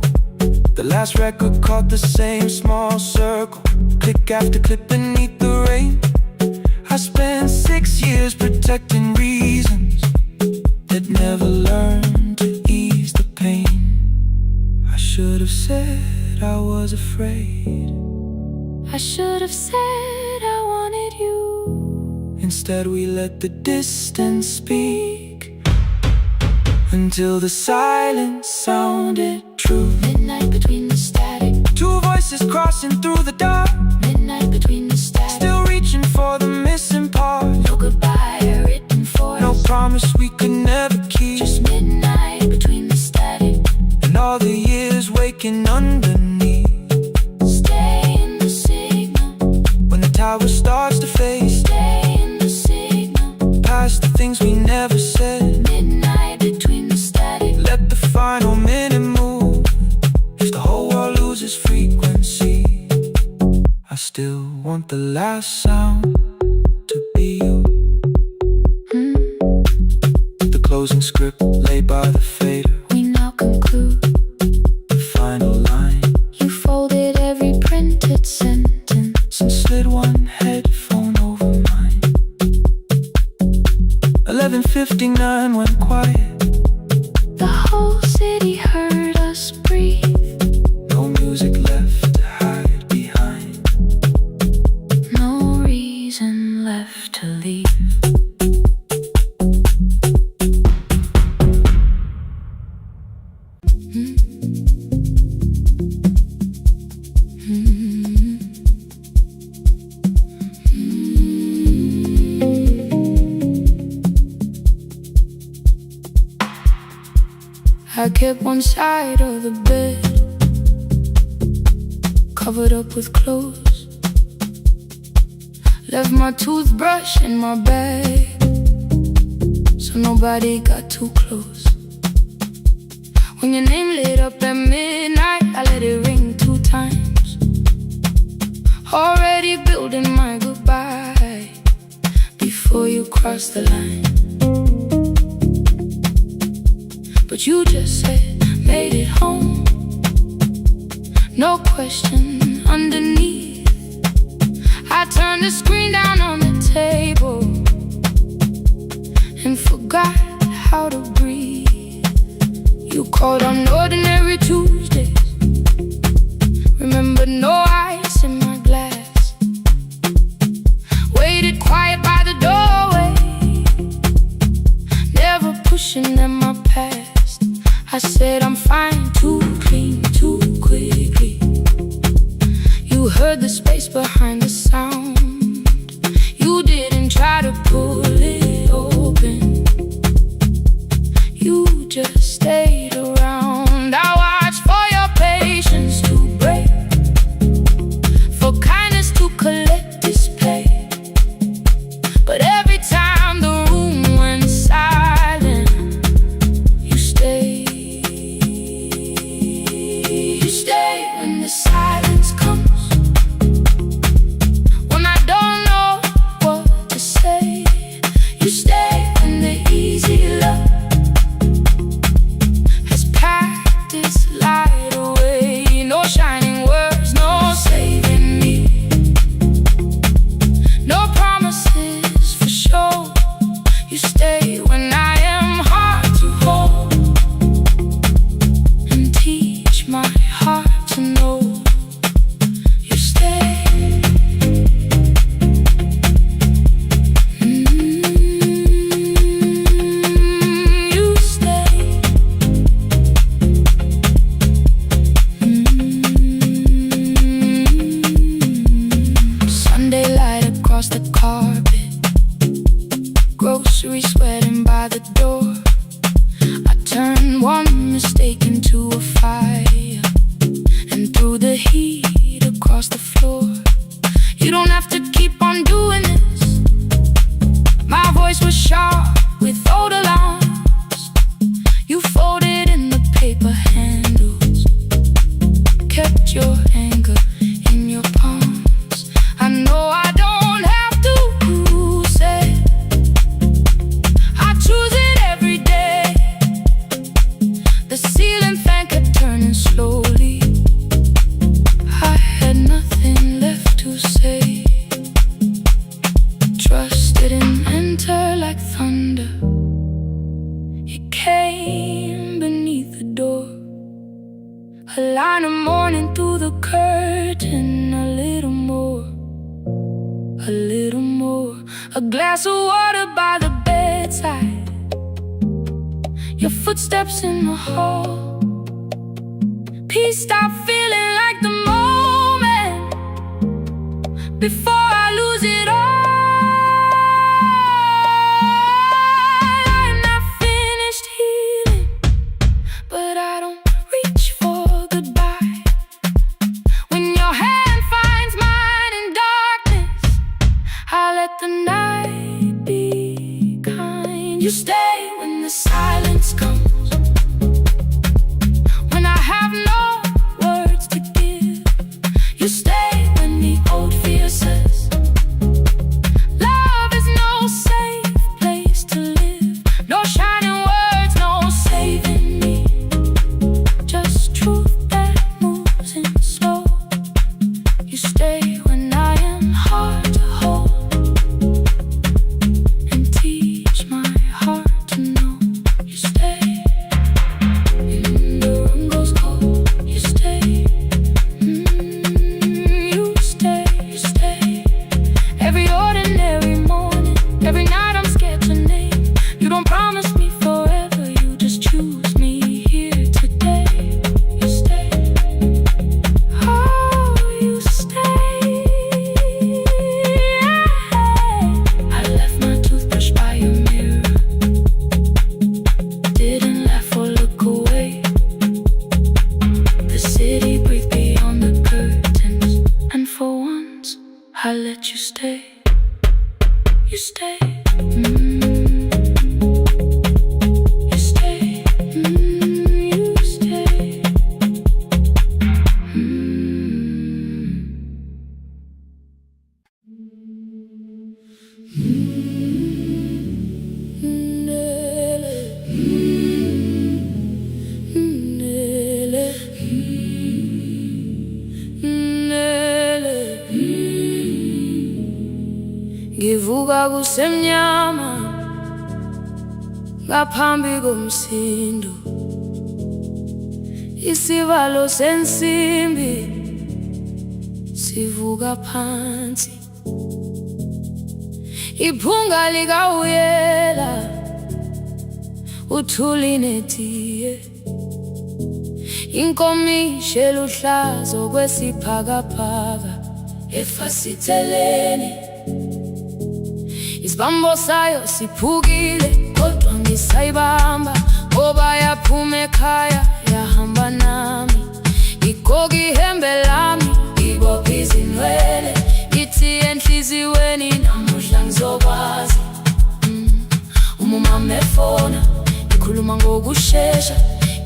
The last record caught the same small circle, click after click beneath the rain. I spent 6 years protecting reasons that never learned to ease the pain. I should have said I was afraid. I should have said I wanted you. Instead we let the distance speak until the silence sounded true. Midnight between the static, two voices crossing through the dark. Midnight between the static, still reaching for the missing part. no goodbye written for no us, promise we could never keep. just midnight between the static and all the years waking underneath. Stay in the signal when the tower starts to fade. Stay in the signal past the things we never said. Midnight between the static, let the final minute move. If the whole world loses frequency, I still want the last sound to be you. The closing script laid by the fader. We now conclude the final line. You folded every printed sentence and slid one headphone over mine. 11:59 went quiet. The whole city heard us breathe. No music left to hide behind. No reason left to leave. I kept one side of the bed covered up with clothes. Left my toothbrush in my bag so nobody got too close. When your name lit up at midnight, I let it ring 2 times. Already building my goodbye before you cross the line. But you just said, made it home. No question underneath. I turned the screen down on the table and forgot how to breathe. You called on ordinary Tuesdays. Remember, no ice in my glass. Waited quiet by the doorway, never pushing at my past. I said I'm fine, too clean, too quickly. You heard the space behind the sound. You didn't try to pull it open. You just stayed around. I watched for your patience to break, for kindness to collect display. But every time the room went silent, you stayed. When the silence comes, when I don't know what to say, you stay when the easy love has packed its heat across the floor. You don't have to keep on doing this. My voice was sharp with old alarms. You folded in the paper handles, kept your anger in your palms. I know I don't have to say I choose it every day. The ceiling fan kept turning slowly. I had nothing left to say. Trust didn't enter like thunder. It came beneath the door. A line of morning through the curtain. A little more, a little more. A glass of water by the bedside. Your footsteps in the hall. Peace stopped feeling like the moment before I lose it all. I'm not finished healing, but I don't reach for goodbye. When your hand finds mine in darkness, I let the night be kind. You stay when the silence comes, when I have no words to give. You stay when the old fear says love is no safe place to live. No shining words, no saving me. Just truth that moves in slow. You stay when I am hard to hold, and teach my heart to know. You stay when the room goes cold. You stay, you stay, you stay. Every ordinary morning, every night I'm scared to name. You don't promise me forever, you just choose me here today. You stay, oh, you stay. I left my toothbrush by your mirror, didn't laugh or look away. The city breathed beyond the curtains, and for once I let you stay. You stay, you stay, you stay. Ngivuka kusemnyama ngaphambi komsindo. Isivalo sensimbi sivuka phansi. Iphunga likawuyela uthuli netiye. Inkomishi eluhlaza okwesiphakapaka efasiteleni. Isibambo sayo siphukile kodwa ngisayibamba, ngoba yaphuma ekhaya yahamba nami. Igoga ihembe lami, ibopha izinwele, ithi enhliziyweni namuhla ngizokwazi. Umama efona, ikhuluma ngokushesha,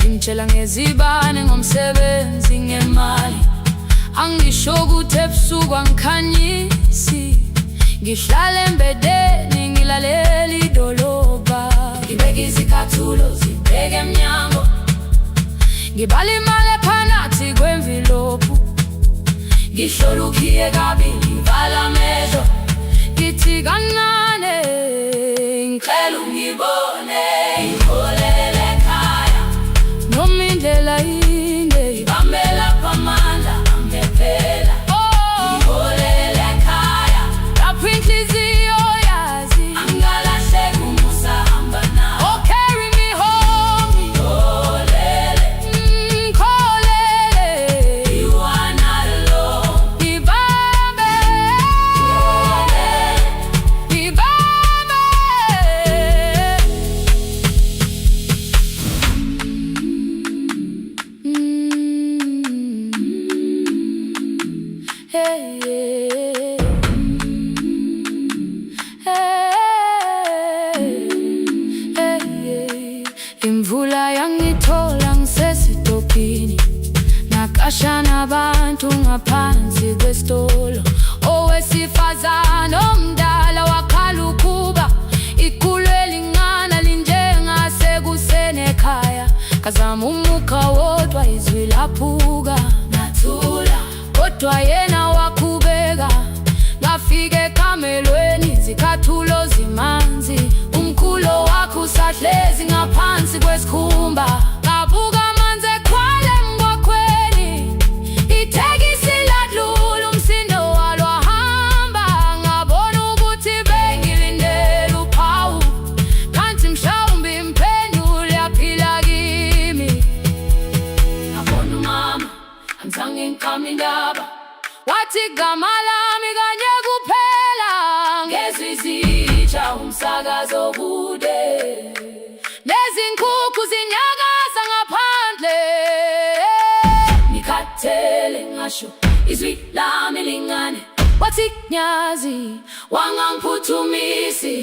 imtshela ngezibane, ngomsebenzi, ngemali. Angisho ukuthi ebusuku angikhanyisi, ngihlala embedeni ngilalela idolobha. Ngibeka izicathulo zibheke emnyango, ngibala imali ephakathi kwemvilophu. Ngihlola ukhiye kabili, ngivala amehlo, ngithi kancane ngicela ungibone. Ngipholele ekhaya noma indlela inde, ngibambela phamandla angephela. Ngipholele ekhaya lapho inhliziyo yazi angalahleki umusa hamba nawe. Oh, carry me home. Ngipholele, ngipholele, you are not alone. Ngibambe, ngibambe. Hey, hey, hey, hey. Imvula yangithola ngisesitopini, nakasha nabantu ngaphansi kwesitolo. Owesifazane omdala wakhala ukuba ikhulu elingana linjengasekuseni ekhaya. Kazama umuka wodwa izwi laphuka, ngathula kodwa yena wakhubeka. Ngafika ekamelweni zikathulo zimanzi, umkhulo wakhe usahlezi ngaphansi kwesikhumba. Ngabuka amanzi ekhwale emgwaqweni, itekisi ladlula umsindo walo wahamba. Ngabona ukuthi bengilindele uphawu, kanti mhlawumbe impendulo yaphila kimi. Ngabona umama angizange ngiqame indaba, wathi igama lami kanye kuphela. Ngezwi izitsha umsakazo kude, nezinkukhu zinyakaza ngaphandle. Ngikhathele ngasho izwi lami lingane, wathi nyazi wangangiphuthumisi.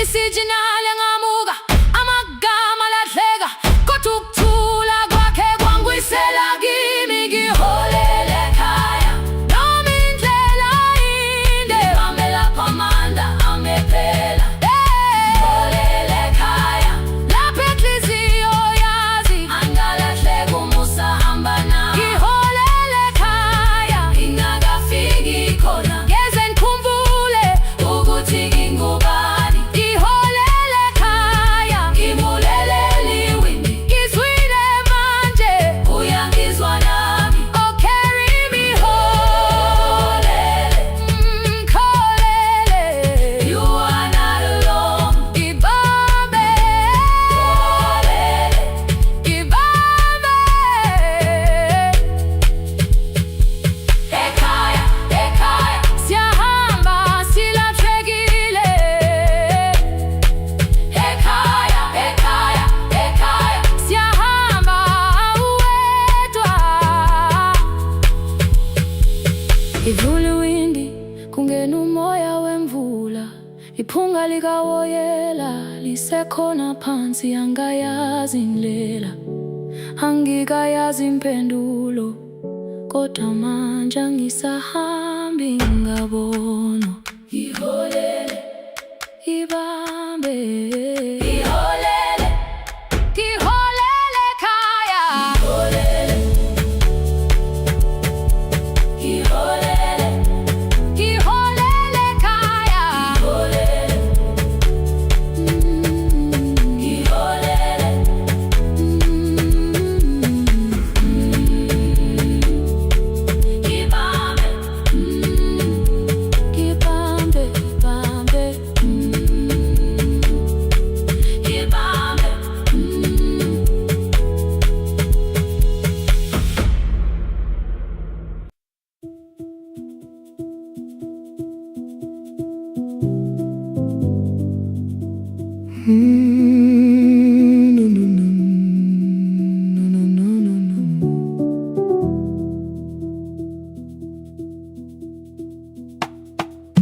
Isijinali ngamuka, amagama lahleka, kodwa ukuthula kwakhe kwangwisela kimi. Ngiholele ekhaya noma indlela inde, ngihambela phamanda amephela. Ngiholele ekhaya lapho inhliziyo yazi angalahleka umusa hamba nami. Ngiholele ekhaya ingakafiki khona, ngeze ngikhumbule ukuthi ngingubani. Ngiholele ekhaya ngibulelele iwindi, ngizwile manje uyangizwa nami. Oh, carry me holele, kholele, you are not alone. Ibambe holele, ibambe. Ekhaya, ekhaya siyahamba silahlekile. Ekhaya, ekhaya, ekhaya siyahamba awedwa. Ivula iwindi kungena umoya wemvula, iphunga likawoyela lisekhona phansi. Angayazi indlela, angikayazi impendulo, kodwa manje angisahambi ngabona. Ngiholele, ibambe, ngiholele, ngiholele ekhaya. Ngiholele, ngiholele, ngiholele ekhaya. Ngiholele, ngiholele, ibambe, ibambe, ibambe, ibambe. No, no, no, no, no, no, no.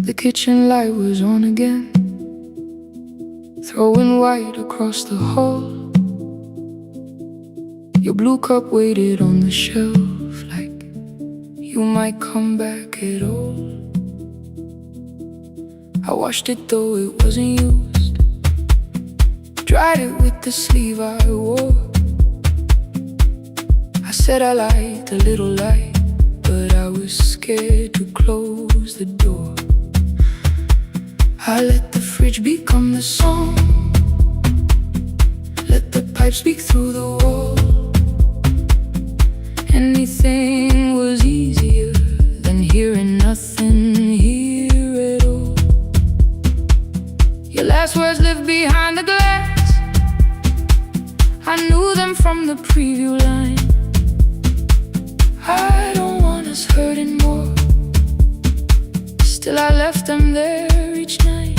The kitchen light was on again, throwing white across the hall. Your blue cup waited on the shelf, like you might come back at all. I washed it though it wasn't used, dried it with the sleeve I wore. I said I liked a little light, but I was scared to close the door. I let the fridge become the song, let the pipe speak through the wall. Anything was easier than hearing nothing here at all. Your last words lived behind the glass, I knew them from the preview line. I don't want us hurting more, still I left them there each night.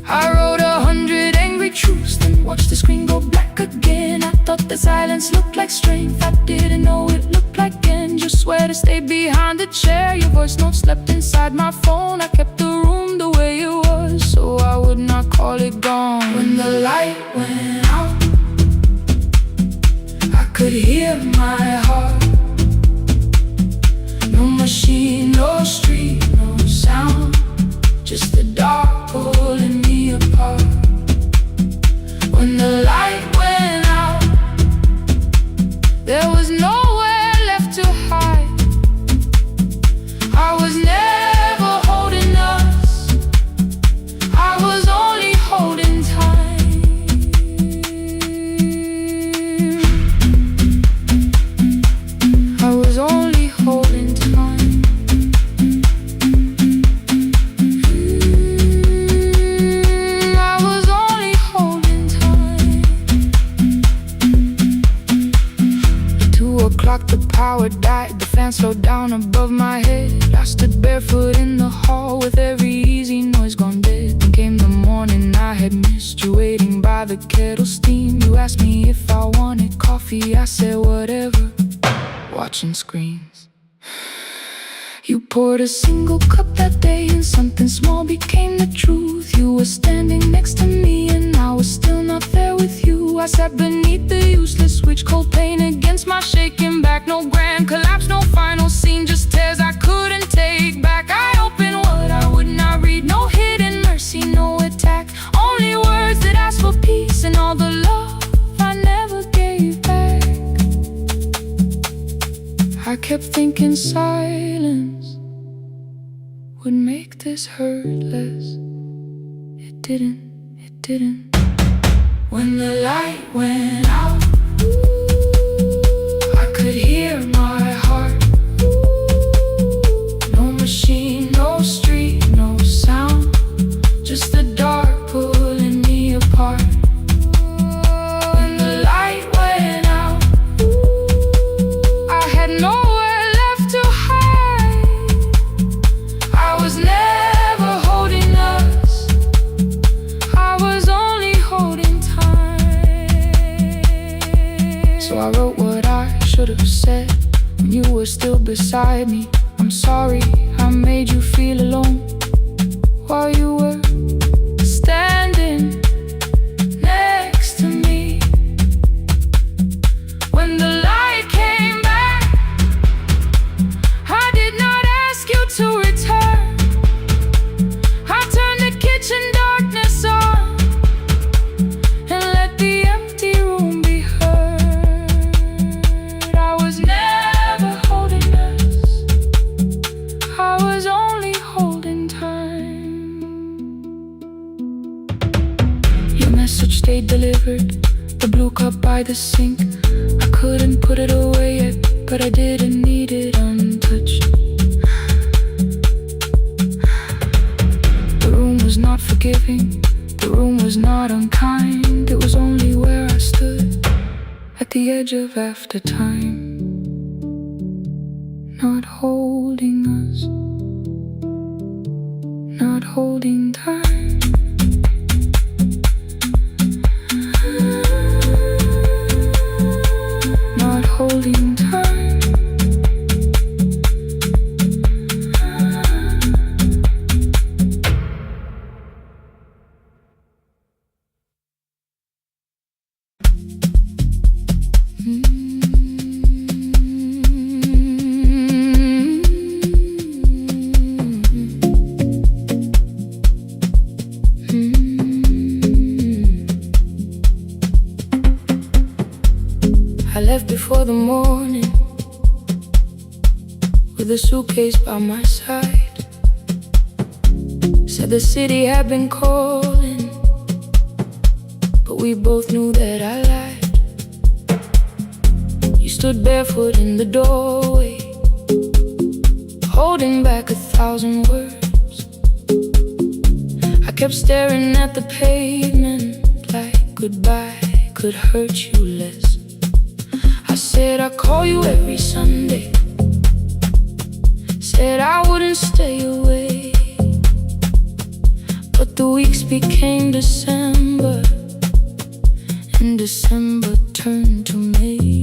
I wrote 100 angry truths, then watched the screen go black again. I thought the silence looked like strength, I didn't know it looked like end. Your sweater stayed behind the chair. Your voice note slept inside my phone. I kept the room the way it was, so I would not call it gone. When the light went out, I could hear my heart. No machine, no street, no sound, just the dark pulling me apart. When the light went out, there was nowhere left to hide. I was never holding us, I was only holding time. I was only holding time. I was only holding time. At 2 o'clock the power died, the fan slowed down above my head. I stood barefoot in the hall with every easy noise gone dead. Then came the morning I had missed you, waiting by the kettle steam. You asked me if I wanted coffee, I said whatever, watching screens. You poured a single cup that day, and something small became the truth. You were standing next to me, and I was still not there with you. I sat beneath the useless switch, cold pain against my shaking back. No grand collapse, no final scene, just tears I couldn't take back. I opened what I would not read, no hidden mercy, no attack, only words that ask for peace and all the love I never gave back. I kept thinking silence would make this hurt less. It didn't, it didn't. When the light went out, I could hear my heart. No machine, no street, no sound, just the dark pulling me apart. When the light went out, I had nowhere left to hide. I was never holding us, I was only holding time. So I wrote what I should have said when you were still beside me. I'm sorry I made you feel alone while you were standing next to me. When the light came back, I did not ask you to return. I turned the kitchen darkness on and let the empty room be heard. I was never holding us, I was only holding time. Your message stayed delivered, the blue cup by the sink. I couldn't put it away yet, but I didn't need it untouched. The room was not forgiving, the room was not unkind. It was only where I stood at the edge of after time, not holding us, not holding time. Not holding time. I left before the morning with a suitcase by my side. Said the city had been calling, but we both knew that I lied. You stood barefoot in the doorway, holding back 1,000 words. I kept staring at the pavement like goodbye could hurt you less. I said I'd call you every Sunday, said I wouldn't stay away. But the weeks became December, and December turned to May.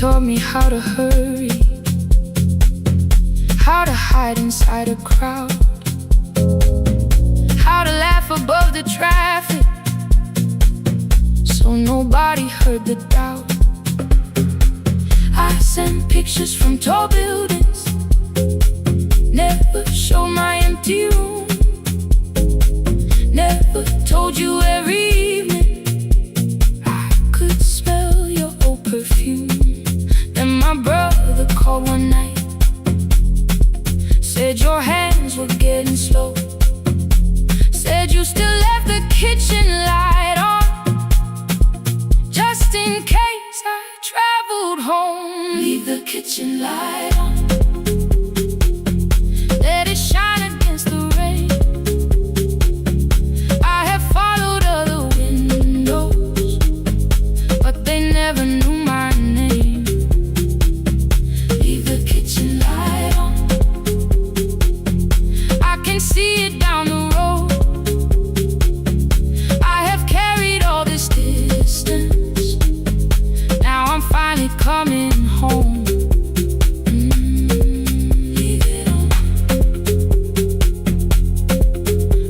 taught me how to hurry, how to hide inside a crowd, how to laugh above the traffic, so nobody heard the doubt. I sent pictures from tall buildings, never showed my empty room, never told you every evening I could smell your old perfume. Then my brother called one night, said your hands were getting slow, said you still left the kitchen light on, just in case I traveled home. Leave the kitchen light on, let it shine against the rain. I have followed other windows, but they never knew my name. Leave the kitchen light on, I can see it down the road. I have carried all this distance, now I'm finally coming home. Leave it on,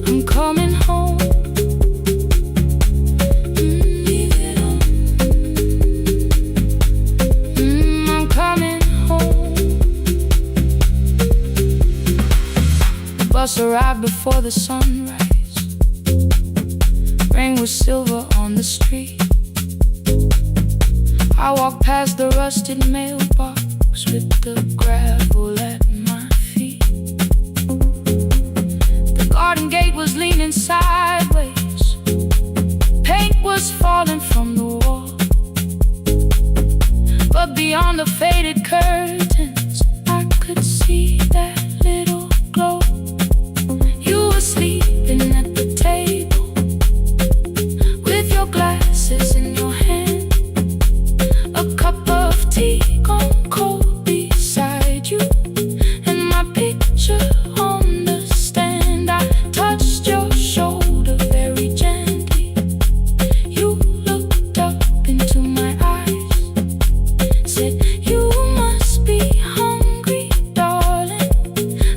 I'm coming home. Leave it on, I'm coming home. The bus arrived before the sunrise, rain was silver on the street. I walked past the rusted mailbox with the gravel at my feet. The garden gate was leaning sideways, paint was falling from the wall, but beyond the faded curtains I could see that little glow. You were sleeping at the table with your glasses in your hand, a cup of tea gone cold beside you, and my picture on the stand. I touched your shoulder very gently. You looked up into my eyes, said, "You must be hungry, darling,"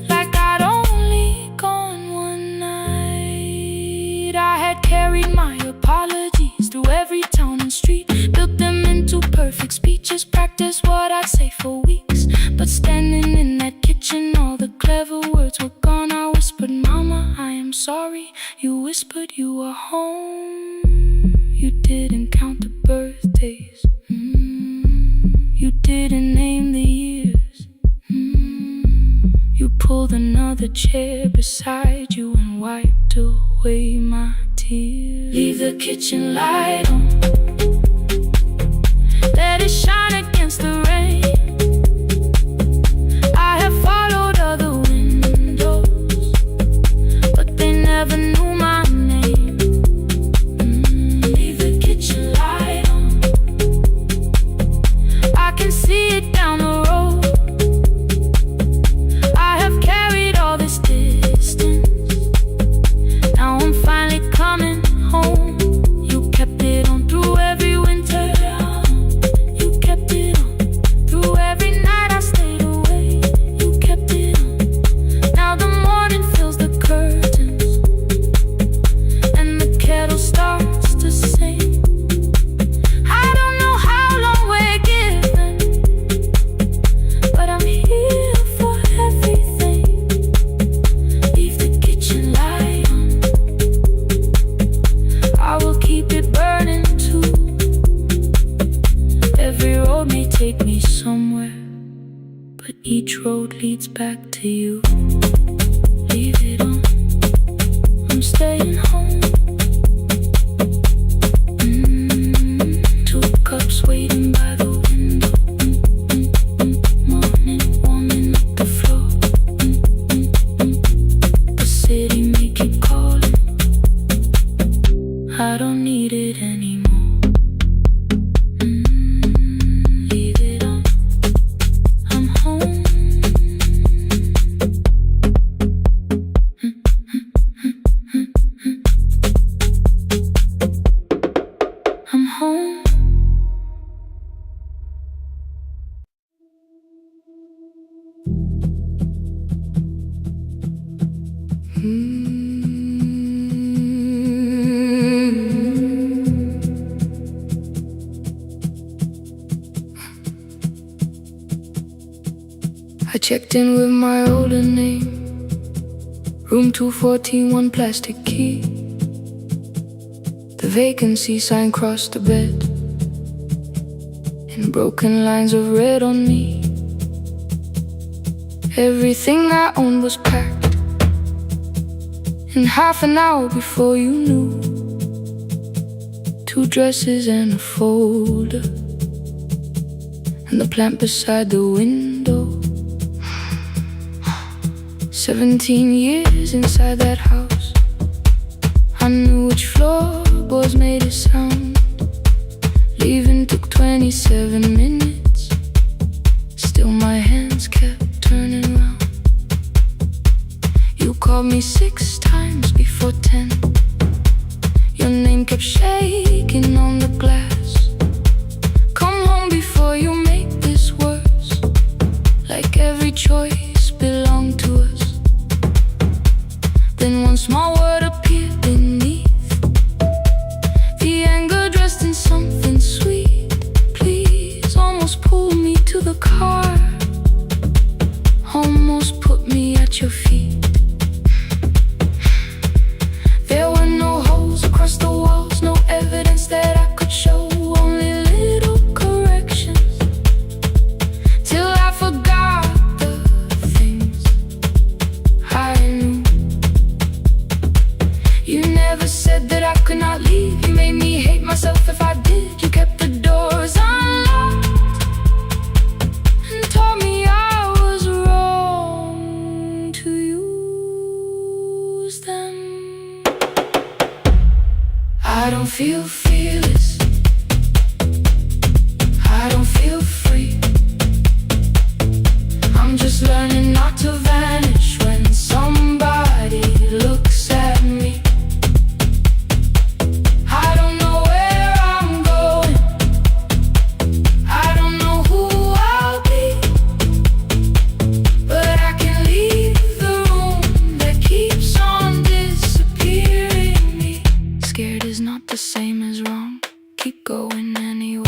like I'd only gone one night. I had carried my apologies through every town and street, built them into perfect speeches, practiced what I'd say for weeks. But standing in that kitchen, all the clever words were gone. I whispered, "Mama, I am sorry." You whispered you were home. You didn't count the birthdays, you didn't name the years. You pulled another chair beside you and wiped away my tears. Leave the kitchen light on, let it shine against the rain. I have followed other windows, but they never knew my name. Leave the kitchen light on, I can see it down the road. I have carried all this distance, now I'm finally coming home. You kept it on through every winter, you kept it on through every night I stayed away. You kept it on, now the morning fills the curtains, and the kettle starts to sing. I don't know how long we're given, but I'm here for everything. Leave the kitchen light on, I will keep it burning too. Every road may take me somewhere, but each road leads back to you. Leave it on, I'm staying home. Two cups waiting by the window, morning warming up the floor. The city may keep calling, I don't need it anymore. Leave it on, I'm home. I checked in with my older name, room 214, one plastic key. The vacancy sign crossed the bed, and broken lines of red on me. Everything I owned was packed in half an hour before you knew. 2 dresses and a folder, and the plant beside the window. 17 years inside that house, I knew which floorboards made a sound. Leaving took 27 minutes, still my hands kept turning round. You called me 6 times before 10. Your name kept shaking on the glass. Come home before you make this worse, like every choice belonged to us. Then one small word appeared beneath, the anger dressed in something sweet. Please, almost pulled me to the car, almost put me at your feet. There were no holes across the walls, no evidence that I could show, only little corrections, till I forgot the things I knew. You never said that I could not leave. You made me hate myself if I did. You kept the doors unlocked and taught me I was wrong to use them. I don't feel fearless, I don't feel free. I'm just learning not to vanish when somebody looks at me. I don't know where I'm going, I don't know who I'll be, but I can leave the room that keeps on disappearing me. Scared is not the same as wrong, keep going anyway.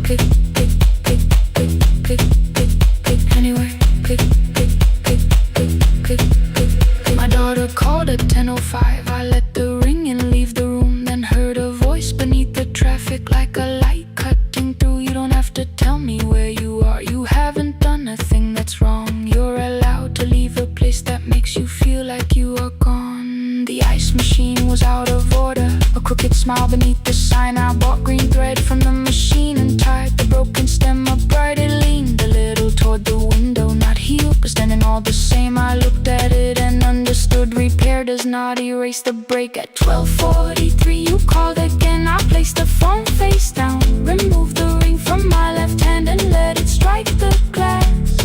Click, click, click, click, click, click, click, anyway. Click, click, click, click, click, click, click. My daughter called at 10:05. I let the ring and leave the room, then heard a voice beneath the traffic like a light cutting through. You don't have to tell me where you are, you haven't done a thing that's wrong. You're allowed to leave a place that makes you feel like you are gone. The ice machine was out of order, a crooked smile beneath the sign. I bought green thread from the machine and tied the broken stem upright. It leaned a little toward the window, not healed but standing all the same. I looked at it and understood repair does not erase the break. At 12:43 you called again. I placed the phone face down, removed the ring from my left hand and let it strike the glass.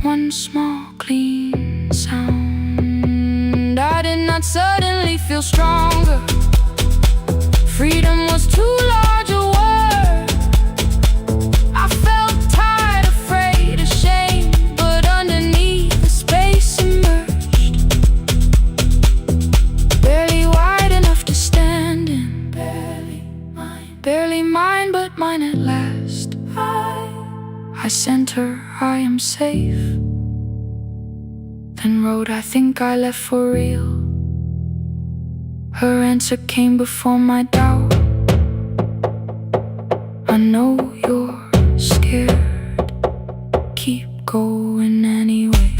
One small clean sound. I did not suddenly feel stronger. Freedom was too large a word. I felt tired, afraid, ashamed, but underneath the space emerged, barely wide enough to stand in. Barely mine, but mine at last. I sent her, I am safe, then wrote, I think I left for real. Her answer came before my doubt. I know you're scared, keep going anyway.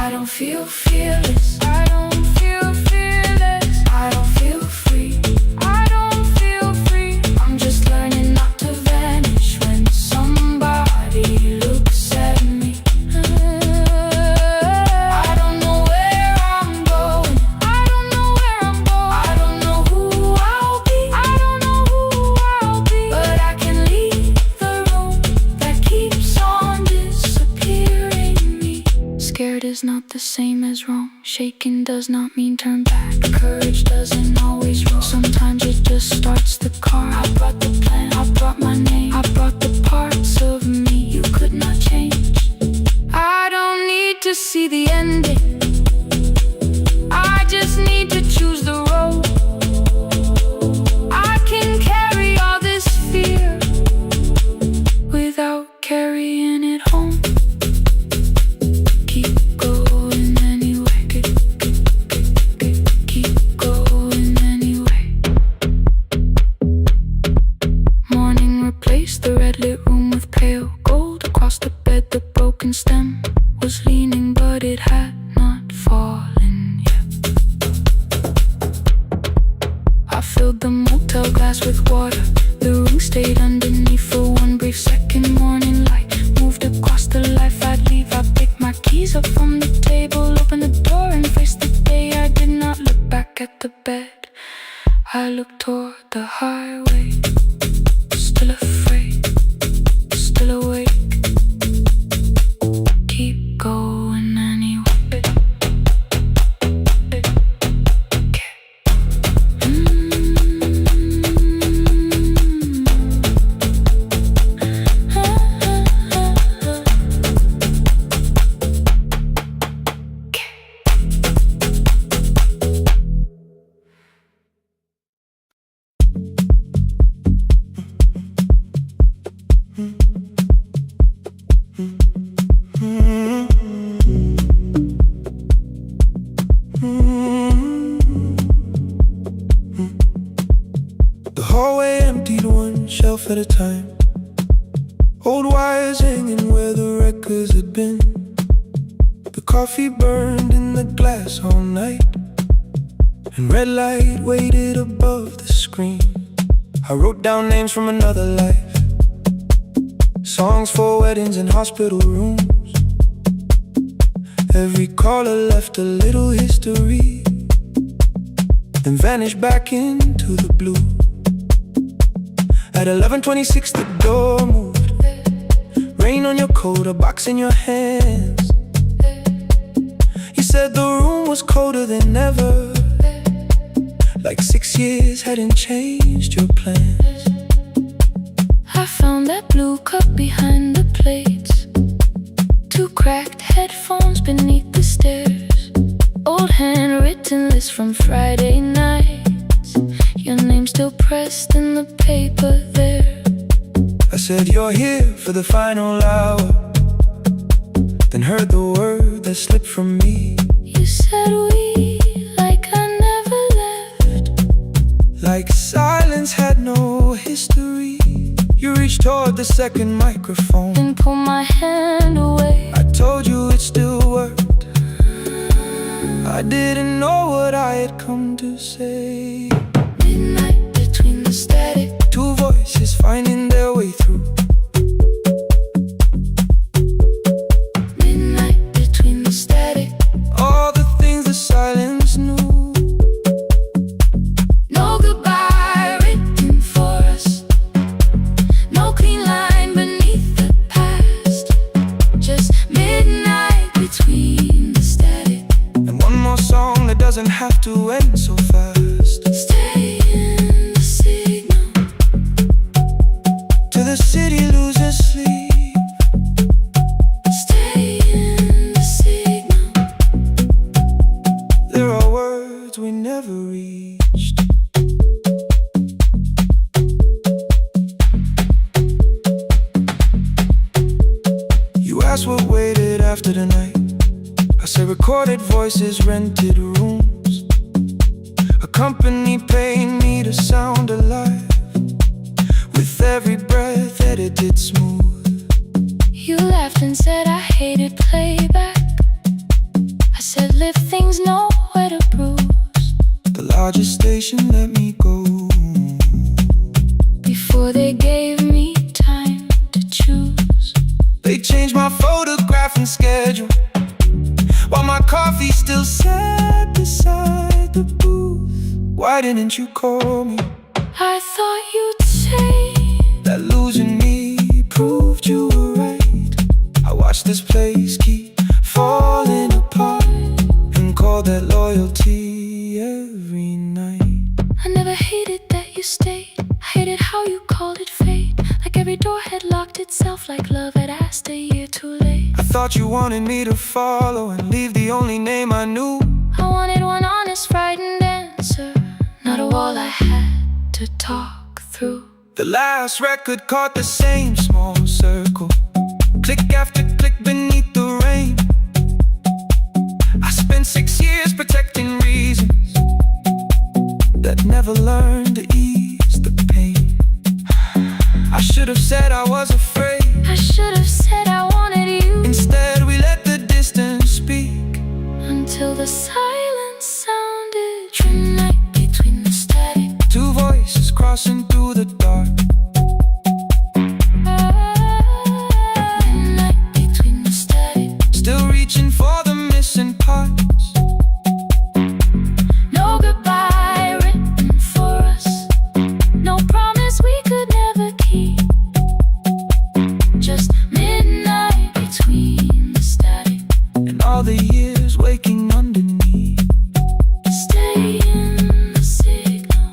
I don't feel fearless, I don't feel fearless, I don't feel free, I don't feel free. I'm just learning not to vanish when somebody looks at me. I don't know where I'm going, I don't know where I'm going, I don't know who I'll be, I don't know who I'll be, but I can leave the room that keeps on disappearing me. Scared is not the same as wrong, shaken does not mean turn back. Courage doesn't always roll, sometimes it just starts filled the motel glass with water. The room stayed underneath for one brief second. Morning light moved across the life I'd leave. I picked my keys up from the table, opened the door and faced the day. I did not look back at the bed. I looked toward the highway, still afraid, still awake. Keep going anyway. The hallway emptied one shelf at a time. Old wires hanging where the records had been. The coffee burned in the glass all night, and red light waited above the screen. I wrote down names from another life, songs for weddings and hospital rooms. Every caller left a little history, then vanished back into the blue. At 11:26 the door moved. Rain on your coat, a box in your hands. You said the room was colder than ever, like 6 years hadn't changed your plans. I found that blue cup behind the plates, 2 cracked headphones beneath the stairs, old handwritten list from Friday nights, your name still pressed in the paper there. I said you're here for the final hour, then heard the word that slipped from me. You said we, like I never left, like silence had no history. You reached toward the second microphone and pulled my hand away. I told you it still worked. I didn't know what I had come to say. Midnight between the static, 2 voices finding their way through. midnight between the static. All the things the silence knew. No goodbye written for us, no clean line beneath the past, just midnight between the static. And one more song that doesn't have to end so fast. Stay in the signal Till the city loses sleep. Stay in the signal. There are words we never reached. You asked what waited after the night. I said recorded voices, rented rooms, a company paying me to sound alive, with every breath edited smooth. You laughed and said I hated playback. I said live things nowhere to bruise. The largest station let me go. Before they gave me time to choose, They changed my photograph and schedule, while my coffee still sat beside the booth. Why didn't you call me? I thought you'd say That losing me proved you were right. I watched this place keep falling apart, and called that loyalty every night. I never hated that you stayed. I hated how you called it fate, like every door had locked itself, like love had asked a year too late. I thought you wanted me to follow and leave the only name I knew. I wanted one honest, frightened answer, not a wall I had to talk through. The last record caught the same small circle, click after click beneath the rain. I spent 6 years protecting reasons that never learned to ease the pain. I should have said I was afraid. I should have said I wanted you. Instead we let the distance speak, Until the silence sounded midnight between the static, 2 crossing through the dark. Midnight between the static. Still reaching for the missing parts. No goodbye written for us. No promise we could never keep. Just midnight between the static. And all the years waking underneath. Stay in the signal.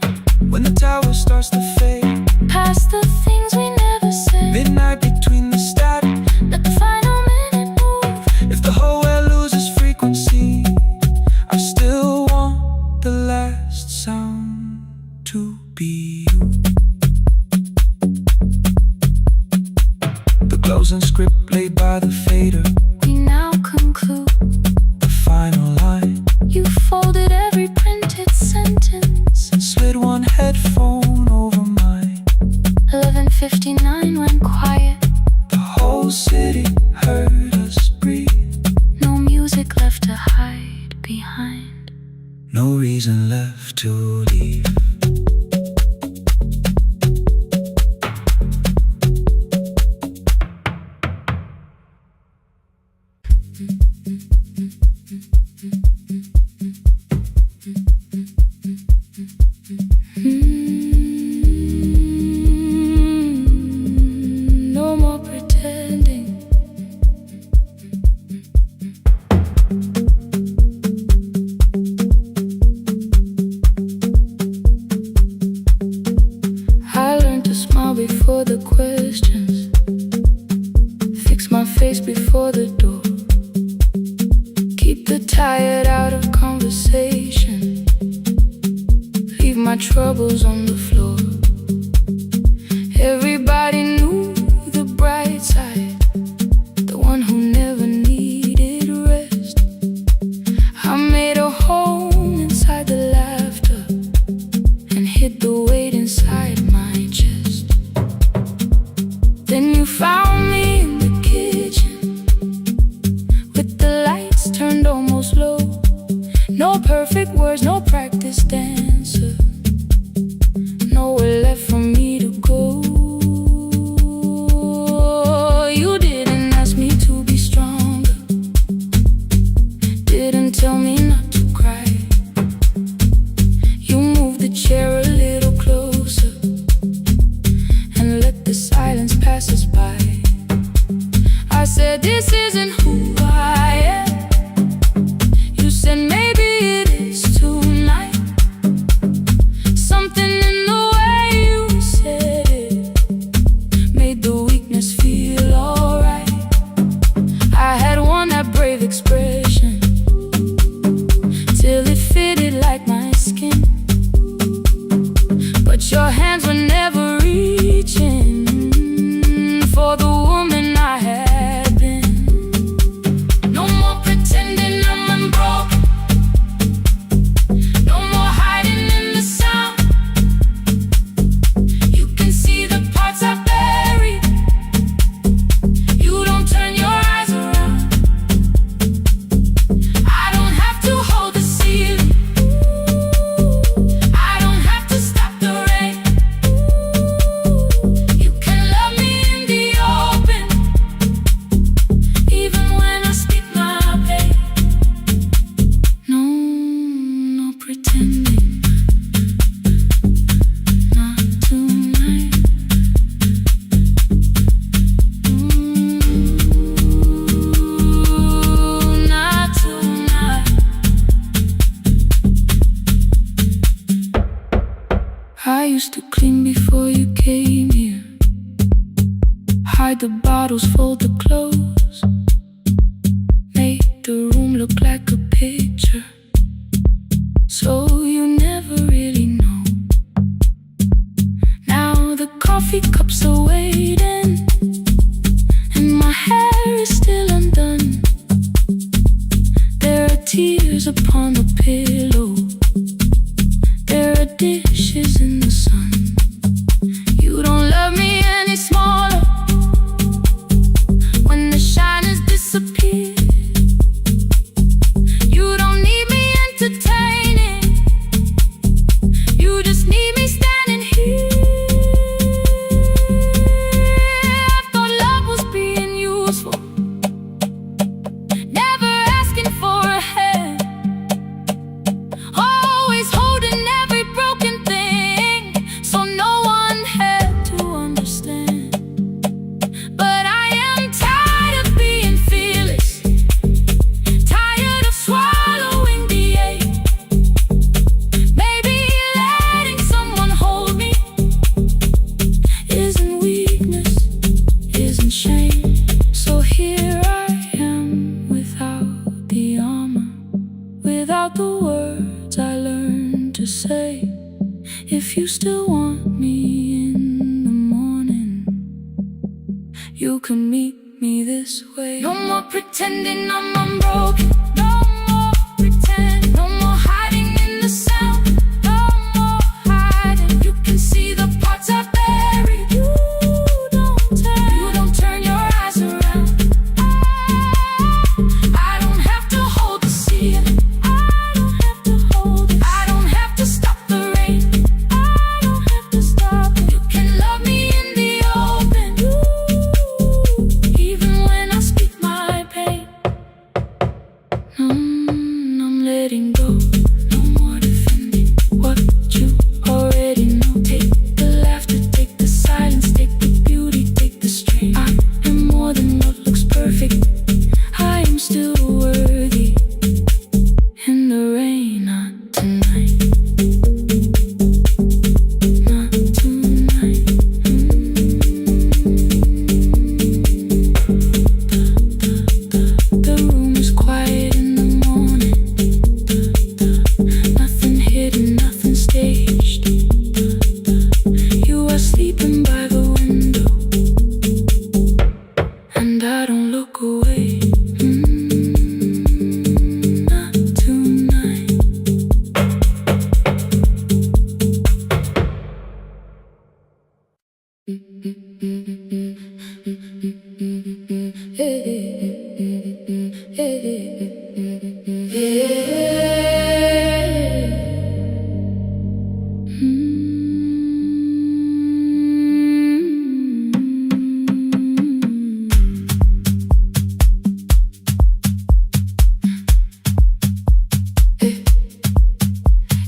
When the tower starts to fade. Past the things we never said. Midnight between the static. Let the final minute move. If the whole world loses frequency, I still want the last sound to be you. The closing script laid by the fader. We now conclude. The final line. You folded every printed sentence. And slid one headphone over mine. 11:59 went quiet. The whole city heard us breathe. No music left to hide behind. No reason left to leave. No more pretending. I learned to smile before the questions. Fix my face before the door. Keep the tired out of conversation. Leave my troubles on the floor. Everybody knew the bright side, the one who never needed rest. I made a home inside the laughter and hid the weight inside my chest. Then you found me in the kitchen with the lights turned almost low. No perfect words, no practice dancer. Nowhere left for me to go. You didn't ask me to be stronger. Didn't tell me not to cry. You moved the chair a little closer and let the silence pass us by. I said, this isn't who I am. You said, maybe it is tonight. Something in the way you said it made the weakness feel alright. I had worn that brave expression till it fitted like my skin. But your hands were never reaching for the woman I had been. No more pretending I'm unbroken. No more hiding in the sound. You can see the parts I buried. You don't turn your eyes around. I don't have to hold the ceiling. I don't have to stop the rain. You can love me in the open, even when I speak my pain. No pretending. Not tonight. Not tonight. I used to clean before you came here. Hide the bottles, fold the clothes. Make the room look like a picture, so you never really know. Now the coffee cups are waiting, and my hair is still undone. There are tears upon the pillow. There are dishes in the sun. You don't love me any smaller when the shine has disappeared. If you still want me in the morning, you can meet me this way. No more pretending I'm unbroken. No more pretend. No more hiding in the sound. No more hiding. You can see the parts I buried. You don't turn your eyes around. I don't have to hold the ceiling. I don't have to hold it. I don't have to stop the rain. I don't have to stop it. You can love me in the open, even when I speak my pain. I'm letting go. No more defending what you already know. Take the laughter, take the silence, take the beauty, take the strain. I am more than what looks perfect. I am still worthy. In the rain, not tonight. Not tonight. The room is quiet in the morning. Nothing hidden, nothing staged. You are sleeping by the window, and I don't look away. Not tonight.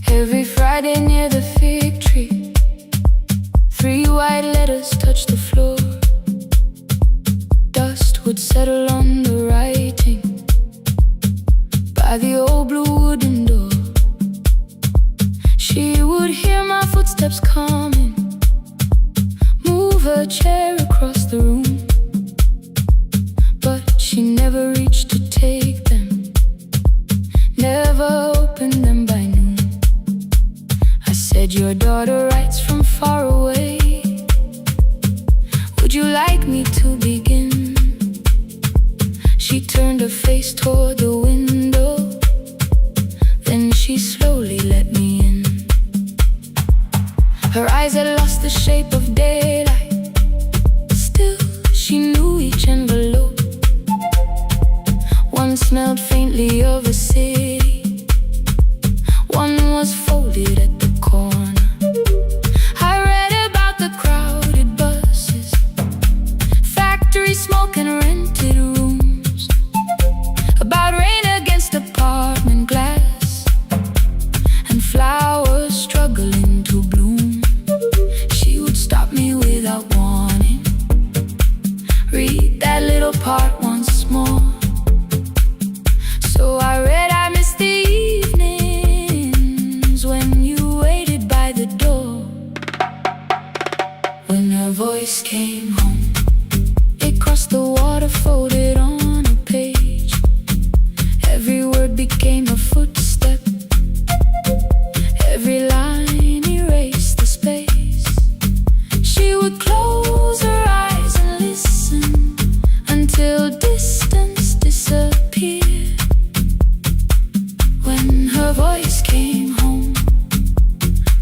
Every Friday near the fig tree, 3 white letters touch the floor. Dust would settle on the writing by the old blue wooden door. She would hear my footsteps coming, move her chair across the room, but she never reached to take them, never opened them by noon. I said, your daughter writes from far away. Would you like me to begin? She turned her face toward the window, then she slowly let me in. Her eyes had lost the shape of daylight. Still, she knew each envelope. One smelled faintly of a city, one was folded at the corner. I read about the crowded buses, factory smoke and rented rooms, about rain against apartment glass and flowers struggling to bloom. She would stop me without warning, read that little part once more. So I read, I missed the evenings when you waited by the door. When her voice came home, it crossed the water, folded on a page. Every word became a footstep, every line erased the space. She would close her eyes and listen until distance disappeared. When her voice came home,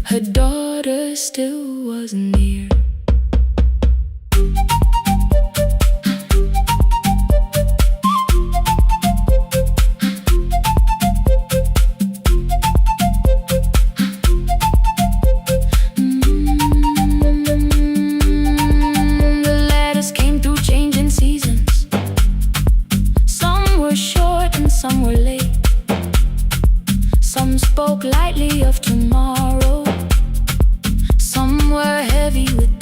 her daughter still wasn't near. The letters came through changing seasons. Some were short and some were late. Some spoke lightly of tomorrow, some were heavy with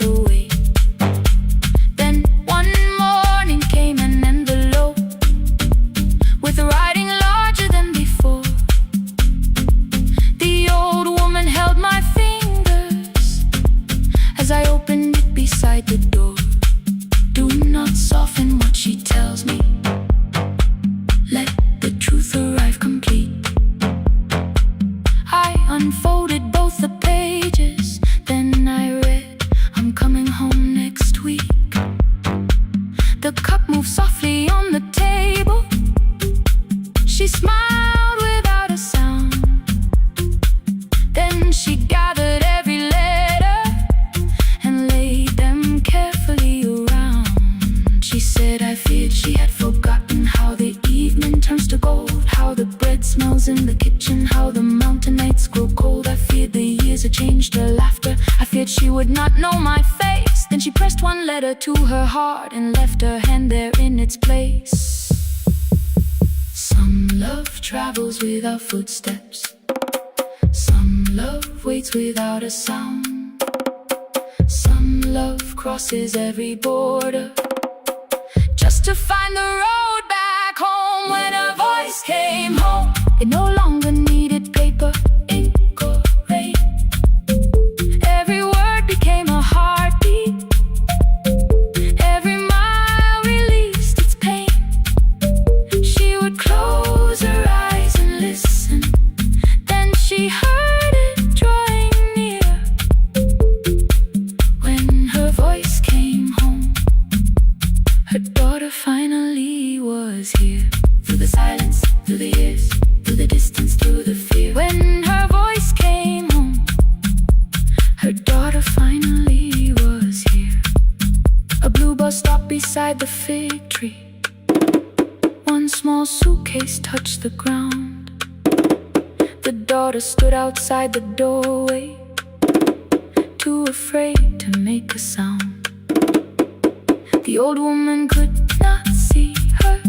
would not know my face. Then she pressed one letter to her heart and left her hand there in its place. Some love travels without footsteps. Some love waits without a sound. Some love crosses every border just to find the road back home. When her voice came home, it no longer needed paper, ink or rain. Every word became a heartbeat. Every mile released its pain. She would close her eyes and listen. Then she heard it drawing near. When her voice came home, her daughter finally was here. Through the silence, through the years, through the distance, through the fear. When her voice came home, her daughter finally was here. A blue bus stopped beside the fig tree. One small suitcase touched the ground. The daughter stood outside the doorway, too afraid to make a sound. The old woman could not see her.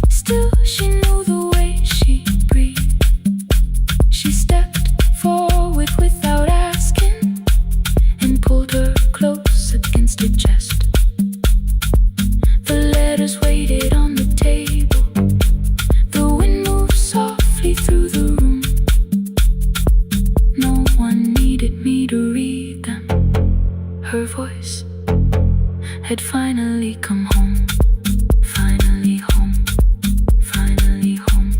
Still she knew the way she breathed. She stepped forward without asking and pulled her close against her chest. The letters waited on the table. The wind moved softly through the room. No one needed me to read them. Her voice had finally come home. Finally home. Finally home.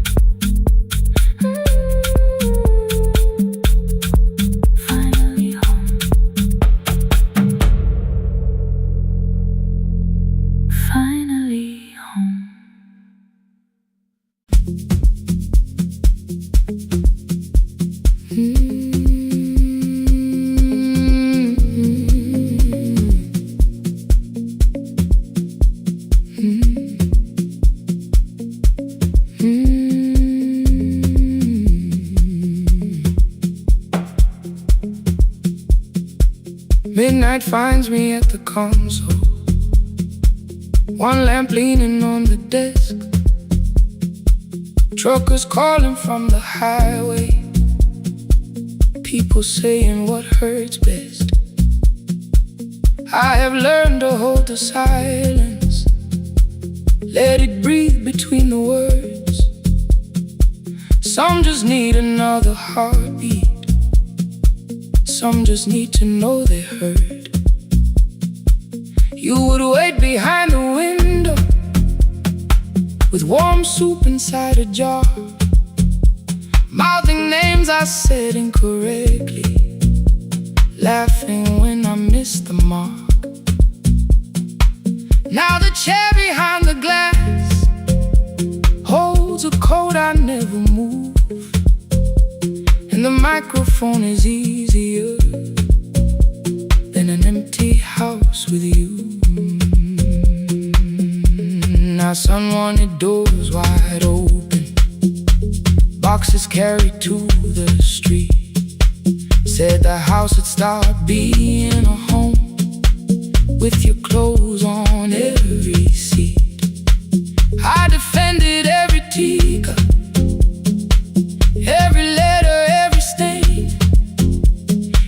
Finally home. Finally home. Midnight finds me at the console, one lamp leaning on the desk. Truckers calling from the highway, people saying what hurts best. I have learned to hold the silence, let it breathe between the words. Some just need another heartbeat. Some just need to know they heard. You would wait behind the window with warm soup inside a jar, mouthing names I said incorrectly, laughing when I missed the mark. Now the chair behind the glass holds a coat I never moved, and the microphone is easier than an empty house with you. Now son wanted doors wide open, boxes carried to the street. Said the house would start being a home with your clothes on every seat. I defended every teacup, every letter, every stain.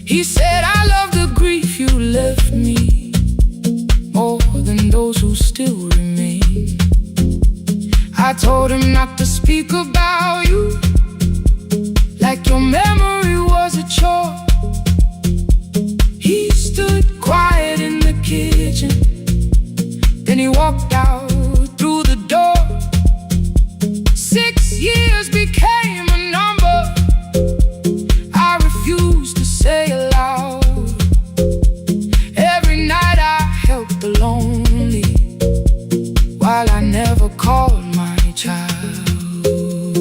He said I love the grief you left me more than those who still remain. I told him not to speak about you like your memory was a chore. He stood quiet in the kitchen, then he walked out through the door. 6 years became a number I refused to say aloud. Every night I helped the lonely while I never called my child.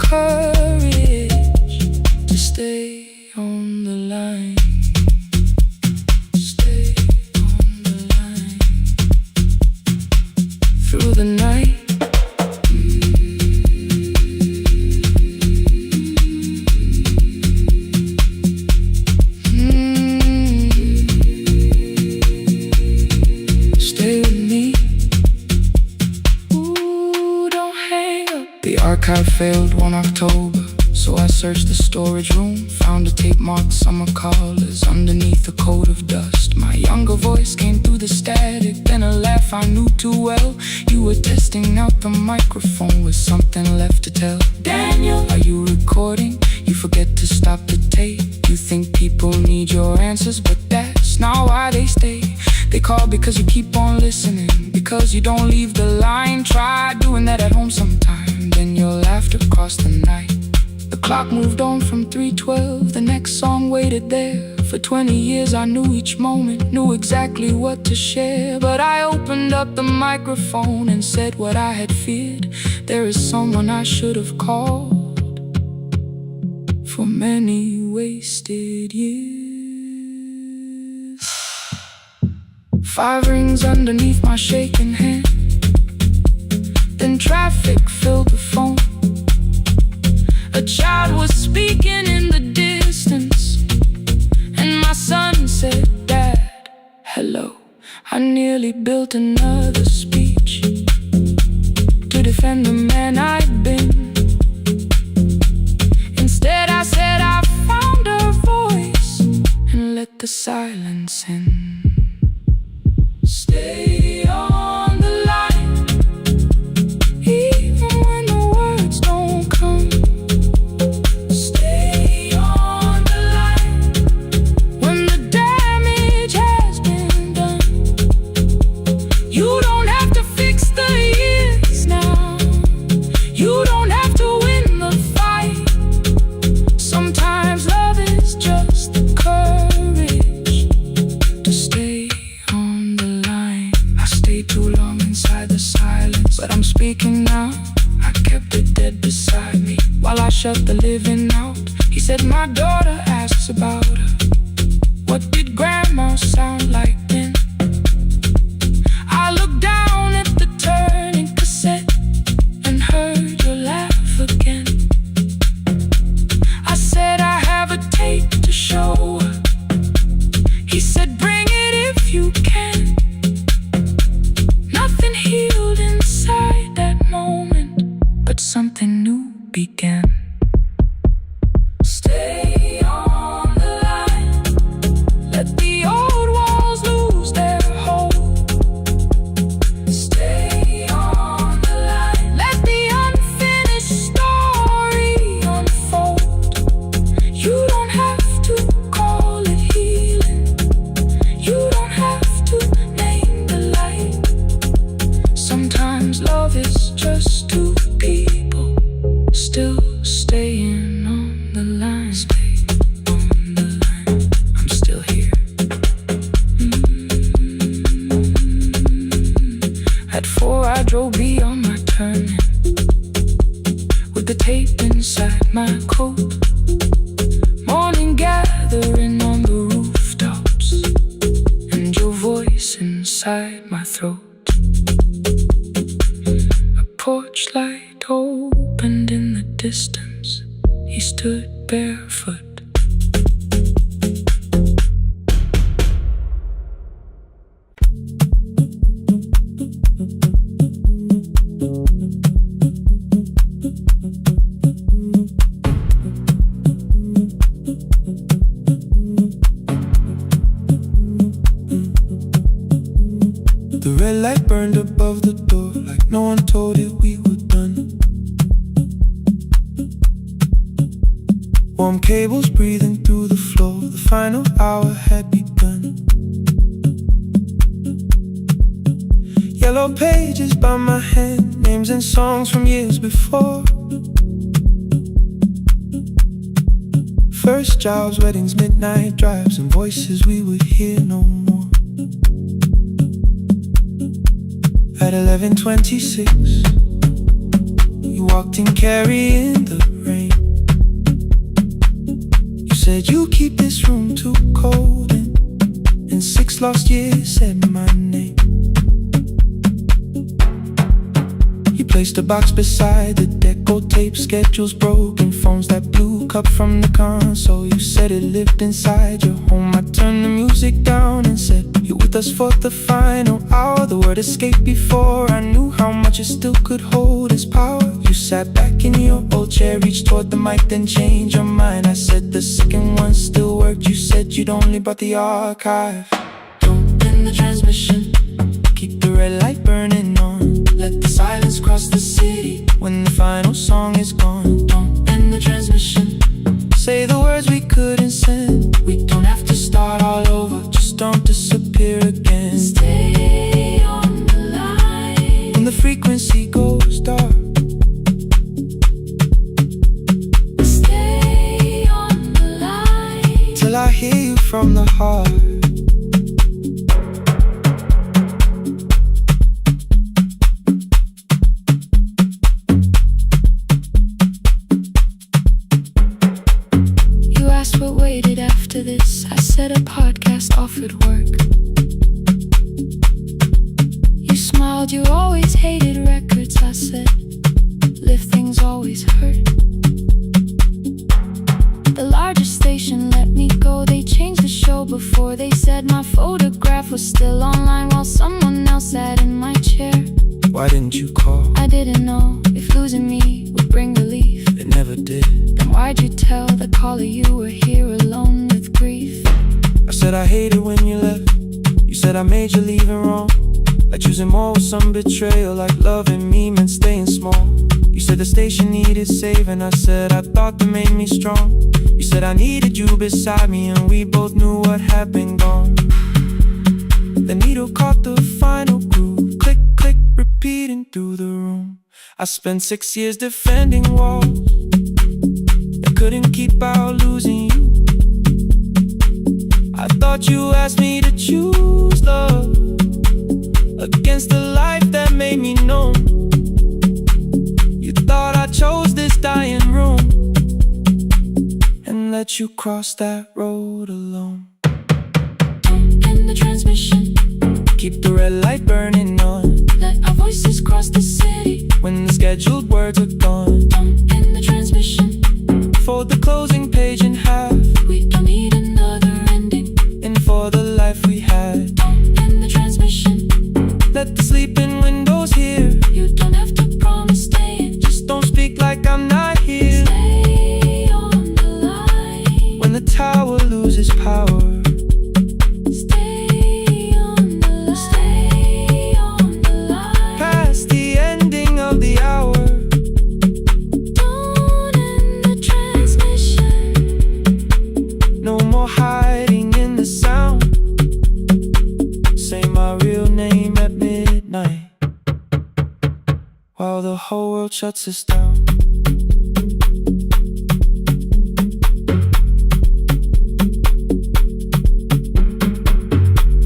courage to stay on the line. Stay on the line through the night. Stay with me. Ooh, don't hang up. The archive failed one October, so I searched the storage room, found a tape marked summer callers underneath a coat of dust. My younger voice came through the static, then a laugh I knew too well. You were testing out the microphone with something left to tell. Daniel, are you recording? You forget to stop the tape. You think people need your answers, but that's not why they stay. They call because you keep on listening, because you don't leave the line. Try doing that at home sometime, then you'll laugh across the night. The clock moved on from 3:12, the next song waited there. For 20 years I knew each moment, knew exactly what to share. But I opened up the microphone and said what I had feared. There is someone I should have called for many wasted years. 5 rings underneath my shaking hand, then traffic filled the phone. A child was speaking in the distance, and my son said, "Dad, hello." I nearly built another speech to defend the man I'd been. Instead I said I found a voice and let the silence in. Stay on the line, even when the words don't come. Stay on the line when the damage has been done. You don't have to fix the years now. You don't have to win the fight. Sometimes love is just the courage to stay on the line. I stayed too long inside the silence, but I'm speaking now. I kept it dead beside me while I shut the living out. He said my daughter asks about her. What did grandma sound like then? I looked down at the turning cassette and heard your laugh again. I said I have a tape to show her. He said bring it if you can. Nothing healed inside that moment, but something new began. Stay on the line, let the old walls lose their hold. Stay on the line, let the unfinished story unfold. You don't have to call it healing, you don't have to name the light. Sometimes love is just two people still staying on the line. Stay on the line, I'm still here. At 4 I drove beyond my turning, with the tape inside my coat. Morning gathering on the rooftops, and your voice inside my throat. A porch light opened in the distance. He stood barefoot. The red light burned above the door, like no one told it we were done. Warm cables breathing through the floor, the final hour had begun. Yellow pages by my hand, names and songs from years before. First jobs, weddings, midnight drives, and voices we would hear no more. At 11:26, You walked in carrying the rain. You said you keep this room too cold, and in 6 lost years said my name. You placed a box beside the deco tape, schedules broken, phones that blew, cup from the console. You said it lived inside your home. I turned the music down and said, you're with us for the final hour. The word escaped before I knew how much it still could hold its power. You sat back in your old chair, reached toward the mic, then changed your mind. I said the second one still worked. You said you'd only brought the archive. Don't end the transmission, keep the red light burning on. Let the silence cross the city when the final song is gone. Don't end the transmission, say the words we couldn't send. We don't have to start all over, just don't disappear again. Stay on the line when the frequency goes dark. Stay on the line Till I hear you from the heart. What waited after this? I said a podcast offered work. You smiled, you always hated records. I said, live things always hurt. The largest station let me go. They changed the show before they said my photograph was still online while someone else sat in my chair. Why didn't you call? I didn't know if losing me would bring relief. It never did. Then why'd you tell the caller you were here alone with grief? I said I hated when you left. You said I made you leaving wrong, like choosing more with some betrayal, like loving me meant staying small. You said the station needed saving. I said I thought that made me strong. You said I needed you beside me, and we both knew what had been gone. The needle caught the final groove, click, click, repeating through the room. I spent 6 years defending walls that couldn't keep out losing you. I thought you asked me to choose love against the life that made me numb. You thought I chose this dying room and let you cross that road alone. Don't end the transmission, keep the red light burning on. let our voices cross the city when the scheduled words are gone. Don't end the transmission, fold the closing page in half. we don't need another ending. And for the life we had, Don't end the transmission, let the sleeping windows hear. you don't have to promise staying. Just don't speak like I'm not here. Stay on the line When the tower loses power, Stay on the line Stay on the line past the ending of the hour. Don't end the transmission, No more hiding in the sound. Say my real name at midnight while the whole world shuts us down.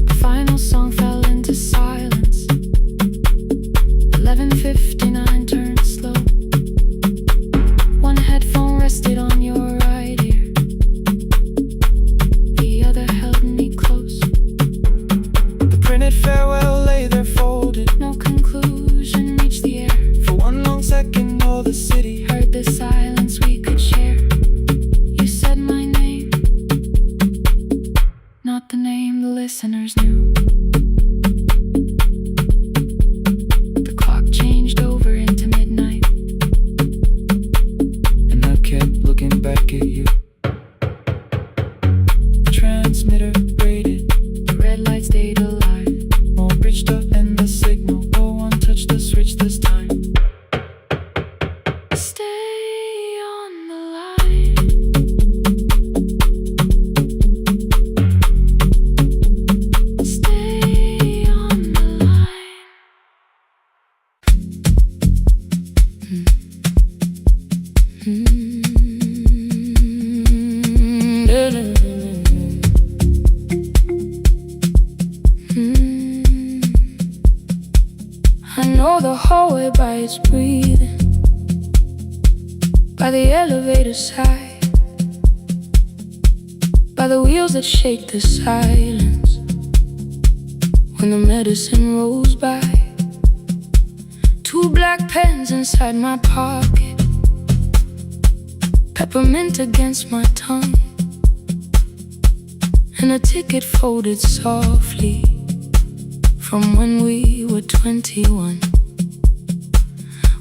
the final song fell into silence. 11:59 turned slow. One headphone rested on your right ear, the other held me close. The printed farewell lay there folded. No conclusion reached the air. For one long second all the city Heard the silence we could share. You said my name, not the name the listeners knew. The clock changed over into midnight, and I kept looking back at you. Transmitter rated, the red light stayed alive. more bridged up and the signal. No one touched the switch this time. Stay on the line Stay on the line I know the hallway by its breathing. by the elevator side, by the wheels that shake the silence when the medicine rolls by. Two black pens inside my pocket, peppermint against my tongue, and a ticket folded softly from when we were 21.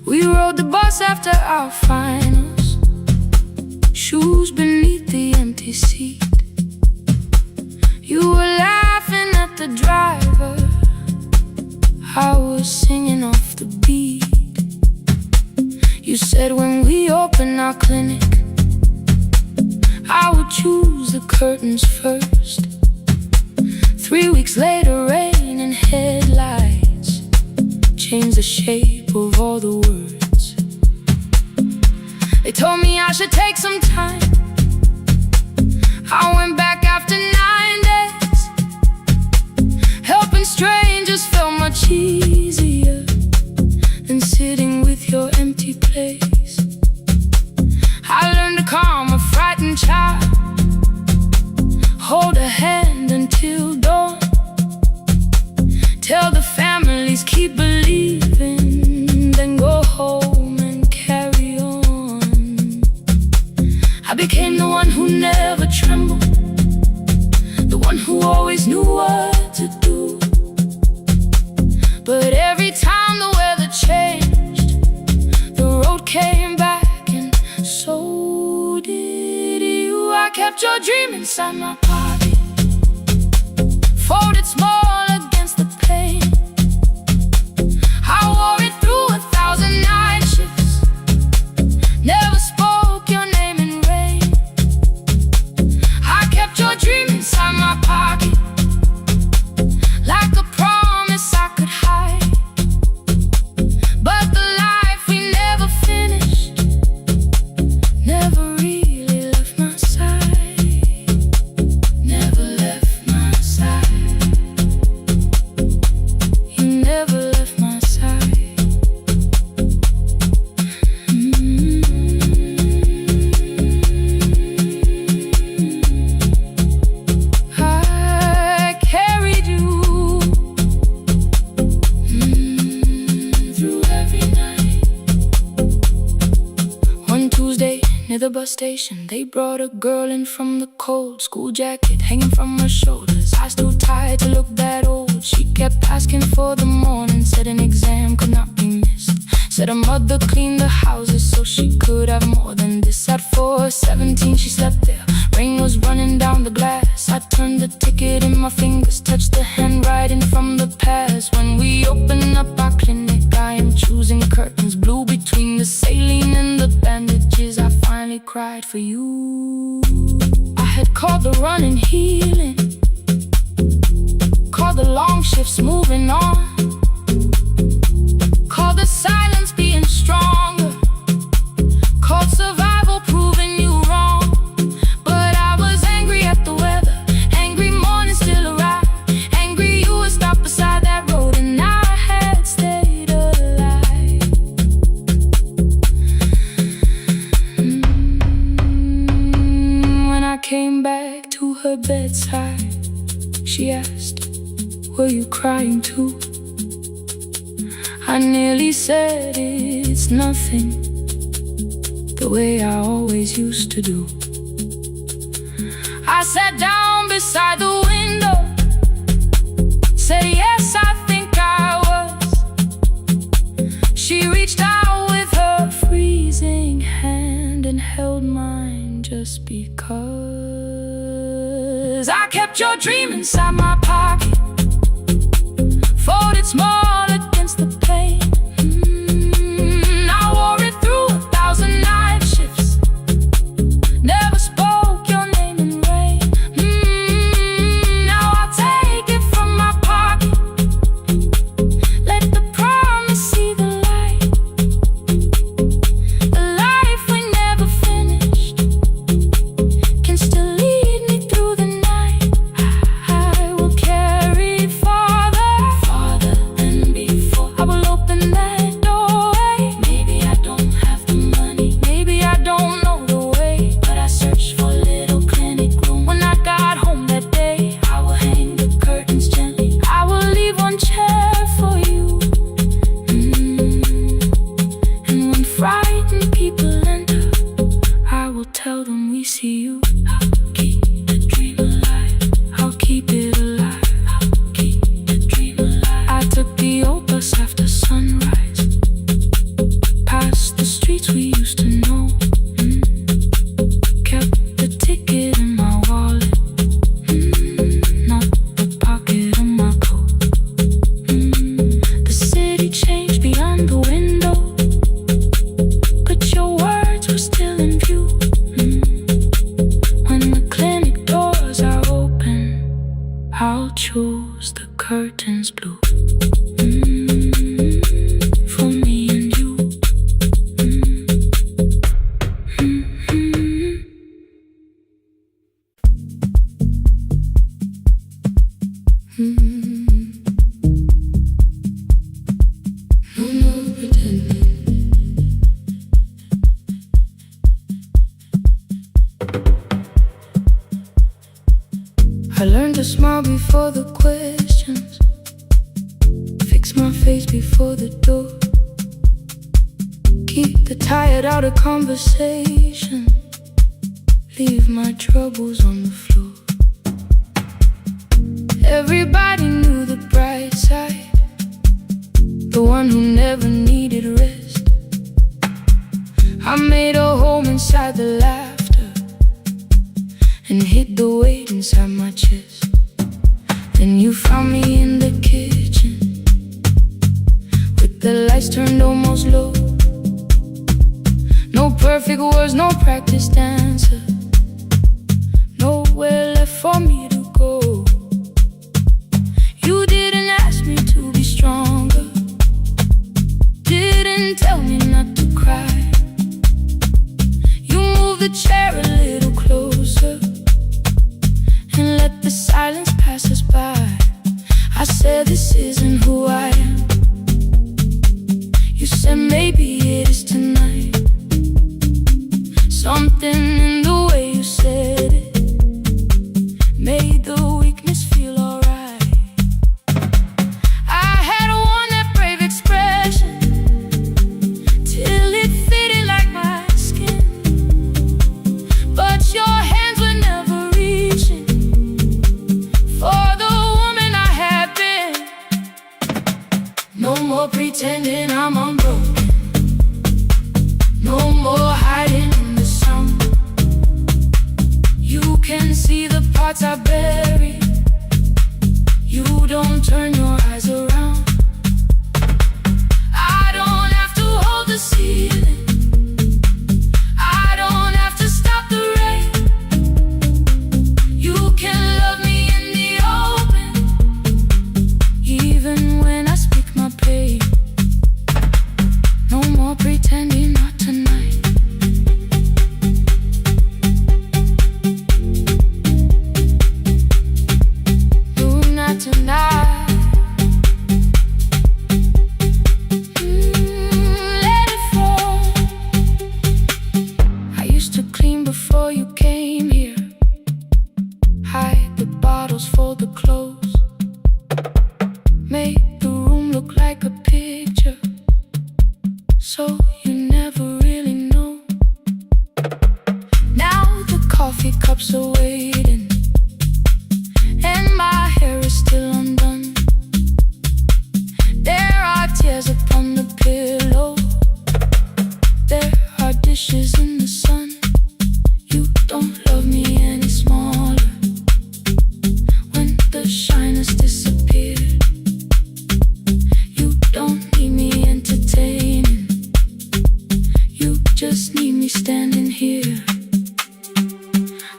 We rode the bus after our finals, shoes beneath the empty seat. You were laughing at the driver, I was singing off the beat. You said when we open our clinic, I would choose the curtains first. 3 weeks later, rain and headlights changed the shape of all the words. They told me I should take some time. I went back after 9 days. Helping strangers felt much easier than sitting with your empty place. I learned to calm a frightened child, hold a hand until dawn, tell the families keep believing, then go home and carry on. I became the one who never trembled, the one who always knew what to do. But every time the weather changed, the road came back, and so did you. I kept your dream inside my pocket, folded small against the pain. I wore it through 1,000 night shifts, never spoke your name in rain. I kept your dream inside my pocket, like a promise I could hide. But the life we never finished never really left my side, never left my side. You never left my side. I carried you through every night. One Tuesday near the bus station, they brought a girl in from the cold, school jacket hanging from her shoulders, eyes too tired to look that old. She kept asking for the morning, said an exam could not be missed, said her mother cleaned the houses so she could have more than this. At 4:17 she slept there, rain was running down the glass. I turned the ticket in my fingers, touched the handwriting from the past. When we open up our clinic, I am choosing curtains blue between the saline and the bandages. I finally cried for you. I had called the running healing, called the long shifts moving on, called the silence being stronger, called survival proving you wrong. But I was angry at the weather, angry morning still arrived, angry you were stopped beside that road and I had stayed alive. When I came back to her bedside, she asked, were you crying too? I nearly said it's nothing, the way I always used to do. I sat down beside the window, said yes, I think I was. She reached out with her freezing hand and held mine just because. I kept your dream inside my pocket, folded small against the pain. I wore it through 1,000 night shifts, never spoke your name in rain. Now I'll take it from my pocket, let the promise see the light. The life we never finished can still lead me through the night. I will No more pretending. I learned to smile before the questions, fix my face before the door, keep the tired out of conversation, leave my troubles on the floor. Everybody knew the bright side, the one who never needed rest. I made a home inside the laughter and hid the weight inside my chest. Then you found me in the kitchen with the lights turned almost low. No perfect words, no practice dancer, nowhere left for me to go. You didn't ask me to be stronger, didn't tell me not to cry. You moved the chair a little closer and let the silence pass us by. I said this isn't who I am. You said maybe it is tonight. Something in the way you said it made the weakness feel alright. I had worn that brave expression till it fitted like my skin, but your hands were never reaching for the woman I had been. No more pretending I'm unbroken, no more hiding in the sun. You can see the parts I bury, you don't turn your eyes around. I don't have to hold the ceiling, I don't have to stop the rain. You can love me in the open, even when I speak my pain. No more pretending, not tonight. No, not tonight. Let it fall. I used to clean before you came here, hide the bottles, fold the clothes, make the room look like a picture, so you never really know. Now the coffee cups are waiting and my hair is still undone. There are tears upon the pillow, there are dishes in the sun. You don't love me any smaller when the shine has disappeared. You don't need me entertaining, you just need me standing here.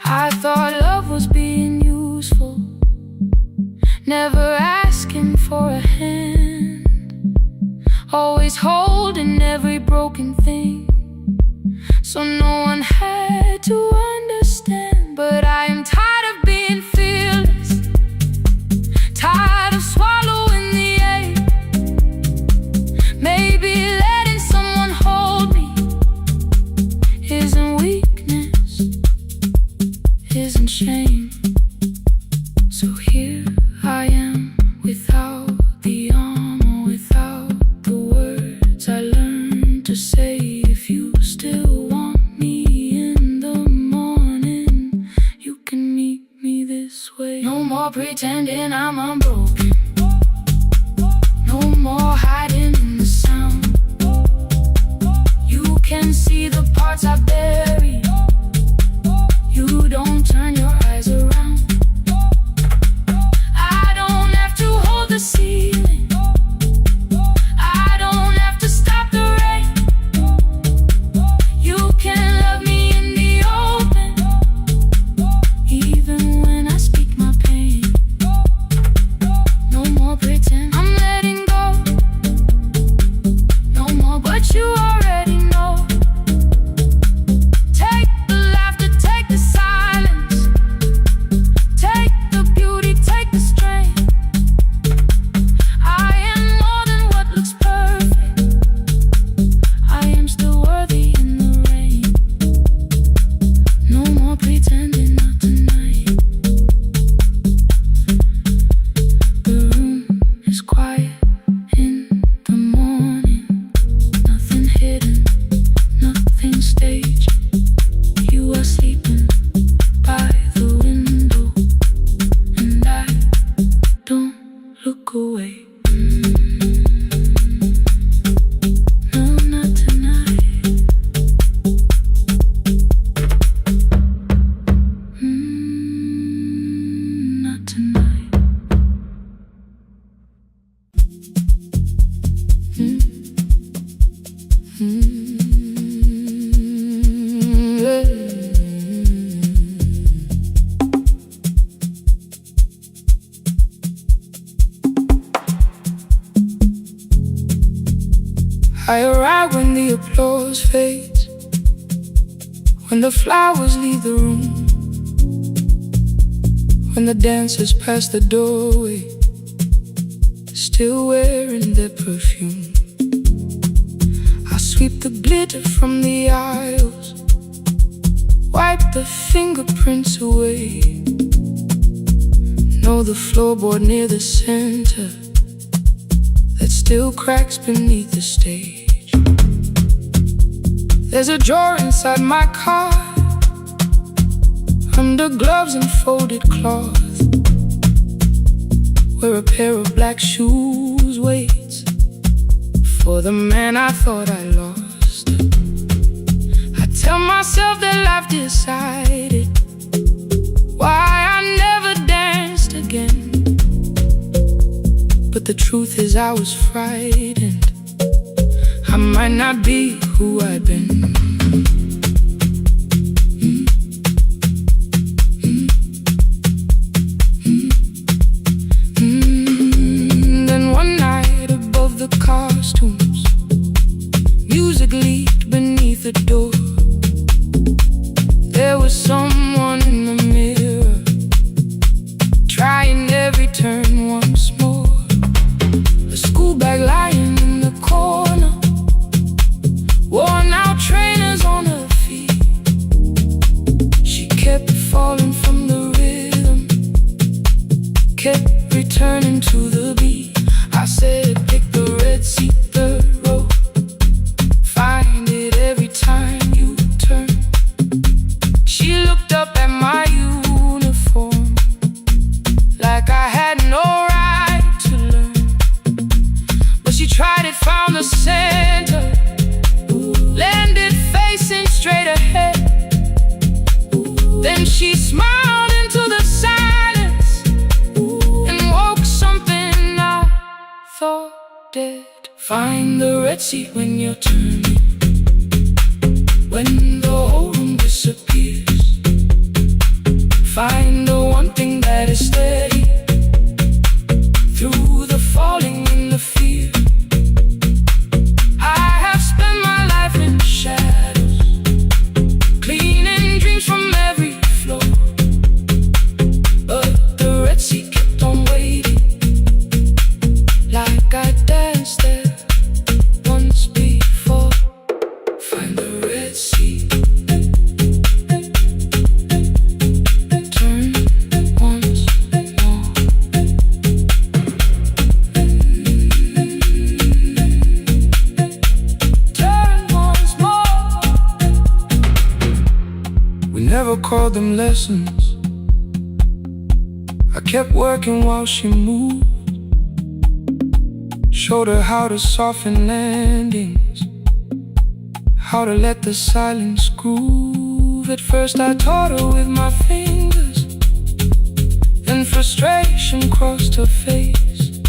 I thought love was being useful, never asking for a hand, always holding every broken thing, so no one had to understand. But I am tired of being fearless, tired of swallowing the ache. Maybe letting someone hold me isn't weakness, isn't shame. So here I am, without the armor, without the words I learned to say. If you still want me in the morning, you can meet I arrive when the applause fades, when the flowers leave the room, when the dancers pass the doorway, still wearing their perfume. I sweep the glitter from the aisles, wipe the fingerprints away. Know the floorboard near the center that still cracks beneath the stage. There's a drawer inside my car, under gloves and folded cloth, where a pair of black shoes waits for the man I thought I lost. I tell myself that life decided why I never danced again, but the truth is I was frightened. I might not be who I've been. Then one night above the costumes, music leaked beneath the door. There was someone in the mirror, trying every turn once more. A school bag lying in the corner, worn out trainers on her feet. She kept falling from the rhythm, kept returning to the beat. I said, pick the red seat, third row, find it every time you turn. She looked up at my uniform like I had no right to learn, but she tried it, found the center, landed facing straight ahead. Then she smiled into the silence and woke something I thought dead. Find the red seat when you're turning, when the whole room disappears. Find the one thing that is steady through the falling and the fear. I have spent my life in shadows, cleaning dreams from every floor, but the red seat kept on waiting, like I danced there once before. Find the red seat, turn once more. Turn once more. We never called them lessons. I kept working while she moved, showed her how to soften landings, how to let the silence groove. At first I taught her with my fingers, then frustration crossed her face.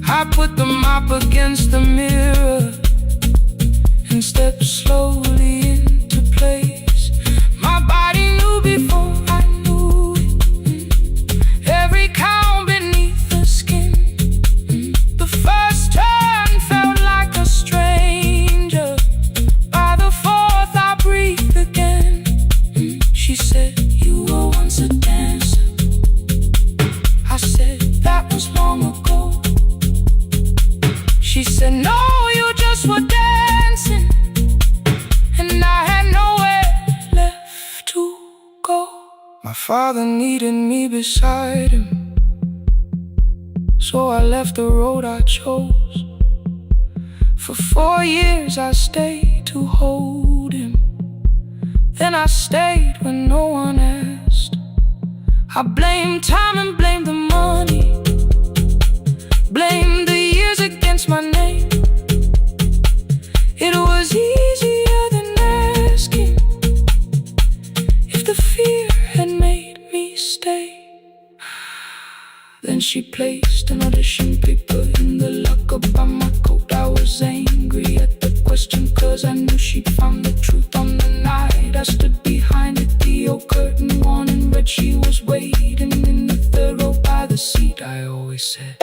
I put the mop against the mirror and stepped slowly into place. My body knew before I knew it, every count beneath the skin. The first turn felt like a stranger, by the fourth I breathed again. She said, you were once a dancer. I said, that was long ago. She said, no, you just were dancing, and I had nowhere left to go. My father needed me beside him, so I left the road I chose. For 4 years I stayed to hold him, then I stayed when no one asked. I blamed time and blamed the money, blamed the years against my name. It was easier than asking if the fear had made me stay. Then she placed an audition paper in the locker by my coat. I was angry at the question found the truth on the night. I stood behind it, the old curtain worn in red. She was waiting in the third row by the seat. I always said,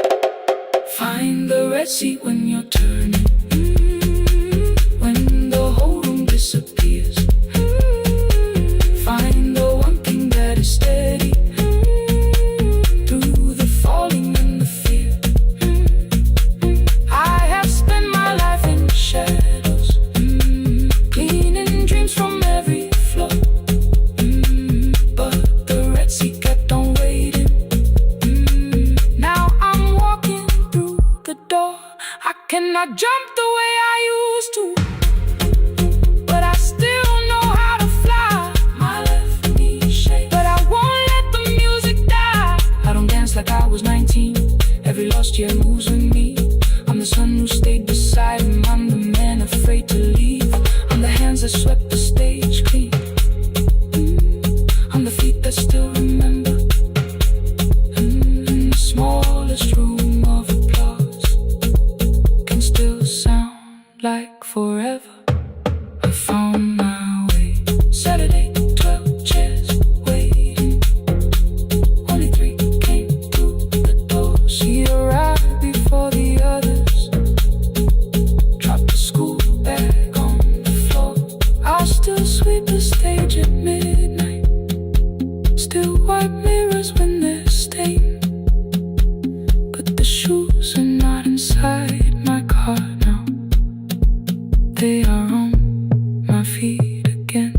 find the red seat when you're turning. When the whole room disappears. Find the one thing that is steady. Through the falling and the fear. I have spent my life in shadows, cleaning dreams from every floor. But the red sea kept on waiting. Now I'm walking through the door. I cannot jump the way I used to, but I still know how to fly. My left knee shakes, but I won't let the music die. I don't dance like I was 19. Every lost year moves with me. I'm the son who stayed beside him. I'm the man afraid to leave. I'm the hands that swept the stage clean. I'm the feet that still remember. In the smallest room of applause can still sound like forever. I found my way. Saturday, 12 chairs waiting. Only 3 came through the door. She arrived before the others. Dropped the school bag on the floor. I'll still sweep the stage at midnight. Still wipe mirrors when they're stained. But the shoes are not inside my car now. They are on my feet again.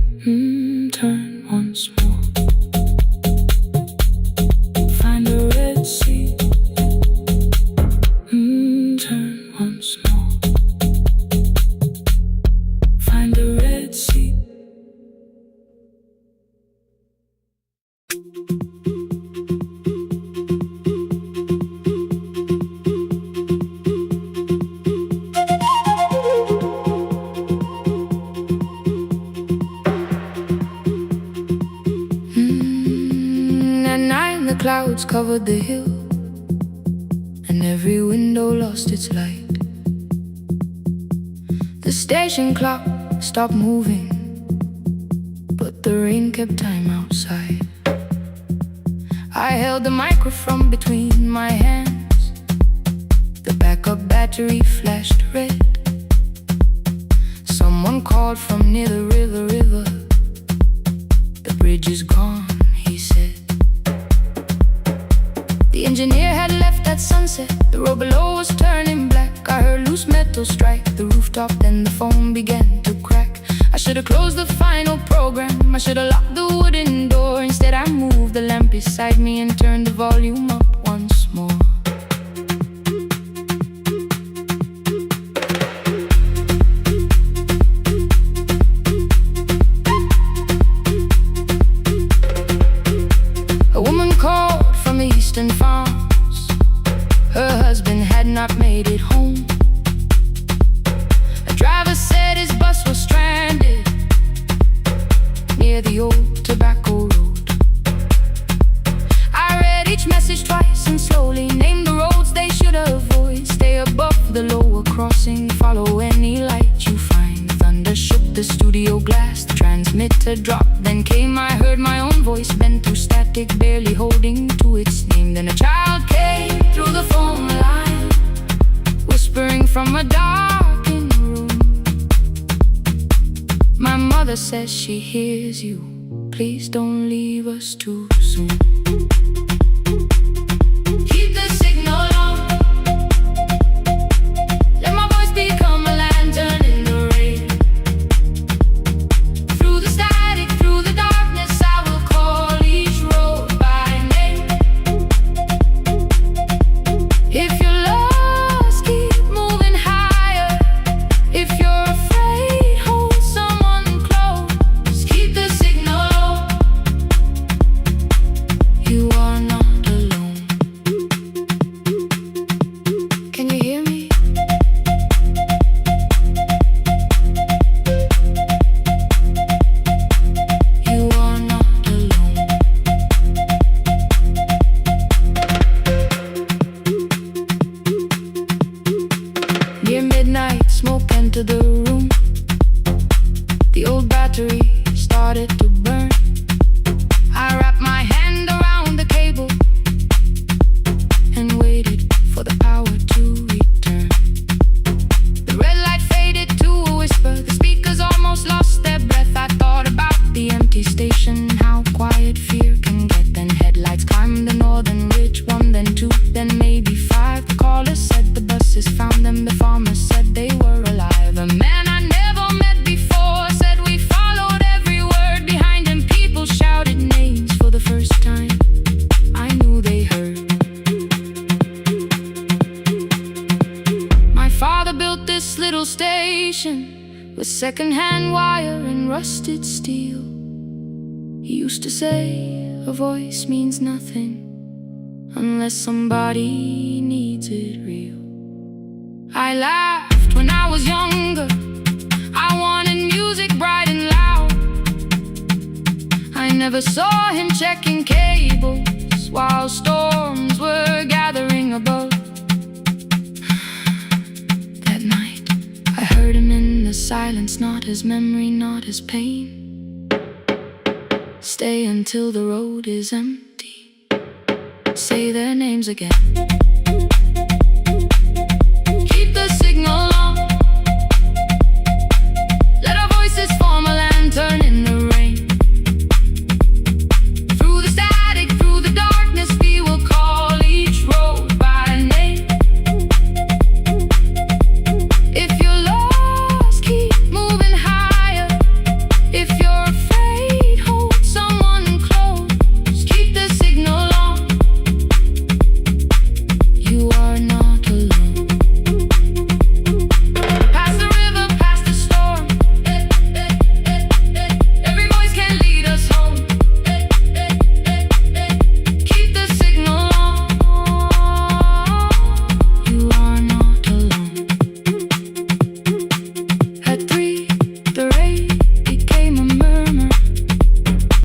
Turn once more. Find a red sea. Turn once more. Find a red sea. At night the clouds covered the hill, and every window lost its light. The station clock stopped moving, but the rain kept time outside. I held the microphone between my hands. The backup battery flashed red. Someone called from near the river. The bridge is gone, he said. The engineer had left at sunset. The road below was turning black. I heard loose metal strike the rooftop, then the phone began to crack. I should've closed the final program. I should've locked the wooden door. Instead I moved the lamp beside me and turned the volume up once more. A woman called from the eastern farms. Her husband had not made it home. A driver said his bus was stranded near the old tobacco road. I read each message twice and slowly named the roads they should avoid. Stay above the lower crossing, follow any light you find. Thunder shook the studio glass, the transmitter dropped. Then came, I heard my own voice bent through static, barely holding to its name. Then a child came through the phone line, whispering from a darkened room. My mother says she hears you. Please don't leave us too soon. Keep the signal on. Let my voice become a lantern in the rain. Through the static, through the darkness, I will call each road by name. If you're lost, keep moving higher. If you're afraid, hold someone close. Keep the signal on. You are not alone. Can you hear me? You are not alone. Near midnight, smoke entered the room. battery started to burn. I wrapped my hand around the cable and waited for the power to return. The red light faded to a whisper. The speakers almost lost their breath. I thought about the empty station, how quiet fear can get. Then headlights climbed the northern ridge, one, then two, then maybe five. The caller said the buses found them. The farmer said they were alive. A man I never met before said we followed every word behind him. People shouted names for the first time. I knew they heard. My father built this little station with second-hand wire and rusted steel. He used to say, a voice means nothing unless somebody needs it real. I laughed when I was younger. I wanted music bright and loud. I never saw him checking cables while storms were gathering above. That night, I heard him in the silence, not his memory, not his pain. Stay until the road is empty. Say their names again.